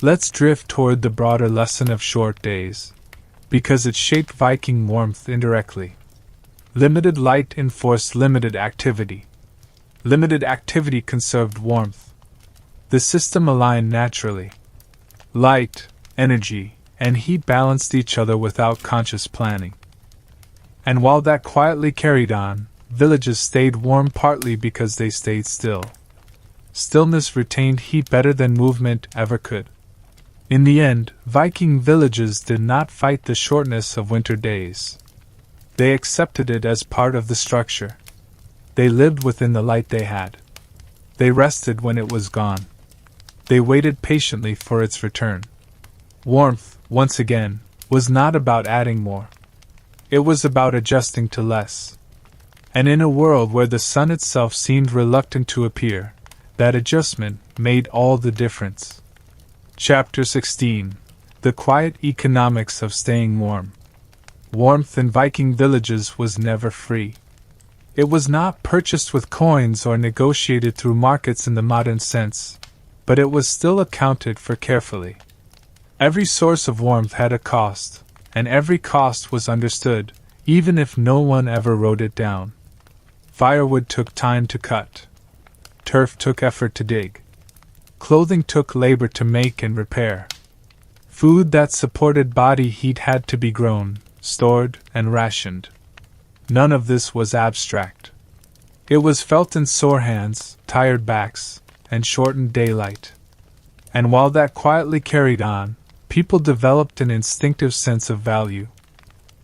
Let's drift toward the broader lesson of short days, because it shaped Viking warmth indirectly. Limited light enforced limited activity. Limited activity conserved warmth. The system aligned naturally. Light, energy, and heat balanced each other without conscious planning. And while that quietly carried on, villages stayed warm partly because they stayed still. Stillness retained heat better than movement ever could. In the end, Viking villages did not fight the shortness of winter days. They accepted it as part of the structure. They lived within the light they had. They rested when it was gone. They waited patiently for its return. Warmth, once again, was not about adding more. It was about adjusting to less. And in a world where the sun itself seemed reluctant to appear, that adjustment made all the difference. Chapter 16. The Quiet Economics of Staying Warm. Warmth in Viking villages was never free. It was not purchased with coins or negotiated through markets in the modern sense, but it was still accounted for carefully. Every source of warmth had a cost, and every cost was understood, even if no one ever wrote it down. Firewood took time to cut. Turf took effort to dig. Clothing took labor to make and repair. Food that supported body heat had to be grown, stored, and rationed. None of this was abstract. It was felt in sore hands, tired backs, and shortened daylight. And while that quietly carried on, people developed an instinctive sense of value.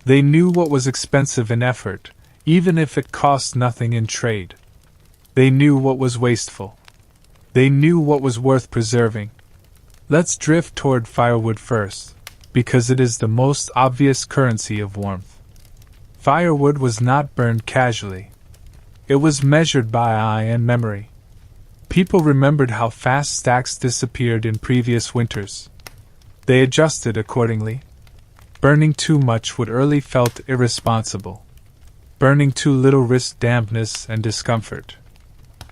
They knew what was expensive in effort, even if it cost nothing in trade. They knew what was wasteful. They knew what was worth preserving. Let's drift toward firewood first, because it is the most obvious currency of warmth. Firewood was not burned casually. It was measured by eye and memory. People remembered how fast stacks disappeared in previous winters. They adjusted accordingly. Burning too much would early felt irresponsible. Burning too little risked dampness and discomfort.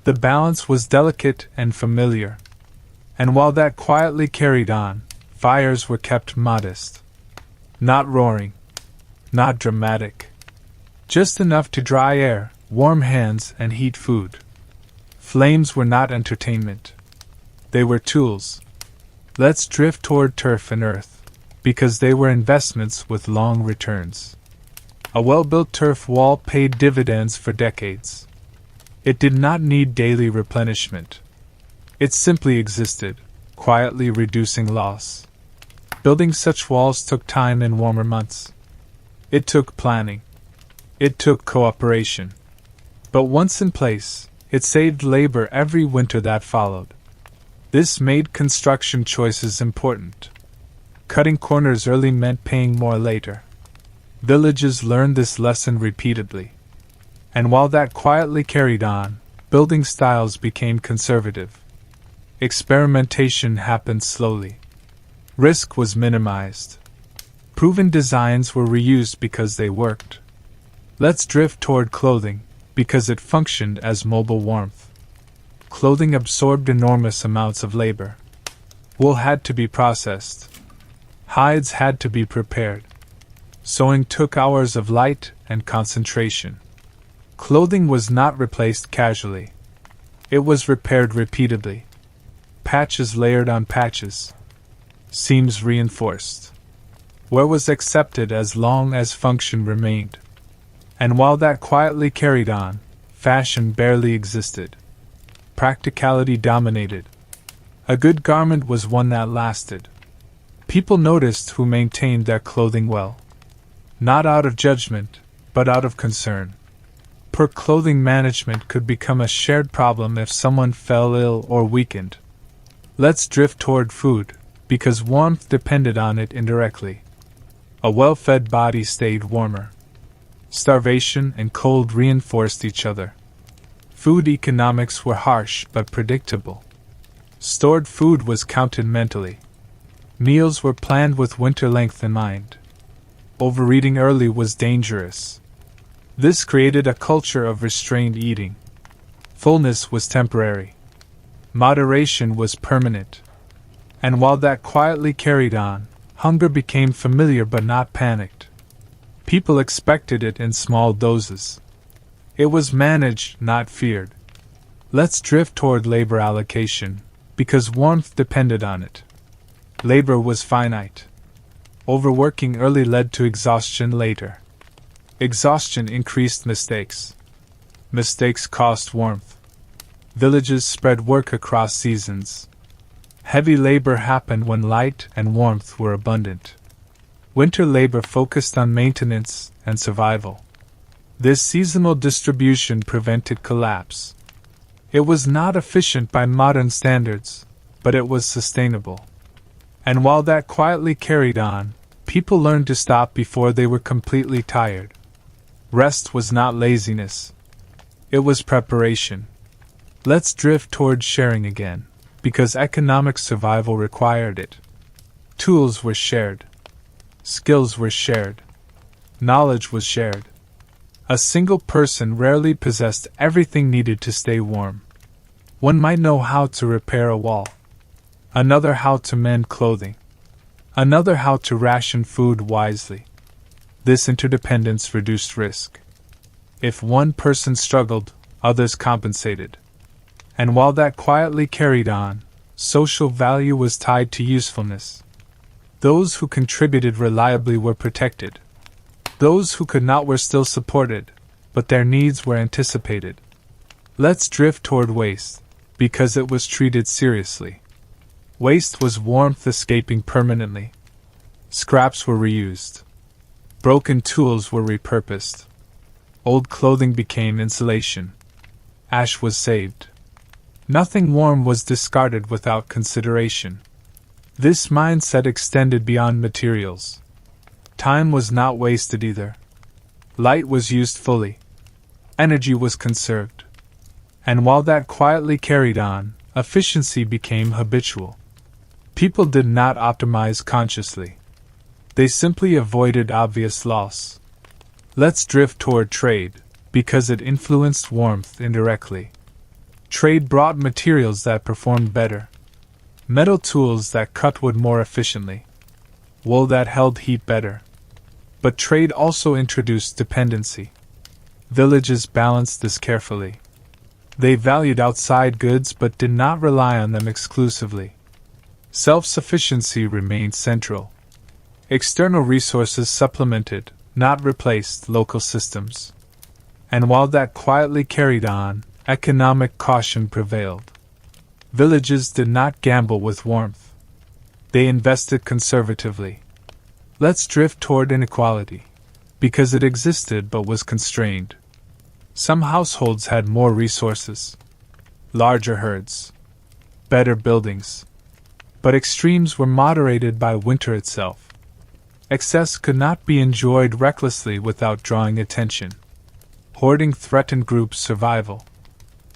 The balance was delicate and familiar. And while that quietly carried on, fires were kept modest. Not roaring. Not dramatic. Just enough to dry air, warm hands, and heat food. Flames were not entertainment. They were tools. Let's drift toward turf and earth, because they were investments with long returns. A well-built turf wall paid dividends for decades. It did not need daily replenishment. It simply existed, quietly reducing loss. Building such walls took time in warmer months. It took planning. It took cooperation. But once in place, it saved labor every winter that followed. This made construction choices important. Cutting corners early meant paying more later. Villages learned this lesson repeatedly. And while that quietly carried on, building styles became conservative. Experimentation happened slowly. Risk was minimized. Proven designs were reused because they worked. Let's drift toward clothing, because it functioned as mobile warmth. Clothing absorbed enormous amounts of labor. Wool had to be processed. Hides had to be prepared. Sewing took hours of light and concentration. Clothing was not replaced casually. It was repaired repeatedly. Patches layered on patches. Seams reinforced. Wear was accepted as long as function remained. And while that quietly carried on, fashion barely existed. Practicality dominated. A good garment was one that lasted. People noticed who maintained their clothing well. Not out of judgment, but out of concern. Poor clothing management could become a shared problem if someone fell ill or weakened. Let's drift toward food, because warmth depended on it indirectly. A well-fed body stayed warmer. Starvation and cold reinforced each other. Food economics were harsh but predictable. Stored food was counted mentally. Meals were planned with winter length in mind. Overeating early was dangerous. This created a culture of restrained eating. Fullness was temporary. Moderation was permanent. And while that quietly carried on, hunger became familiar but not panicked. People expected it in small doses. It was managed, not feared. Let's drift toward labor allocation, because warmth depended on it. Labor was finite. Overworking early led to exhaustion later. Exhaustion increased mistakes. Mistakes cost warmth. Villages spread work across seasons. Heavy labor happened when light and warmth were abundant. Winter labor focused on maintenance and survival. This seasonal distribution prevented collapse. It was not efficient by modern standards, but it was sustainable. And while that quietly carried on, people learned to stop before they were completely tired. Rest was not laziness. It was preparation. Let's drift toward sharing again, because economic survival required it. Tools were shared. Skills were shared. Knowledge was shared. A single person rarely possessed everything needed to stay warm. One might know how to repair a wall, another how to mend clothing, another how to ration food wisely. This interdependence reduced risk. If one person struggled, others compensated. And while that quietly carried on, social value was tied to usefulness. Those who contributed reliably were protected. Those who could not were still supported, but their needs were anticipated. Let's drift toward waste, because it was treated seriously. Waste was warmth escaping permanently. Scraps were reused. Broken tools were repurposed. Old clothing became insulation. Ash was saved. Nothing warm was discarded without consideration. This mindset extended beyond materials. Time was not wasted either. Light was used fully. Energy was conserved. And while that quietly carried on, efficiency became habitual. People did not optimize consciously. They simply avoided obvious loss. Let's drift toward trade, because it influenced warmth indirectly. Trade brought materials that performed better. Metal tools that cut wood more efficiently. Wool that held heat better. But trade also introduced dependency. Villages balanced this carefully. They valued outside goods but did not rely on them exclusively. Self-sufficiency remained central. External resources supplemented, not replaced, local systems. And while that quietly carried on, economic caution prevailed. Villages did not gamble with warmth. They invested conservatively. Let's drift toward inequality, because it existed but was constrained. Some households had more resources, larger herds, better buildings, but extremes were moderated by winter itself. Excess could not be enjoyed recklessly without drawing attention. Hoarding threatened groups' survival.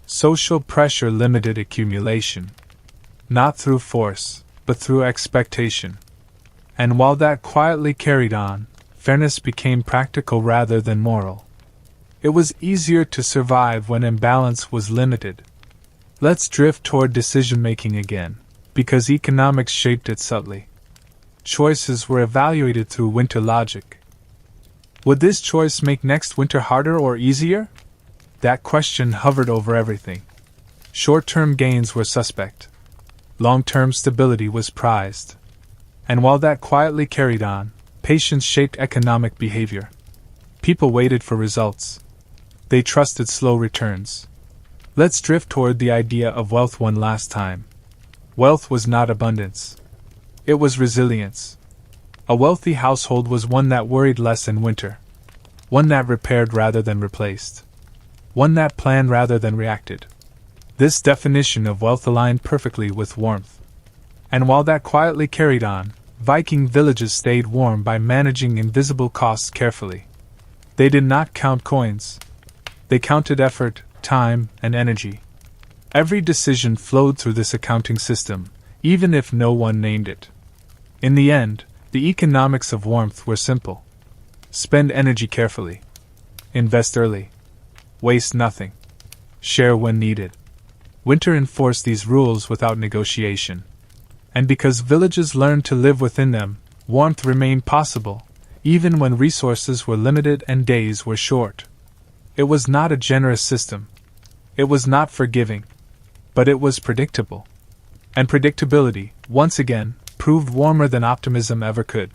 Social pressure limited accumulation, not through force, but through expectation. And while that quietly carried on, fairness became practical rather than moral. It was easier to survive when imbalance was limited. Let's drift toward decision-making again, because economics shaped it subtly. Choices were evaluated through winter logic. Would this choice make next winter harder or easier? That question hovered over everything. Short-term gains were suspect. Long-term stability was prized. And while that quietly carried on, patience shaped economic behavior. People waited for results. They trusted slow returns. Let's drift toward the idea of wealth one last time. Wealth was not abundance. It was resilience. A wealthy household was one that worried less in winter. One that repaired rather than replaced. One that planned rather than reacted. This definition of wealth aligned perfectly with warmth. And while that quietly carried on, Viking villages stayed warm by managing invisible costs carefully. They did not count coins. They counted effort, time, and energy. Every decision flowed through this accounting system, even if no one named it. In the end, the economics of warmth were simple. Spend energy carefully. Invest early. Waste nothing. Share when needed. Winter enforced these rules without negotiation. And because villages learned to live within them, warmth remained possible, even when resources were limited and days were short. It was not a generous system. It was not forgiving, but it was predictable. And predictability, once again, proved warmer than optimism ever could.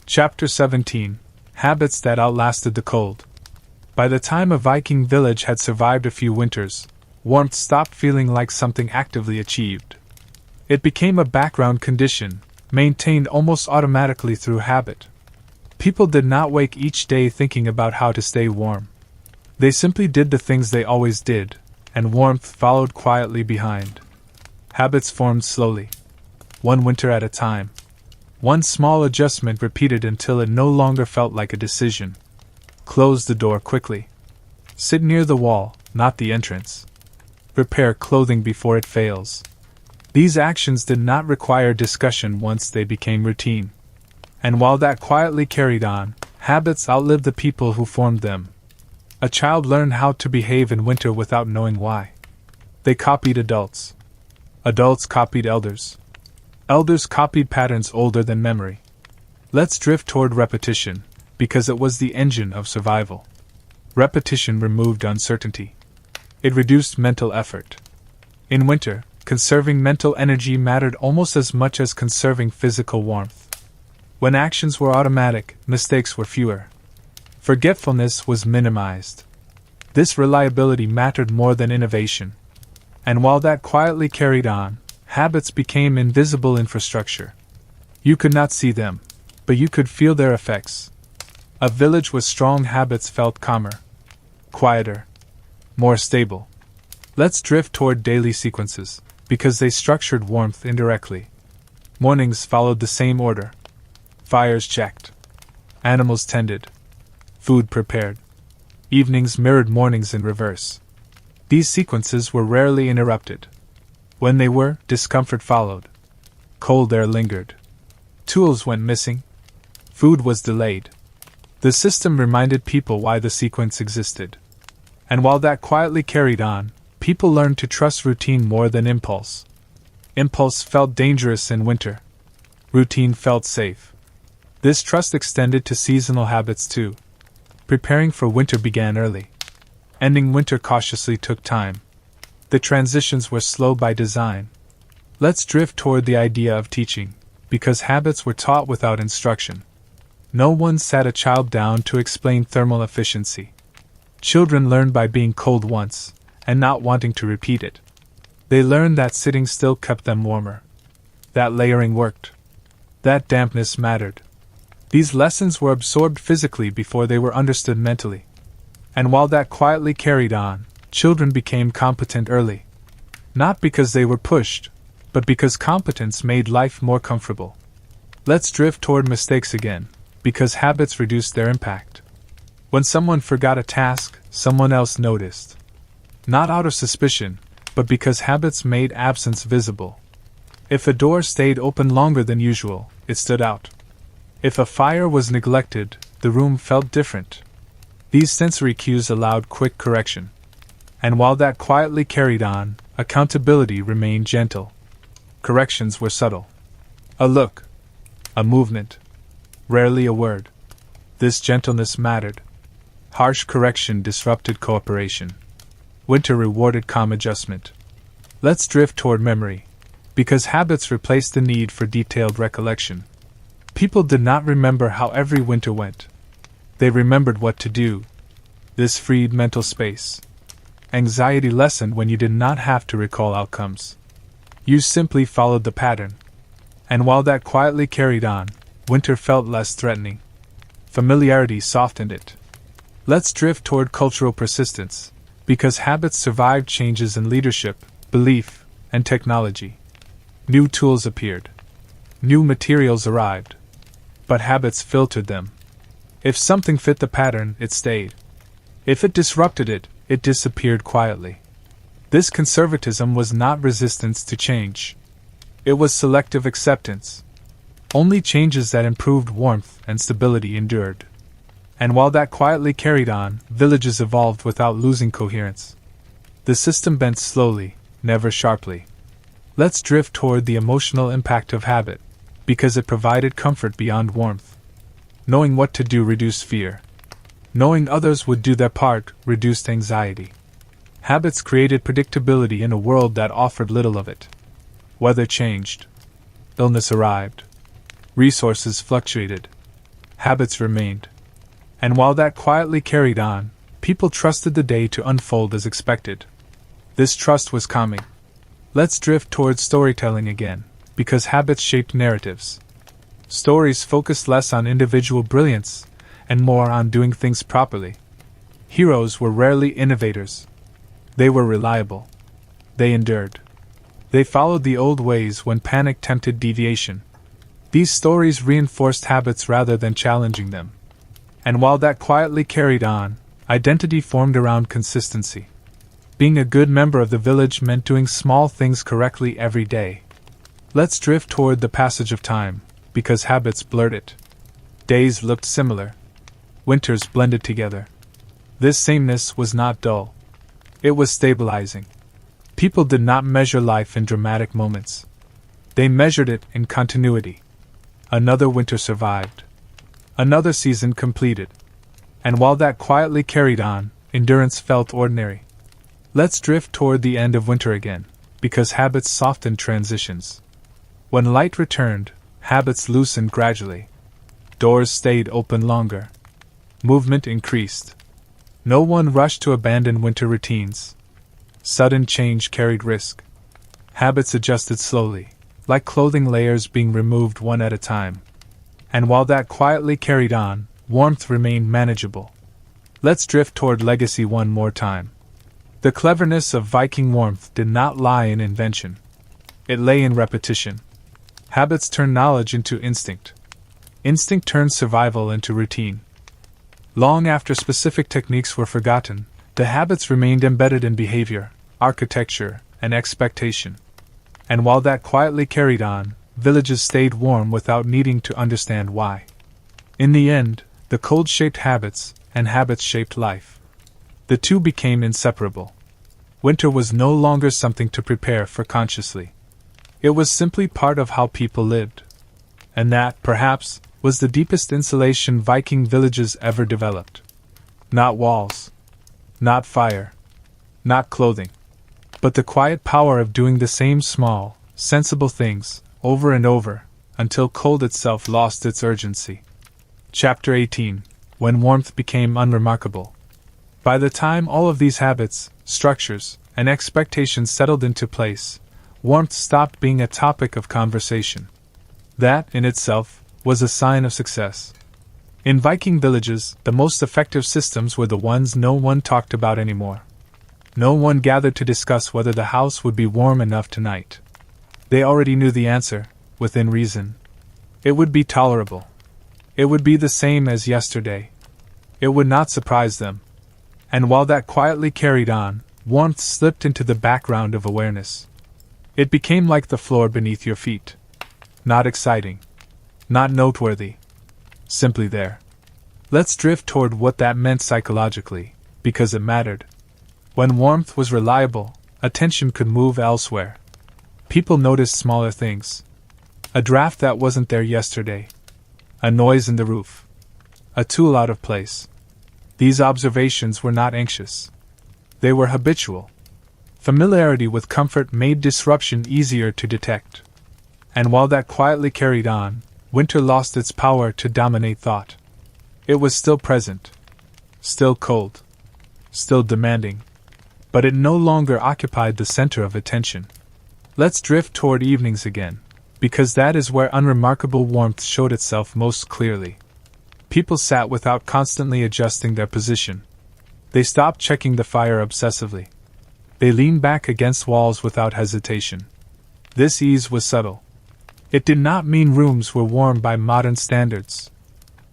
Chapter 17: Habits that Outlasted the Cold. By the time a Viking village had survived a few winters, warmth stopped feeling like something actively achieved. It became a background condition, maintained almost automatically through habit. People did not wake each day thinking about how to stay warm. They simply did the things they always did, and warmth followed quietly behind. Habits formed slowly, one winter at a time. One small adjustment repeated until it no longer felt like a decision. Close the door quickly. Sit near the wall, not the entrance. Repair clothing before it fails. These actions did not require discussion once they became routine. And while that quietly carried on, habits outlived the people who formed them. A child learned how to behave in winter without knowing why. They copied adults. Adults copied elders. Elders copied patterns older than memory. Let's drift toward repetition, because it was the engine of survival. Repetition removed uncertainty. It reduced mental effort. In winter, conserving mental energy mattered almost as much as conserving physical warmth. When actions were automatic, mistakes were fewer. Forgetfulness was minimized. This reliability mattered more than innovation. And while that quietly carried on, habits became invisible infrastructure. You could not see them, but you could feel their effects. A village with strong habits felt calmer, quieter, more stable. Let's drift toward daily sequences, because they structured warmth indirectly. Mornings followed the same order. Fires checked. Animals tended. Food prepared. Evenings mirrored mornings in reverse. These sequences were rarely interrupted. When they were, discomfort followed. Cold air lingered. Tools went missing. Food was delayed. The system reminded people why the sequence existed. And while that quietly carried on, people learned to trust routine more than impulse. Impulse felt dangerous in winter. Routine felt safe. This trust extended to seasonal habits too. Preparing for winter began early. Ending winter cautiously took time. The transitions were slow by design. Let's drift toward the idea of teaching, because habits were taught without instruction. No one sat a child down to explain thermal efficiency. Children learned by being cold once, and not wanting to repeat it. They learned that sitting still kept them warmer. That layering worked. That dampness mattered. These lessons were absorbed physically before they were understood mentally. And while that quietly carried on, children became competent early. Not because they were pushed, but because competence made life more comfortable. Let's drift toward mistakes again, because habits reduced their impact. When someone forgot a task, someone else noticed. Not out of suspicion, but because habits made absence visible. If a door stayed open longer than usual, it stood out. If a fire was neglected, the room felt different. These sensory cues allowed quick correction. And while that quietly carried on, accountability remained gentle. Corrections were subtle. A look. A movement. Rarely a word. This gentleness mattered. Harsh correction disrupted cooperation. Winter rewarded calm adjustment. Let's drift toward memory, because habits replaced the need for detailed recollection. People did not remember how every winter went. They remembered what to do. This freed mental space. Anxiety lessened when you did not have to recall outcomes. You simply followed the pattern. And while that quietly carried on, winter felt less threatening. Familiarity softened it. Let's drift toward cultural persistence, because habits survived changes in leadership, belief, and technology. New tools appeared. New materials arrived. But habits filtered them. If something fit the pattern, it stayed. If it disrupted it, it disappeared quietly. This conservatism was not resistance to change. It was selective acceptance. Only changes that improved warmth and stability endured. And while that quietly carried on, villages evolved without losing coherence. The system bent slowly, never sharply. Let's drift toward the emotional impact of habit, because it provided comfort beyond warmth. Knowing what to do reduced fear. Knowing others would do their part reduced anxiety. Habits created predictability in a world that offered little of it. Weather changed. Illness arrived. Resources fluctuated. Habits remained. And while that quietly carried on, people trusted the day to unfold as expected. This trust was calming. Let's drift towards storytelling again, because habits shaped narratives. Stories focused less on individual brilliance and more on doing things properly. Heroes were rarely innovators. They were reliable. They endured. They followed the old ways when panic tempted deviation. These stories reinforced habits rather than challenging them. And while that quietly carried on, identity formed around consistency. Being a good member of the village meant doing small things correctly every day. Let's drift toward the passage of time, because habits blurred it. Days looked similar. Winters blended together. This sameness was not dull. It was stabilizing. People did not measure life in dramatic moments. They measured it in continuity. Another winter survived. Another season completed. And while that quietly carried on, endurance felt ordinary. Let's drift toward the end of winter again, because habits softened transitions. When light returned, habits loosened gradually. Doors stayed open longer. Movement increased. No one rushed to abandon winter routines. Sudden change carried risk. Habits adjusted slowly, like clothing layers being removed one at a time. And while that quietly carried on, warmth remained manageable. Let's drift toward legacy one more time. The cleverness of Viking warmth did not lie in invention. It lay in repetition. Habits turn knowledge into instinct. Instinct turns survival into routine. Long after specific techniques were forgotten, the habits remained embedded in behavior, architecture, and expectation. And while that quietly carried on, villages stayed warm without needing to understand why. In the end, the cold shaped habits, and habits shaped life. The two became inseparable. Winter was no longer something to prepare for consciously. It was simply part of how people lived. And that, perhaps, was the deepest insulation Viking villages ever developed. Not walls. Not fire. Not clothing. But the quiet power of doing the same small, sensible things, over and over, until cold itself lost its urgency. Chapter 18. When warmth became unremarkable. By the time all of these habits, structures, and expectations settled into place, warmth stopped being a topic of conversation. That, in itself, was a sign of success. In Viking villages, the most effective systems were the ones no one talked about anymore. No one gathered to discuss whether the house would be warm enough tonight. They already knew the answer, within reason. It would be tolerable. It would be the same as yesterday. It would not surprise them. And while that quietly carried on, warmth slipped into the background of awareness. It became like the floor beneath your feet. Not exciting. Not noteworthy. Simply there. Let's drift toward what that meant psychologically, because it mattered. When warmth was reliable, attention could move elsewhere. People noticed smaller things. A draft that wasn't there yesterday. A noise in the roof. A tool out of place. These observations were not anxious. They were habitual. Familiarity with comfort made disruption easier to detect. And while that quietly carried on, winter lost its power to dominate thought. It was still present. Still cold. Still demanding. But it no longer occupied the center of attention. Let's drift toward evenings again, because that is where unremarkable warmth showed itself most clearly. People sat without constantly adjusting their position. They stopped checking the fire obsessively. They leaned back against walls without hesitation. This ease was subtle. It did not mean rooms were warm by modern standards.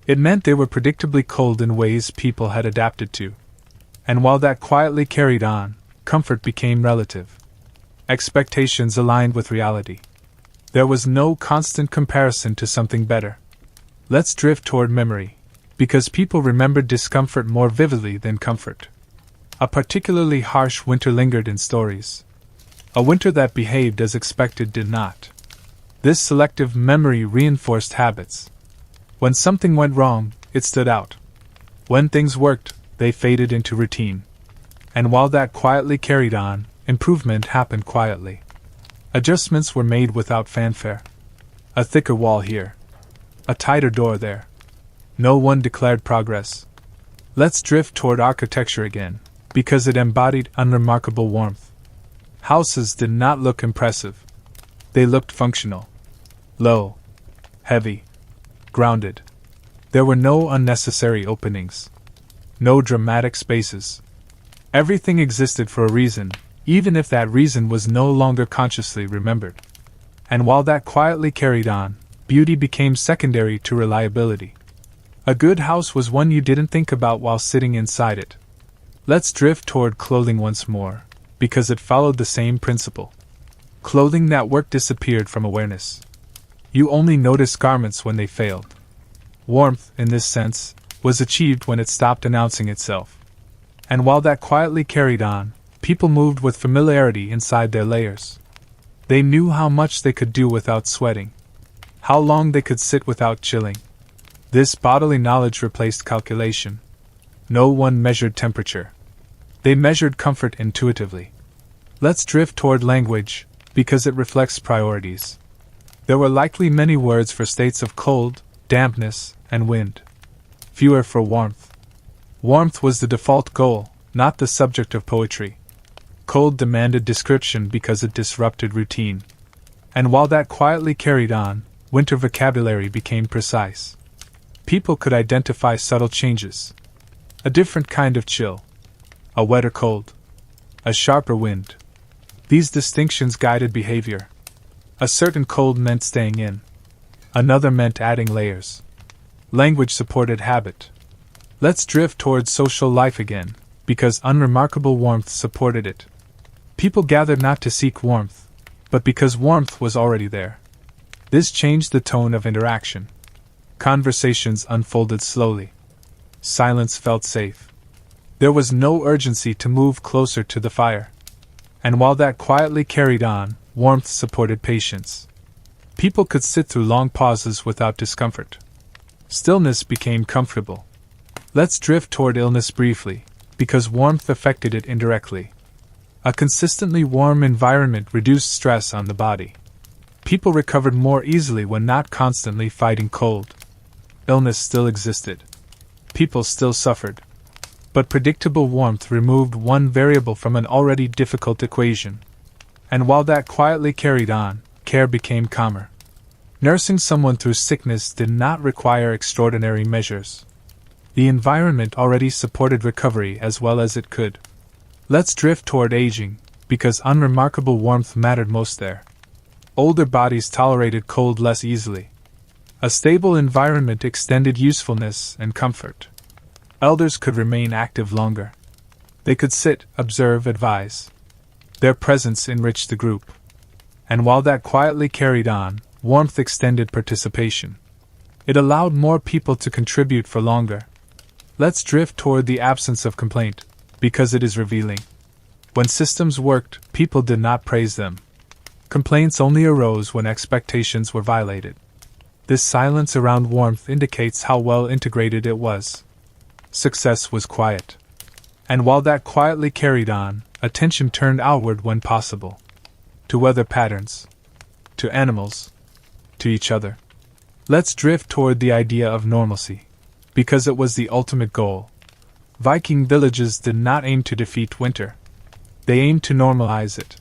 It meant they were predictably cold in ways people had adapted to. And while that quietly carried on, comfort became relative. Expectations aligned with reality. There was no constant comparison to something better. Let's drift toward memory, because people remembered discomfort more vividly than comfort. A particularly harsh winter lingered in stories. A winter that behaved as expected did not. This selective memory reinforced habits. When something went wrong, it stood out. When things worked, they faded into routine. And while that quietly carried on, improvement happened quietly. Adjustments were made without fanfare. A thicker wall here. A tighter door there. No one declared progress. Let's drift toward architecture again, because it embodied unremarkable warmth. Houses did not look impressive. They looked functional. Low. Heavy. Grounded. There were no unnecessary openings. No dramatic spaces. Everything existed for a reason, even if that reason was no longer consciously remembered. And while that quietly carried on, beauty became secondary to reliability. A good house was one you didn't think about while sitting inside it. Let's drift toward clothing once more, because it followed the same principle. Clothing that worked disappeared from awareness. You only noticed garments when they failed. Warmth, in this sense, was achieved when it stopped announcing itself. And while that quietly carried on, people moved with familiarity inside their layers. They knew how much they could do without sweating, how long they could sit without chilling. This bodily knowledge replaced calculation. No one measured temperature. They measured comfort intuitively. Let's drift toward language, because it reflects priorities. There were likely many words for states of cold, dampness, and wind. Fewer for warmth. Warmth was the default goal, not the subject of poetry. Cold demanded description because it disrupted routine. And while that quietly carried on, winter vocabulary became precise. People could identify subtle changes. A different kind of chill. A wetter cold. A sharper wind. These distinctions guided behavior. A certain cold meant staying in. Another meant adding layers. Language supported habit. Let's drift towards social life again, because unremarkable warmth supported it. People gathered not to seek warmth, but because warmth was already there. This changed the tone of interaction. Conversations unfolded slowly. Silence felt safe. There was no urgency to move closer to the fire. And while that quietly carried on, warmth supported patience. People could sit through long pauses without discomfort. Stillness became comfortable. Let's drift toward illness briefly, because warmth affected it indirectly. A consistently warm environment reduced stress on the body. People recovered more easily when not constantly fighting cold. Illness still existed. People still suffered. But predictable warmth removed one variable from an already difficult equation. And while that quietly carried on, care became calmer. Nursing someone through sickness did not require extraordinary measures. The environment already supported recovery as well as it could. Let's drift toward aging, because unremarkable warmth mattered most there. Older bodies tolerated cold less easily. A stable environment extended usefulness and comfort. Elders could remain active longer. They could sit, observe, advise. Their presence enriched the group. And while that quietly carried on, warmth extended participation. It allowed more people to contribute for longer. Let's drift toward the absence of complaint, because it is revealing. When systems worked, people did not praise them. Complaints only arose when expectations were violated. This silence around warmth indicates how well integrated it was. Success was quiet. And while that quietly carried on, attention turned outward when possible. To weather patterns. To animals. To each other. Let's drift toward the idea of normalcy, because it was the ultimate goal. Viking villages did not aim to defeat winter. They aimed to normalize it.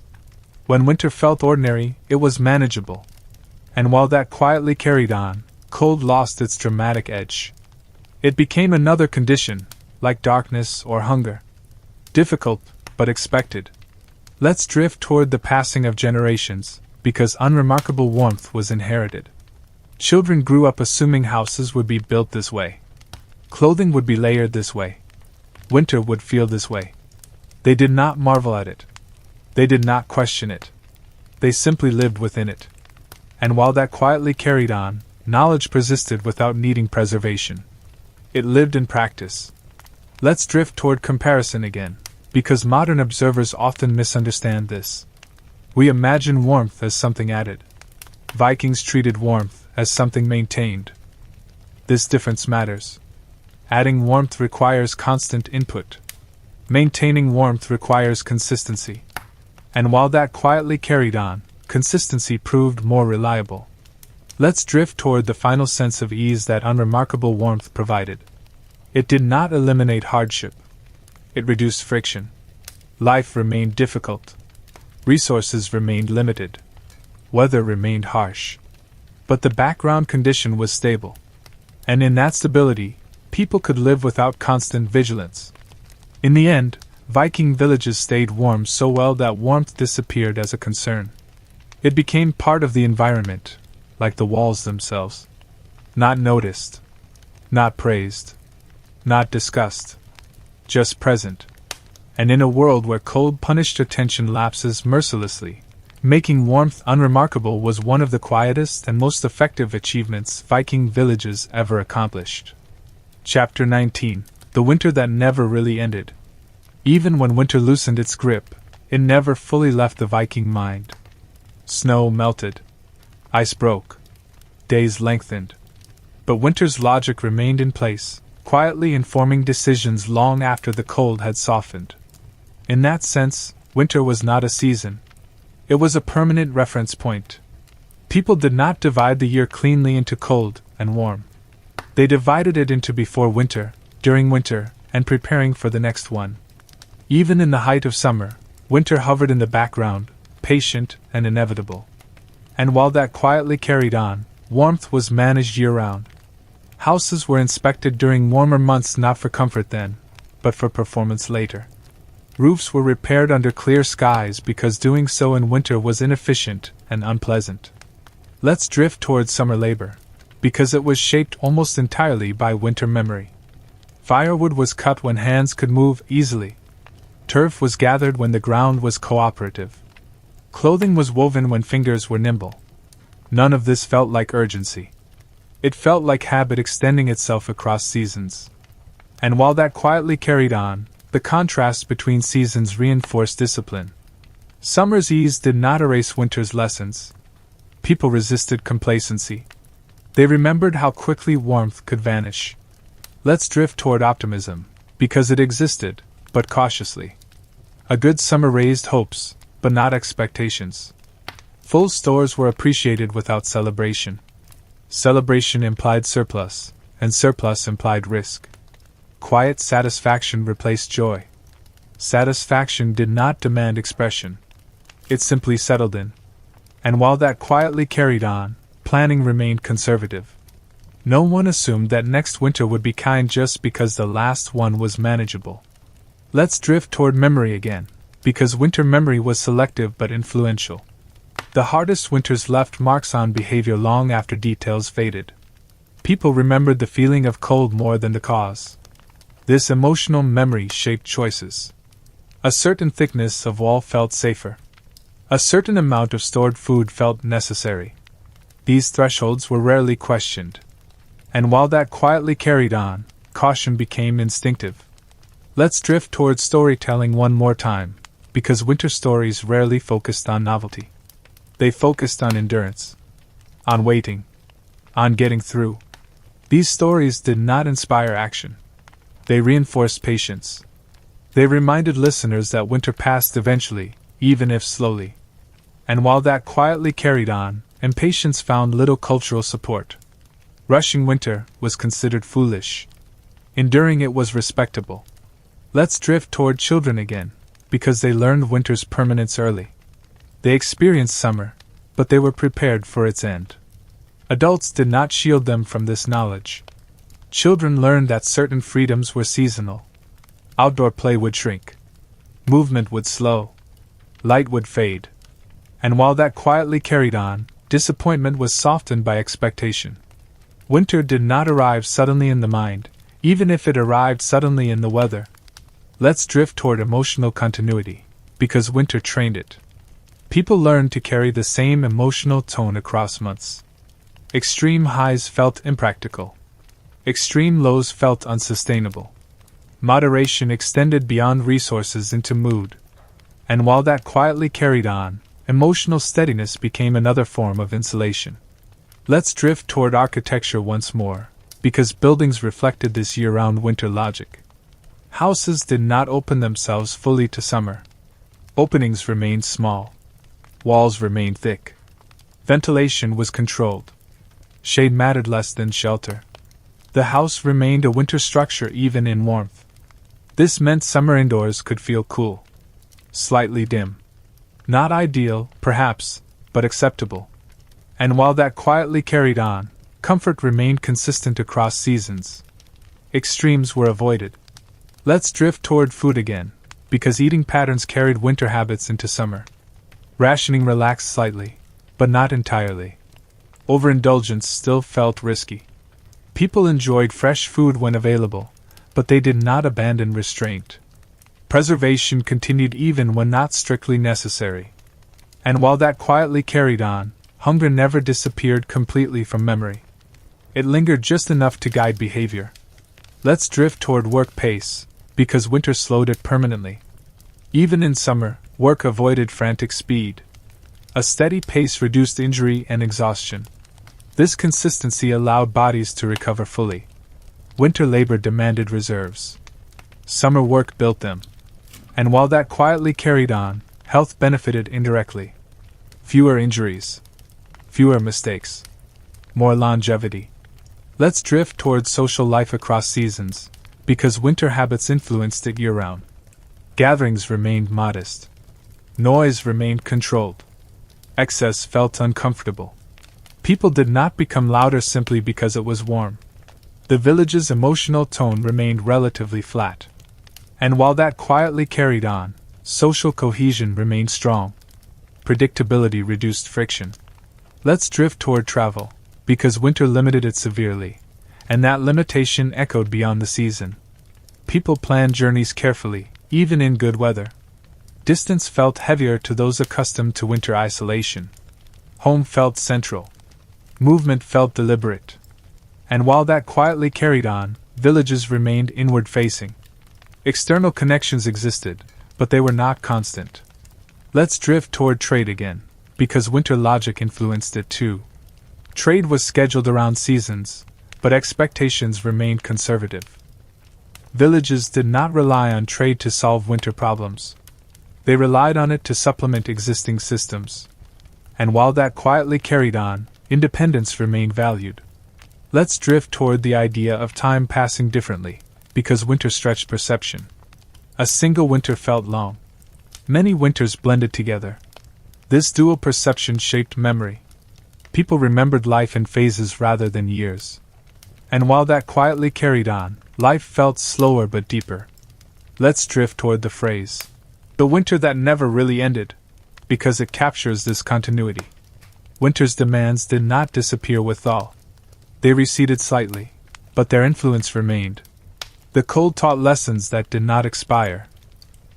When winter felt ordinary, it was manageable. And while that quietly carried on, cold lost its dramatic edge. It became another condition, like darkness or hunger. Difficult, but expected. Let's drift toward the passing of generations, because unremarkable warmth was inherited. Children grew up assuming houses would be built this way. Clothing would be layered this way. Winter would feel this way. They did not marvel at it. They did not question it. They simply lived within it. And while that quietly carried on, knowledge persisted without needing preservation. It lived in practice. Let's drift toward comparison again, because modern observers often misunderstand this. We imagine warmth as something added. Vikings treated warmth as something maintained. This difference matters. Adding warmth requires constant input. Maintaining warmth requires consistency. And while that quietly carried on, consistency proved more reliable. Let's drift toward the final sense of ease that unremarkable warmth provided. It did not eliminate hardship. It reduced friction. Life remained difficult. Resources remained limited. Weather remained harsh. But the background condition was stable. And in that stability, people could live without constant vigilance. In the end, Viking villages stayed warm so well that warmth disappeared as a concern. It became part of the environment, like the walls themselves. Not noticed. Not praised. Not discussed. Just present. And in a world where cold punished attention lapses mercilessly, making warmth unremarkable was one of the quietest and most effective achievements Viking villages ever accomplished. Chapter 19: The Winter That Never Really Ended. Even when winter loosened its grip, it never fully left the Viking mind. Snow melted. Ice broke. Days lengthened. But winter's logic remained in place, quietly informing decisions long after the cold had softened. In that sense, winter was not a season. It was a permanent reference point. People did not divide the year cleanly into cold and warm. They divided it into before winter, during winter, and preparing for the next one. Even in the height of summer, winter hovered in the background, patient and inevitable. And while that quietly carried on, warmth was managed year-round. Houses were inspected during warmer months not for comfort then, but for performance later. Roofs were repaired under clear skies because doing so in winter was inefficient and unpleasant. Let's drift towards summer labor, because it was shaped almost entirely by winter memory. Firewood was cut when hands could move easily. Turf was gathered when the ground was cooperative. Clothing was woven when fingers were nimble. None of this felt like urgency. It felt like habit extending itself across seasons. And while that quietly carried on, the contrast between seasons reinforced discipline. Summer's ease did not erase winter's lessons. People resisted complacency. They remembered how quickly warmth could vanish. Let's drift toward optimism, because it existed, but cautiously. A good summer raised hopes, but not expectations. Full stores were appreciated without celebration. Celebration implied surplus, and surplus implied risk. Quiet satisfaction replaced joy. Satisfaction did not demand expression. It simply settled in. And while that quietly carried on, planning remained conservative. No one assumed that next winter would be kind just because the last one was manageable. Let's drift toward memory again, because winter memory was selective but influential. The hardest winters left marks on behavior long after details faded. People remembered the feeling of cold more than the cause. This emotional memory shaped choices. A certain thickness of wall felt safer. A certain amount of stored food felt necessary. These thresholds were rarely questioned. And while that quietly carried on, caution became instinctive. Let's drift towards storytelling one more time, because winter stories rarely focused on novelty. They focused on endurance, on waiting, on getting through. These stories did not inspire action. They reinforced patience. They reminded listeners that winter passed eventually, even if slowly. And while that quietly carried on, impatience found little cultural support. Rushing winter was considered foolish. Enduring it was respectable. Let's drift toward children again, because they learned winter's permanence early. They experienced summer, but they were prepared for its end. Adults did not shield them from this knowledge. Children learned that certain freedoms were seasonal. Outdoor play would shrink. Movement would slow. Light would fade. And while that quietly carried on, disappointment was softened by expectation. Winter did not arrive suddenly in the mind, even if it arrived suddenly in the weather. Let's drift toward emotional continuity, because winter trained it. People learned to carry the same emotional tone across months. Extreme highs felt impractical. Extreme lows felt unsustainable. Moderation extended beyond resources into mood. And while that quietly carried on, emotional steadiness became another form of insulation. Let's drift toward architecture once more, because buildings reflected this year-round winter logic. Houses did not open themselves fully to summer. Openings remained small. Walls remained thick. Ventilation was controlled. Shade mattered less than shelter. The house remained a winter structure even in warmth. This meant summer indoors could feel cool. Slightly dim. Not ideal, perhaps, but acceptable. And while that quietly carried on, comfort remained consistent across seasons. Extremes were avoided. Let's drift toward food again, because eating patterns carried winter habits into summer. Rationing relaxed slightly, but not entirely. Overindulgence still felt risky. People enjoyed fresh food when available, but they did not abandon restraint. Preservation continued even when not strictly necessary. And while that quietly carried on, hunger never disappeared completely from memory. It lingered just enough to guide behavior. Let's drift toward work pace, because winter slowed it permanently. Even in summer, work avoided frantic speed. A steady pace reduced injury and exhaustion. This consistency allowed bodies to recover fully. Winter labor demanded reserves. Summer work built them. And while that quietly carried on, health benefited indirectly. Fewer injuries. Fewer mistakes. More longevity. Let's drift towards social life across seasons, because winter habits influenced it year-round. Gatherings remained modest. Noise remained controlled. Excess felt uncomfortable. People did not become louder simply because it was warm. The village's emotional tone remained relatively flat. And while that quietly carried on, social cohesion remained strong. Predictability reduced friction. Let's drift toward travel, because winter limited it severely, and that limitation echoed beyond the season. People planned journeys carefully, even in good weather. Distance felt heavier to those accustomed to winter isolation. Home felt central. Movement felt deliberate. And while that quietly carried on, villages remained inward-facing. External connections existed, but they were not constant. Let's drift toward trade again, because winter logic influenced it too. Trade was scheduled around seasons, but expectations remained conservative. Villages did not rely on trade to solve winter problems. They relied on it to supplement existing systems. And while that quietly carried on, independence remained valued. Let's drift toward the idea of time passing differently, because winter stretched perception. A single winter felt long. Many winters blended together. This dual perception shaped memory. People remembered life in phases rather than years. And while that quietly carried on, life felt slower but deeper. Let's drift toward the phrase, the winter that never really ended, because it captures this continuity. Winter's demands did not disappear with thaw. They receded slightly, but their influence remained. The cold taught lessons that did not expire.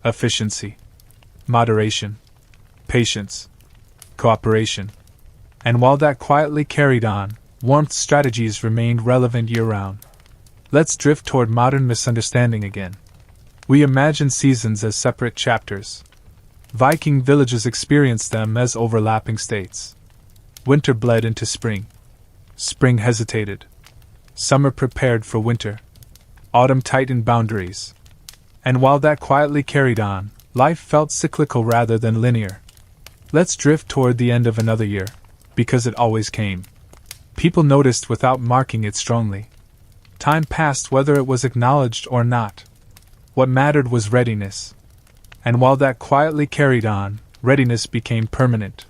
Efficiency, moderation, patience, cooperation. And while that quietly carried on, warmth strategies remained relevant year-round. Let's drift toward modern misunderstanding again. We imagine seasons as separate chapters. Viking villages experienced them as overlapping states. Winter bled into spring. Spring hesitated. Summer prepared for winter. Autumn tightened boundaries. And while that quietly carried on, life felt cyclical rather than linear. Let's drift toward the end of another year, because it always came. People noticed without marking it strongly. Time passed whether it was acknowledged or not. What mattered was readiness. And while that quietly carried on, readiness became permanent.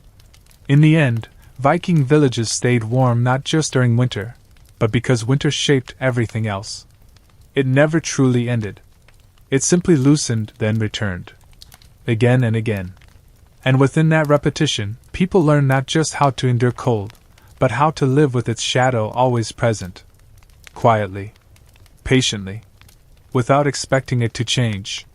In the end, Viking villages stayed warm not just during winter, but because winter shaped everything else. It never truly ended. It simply loosened, then returned. Again and again. And within that repetition, people learned not just how to endure cold, but how to live with its shadow always present. Quietly. Patiently. Without expecting it to change.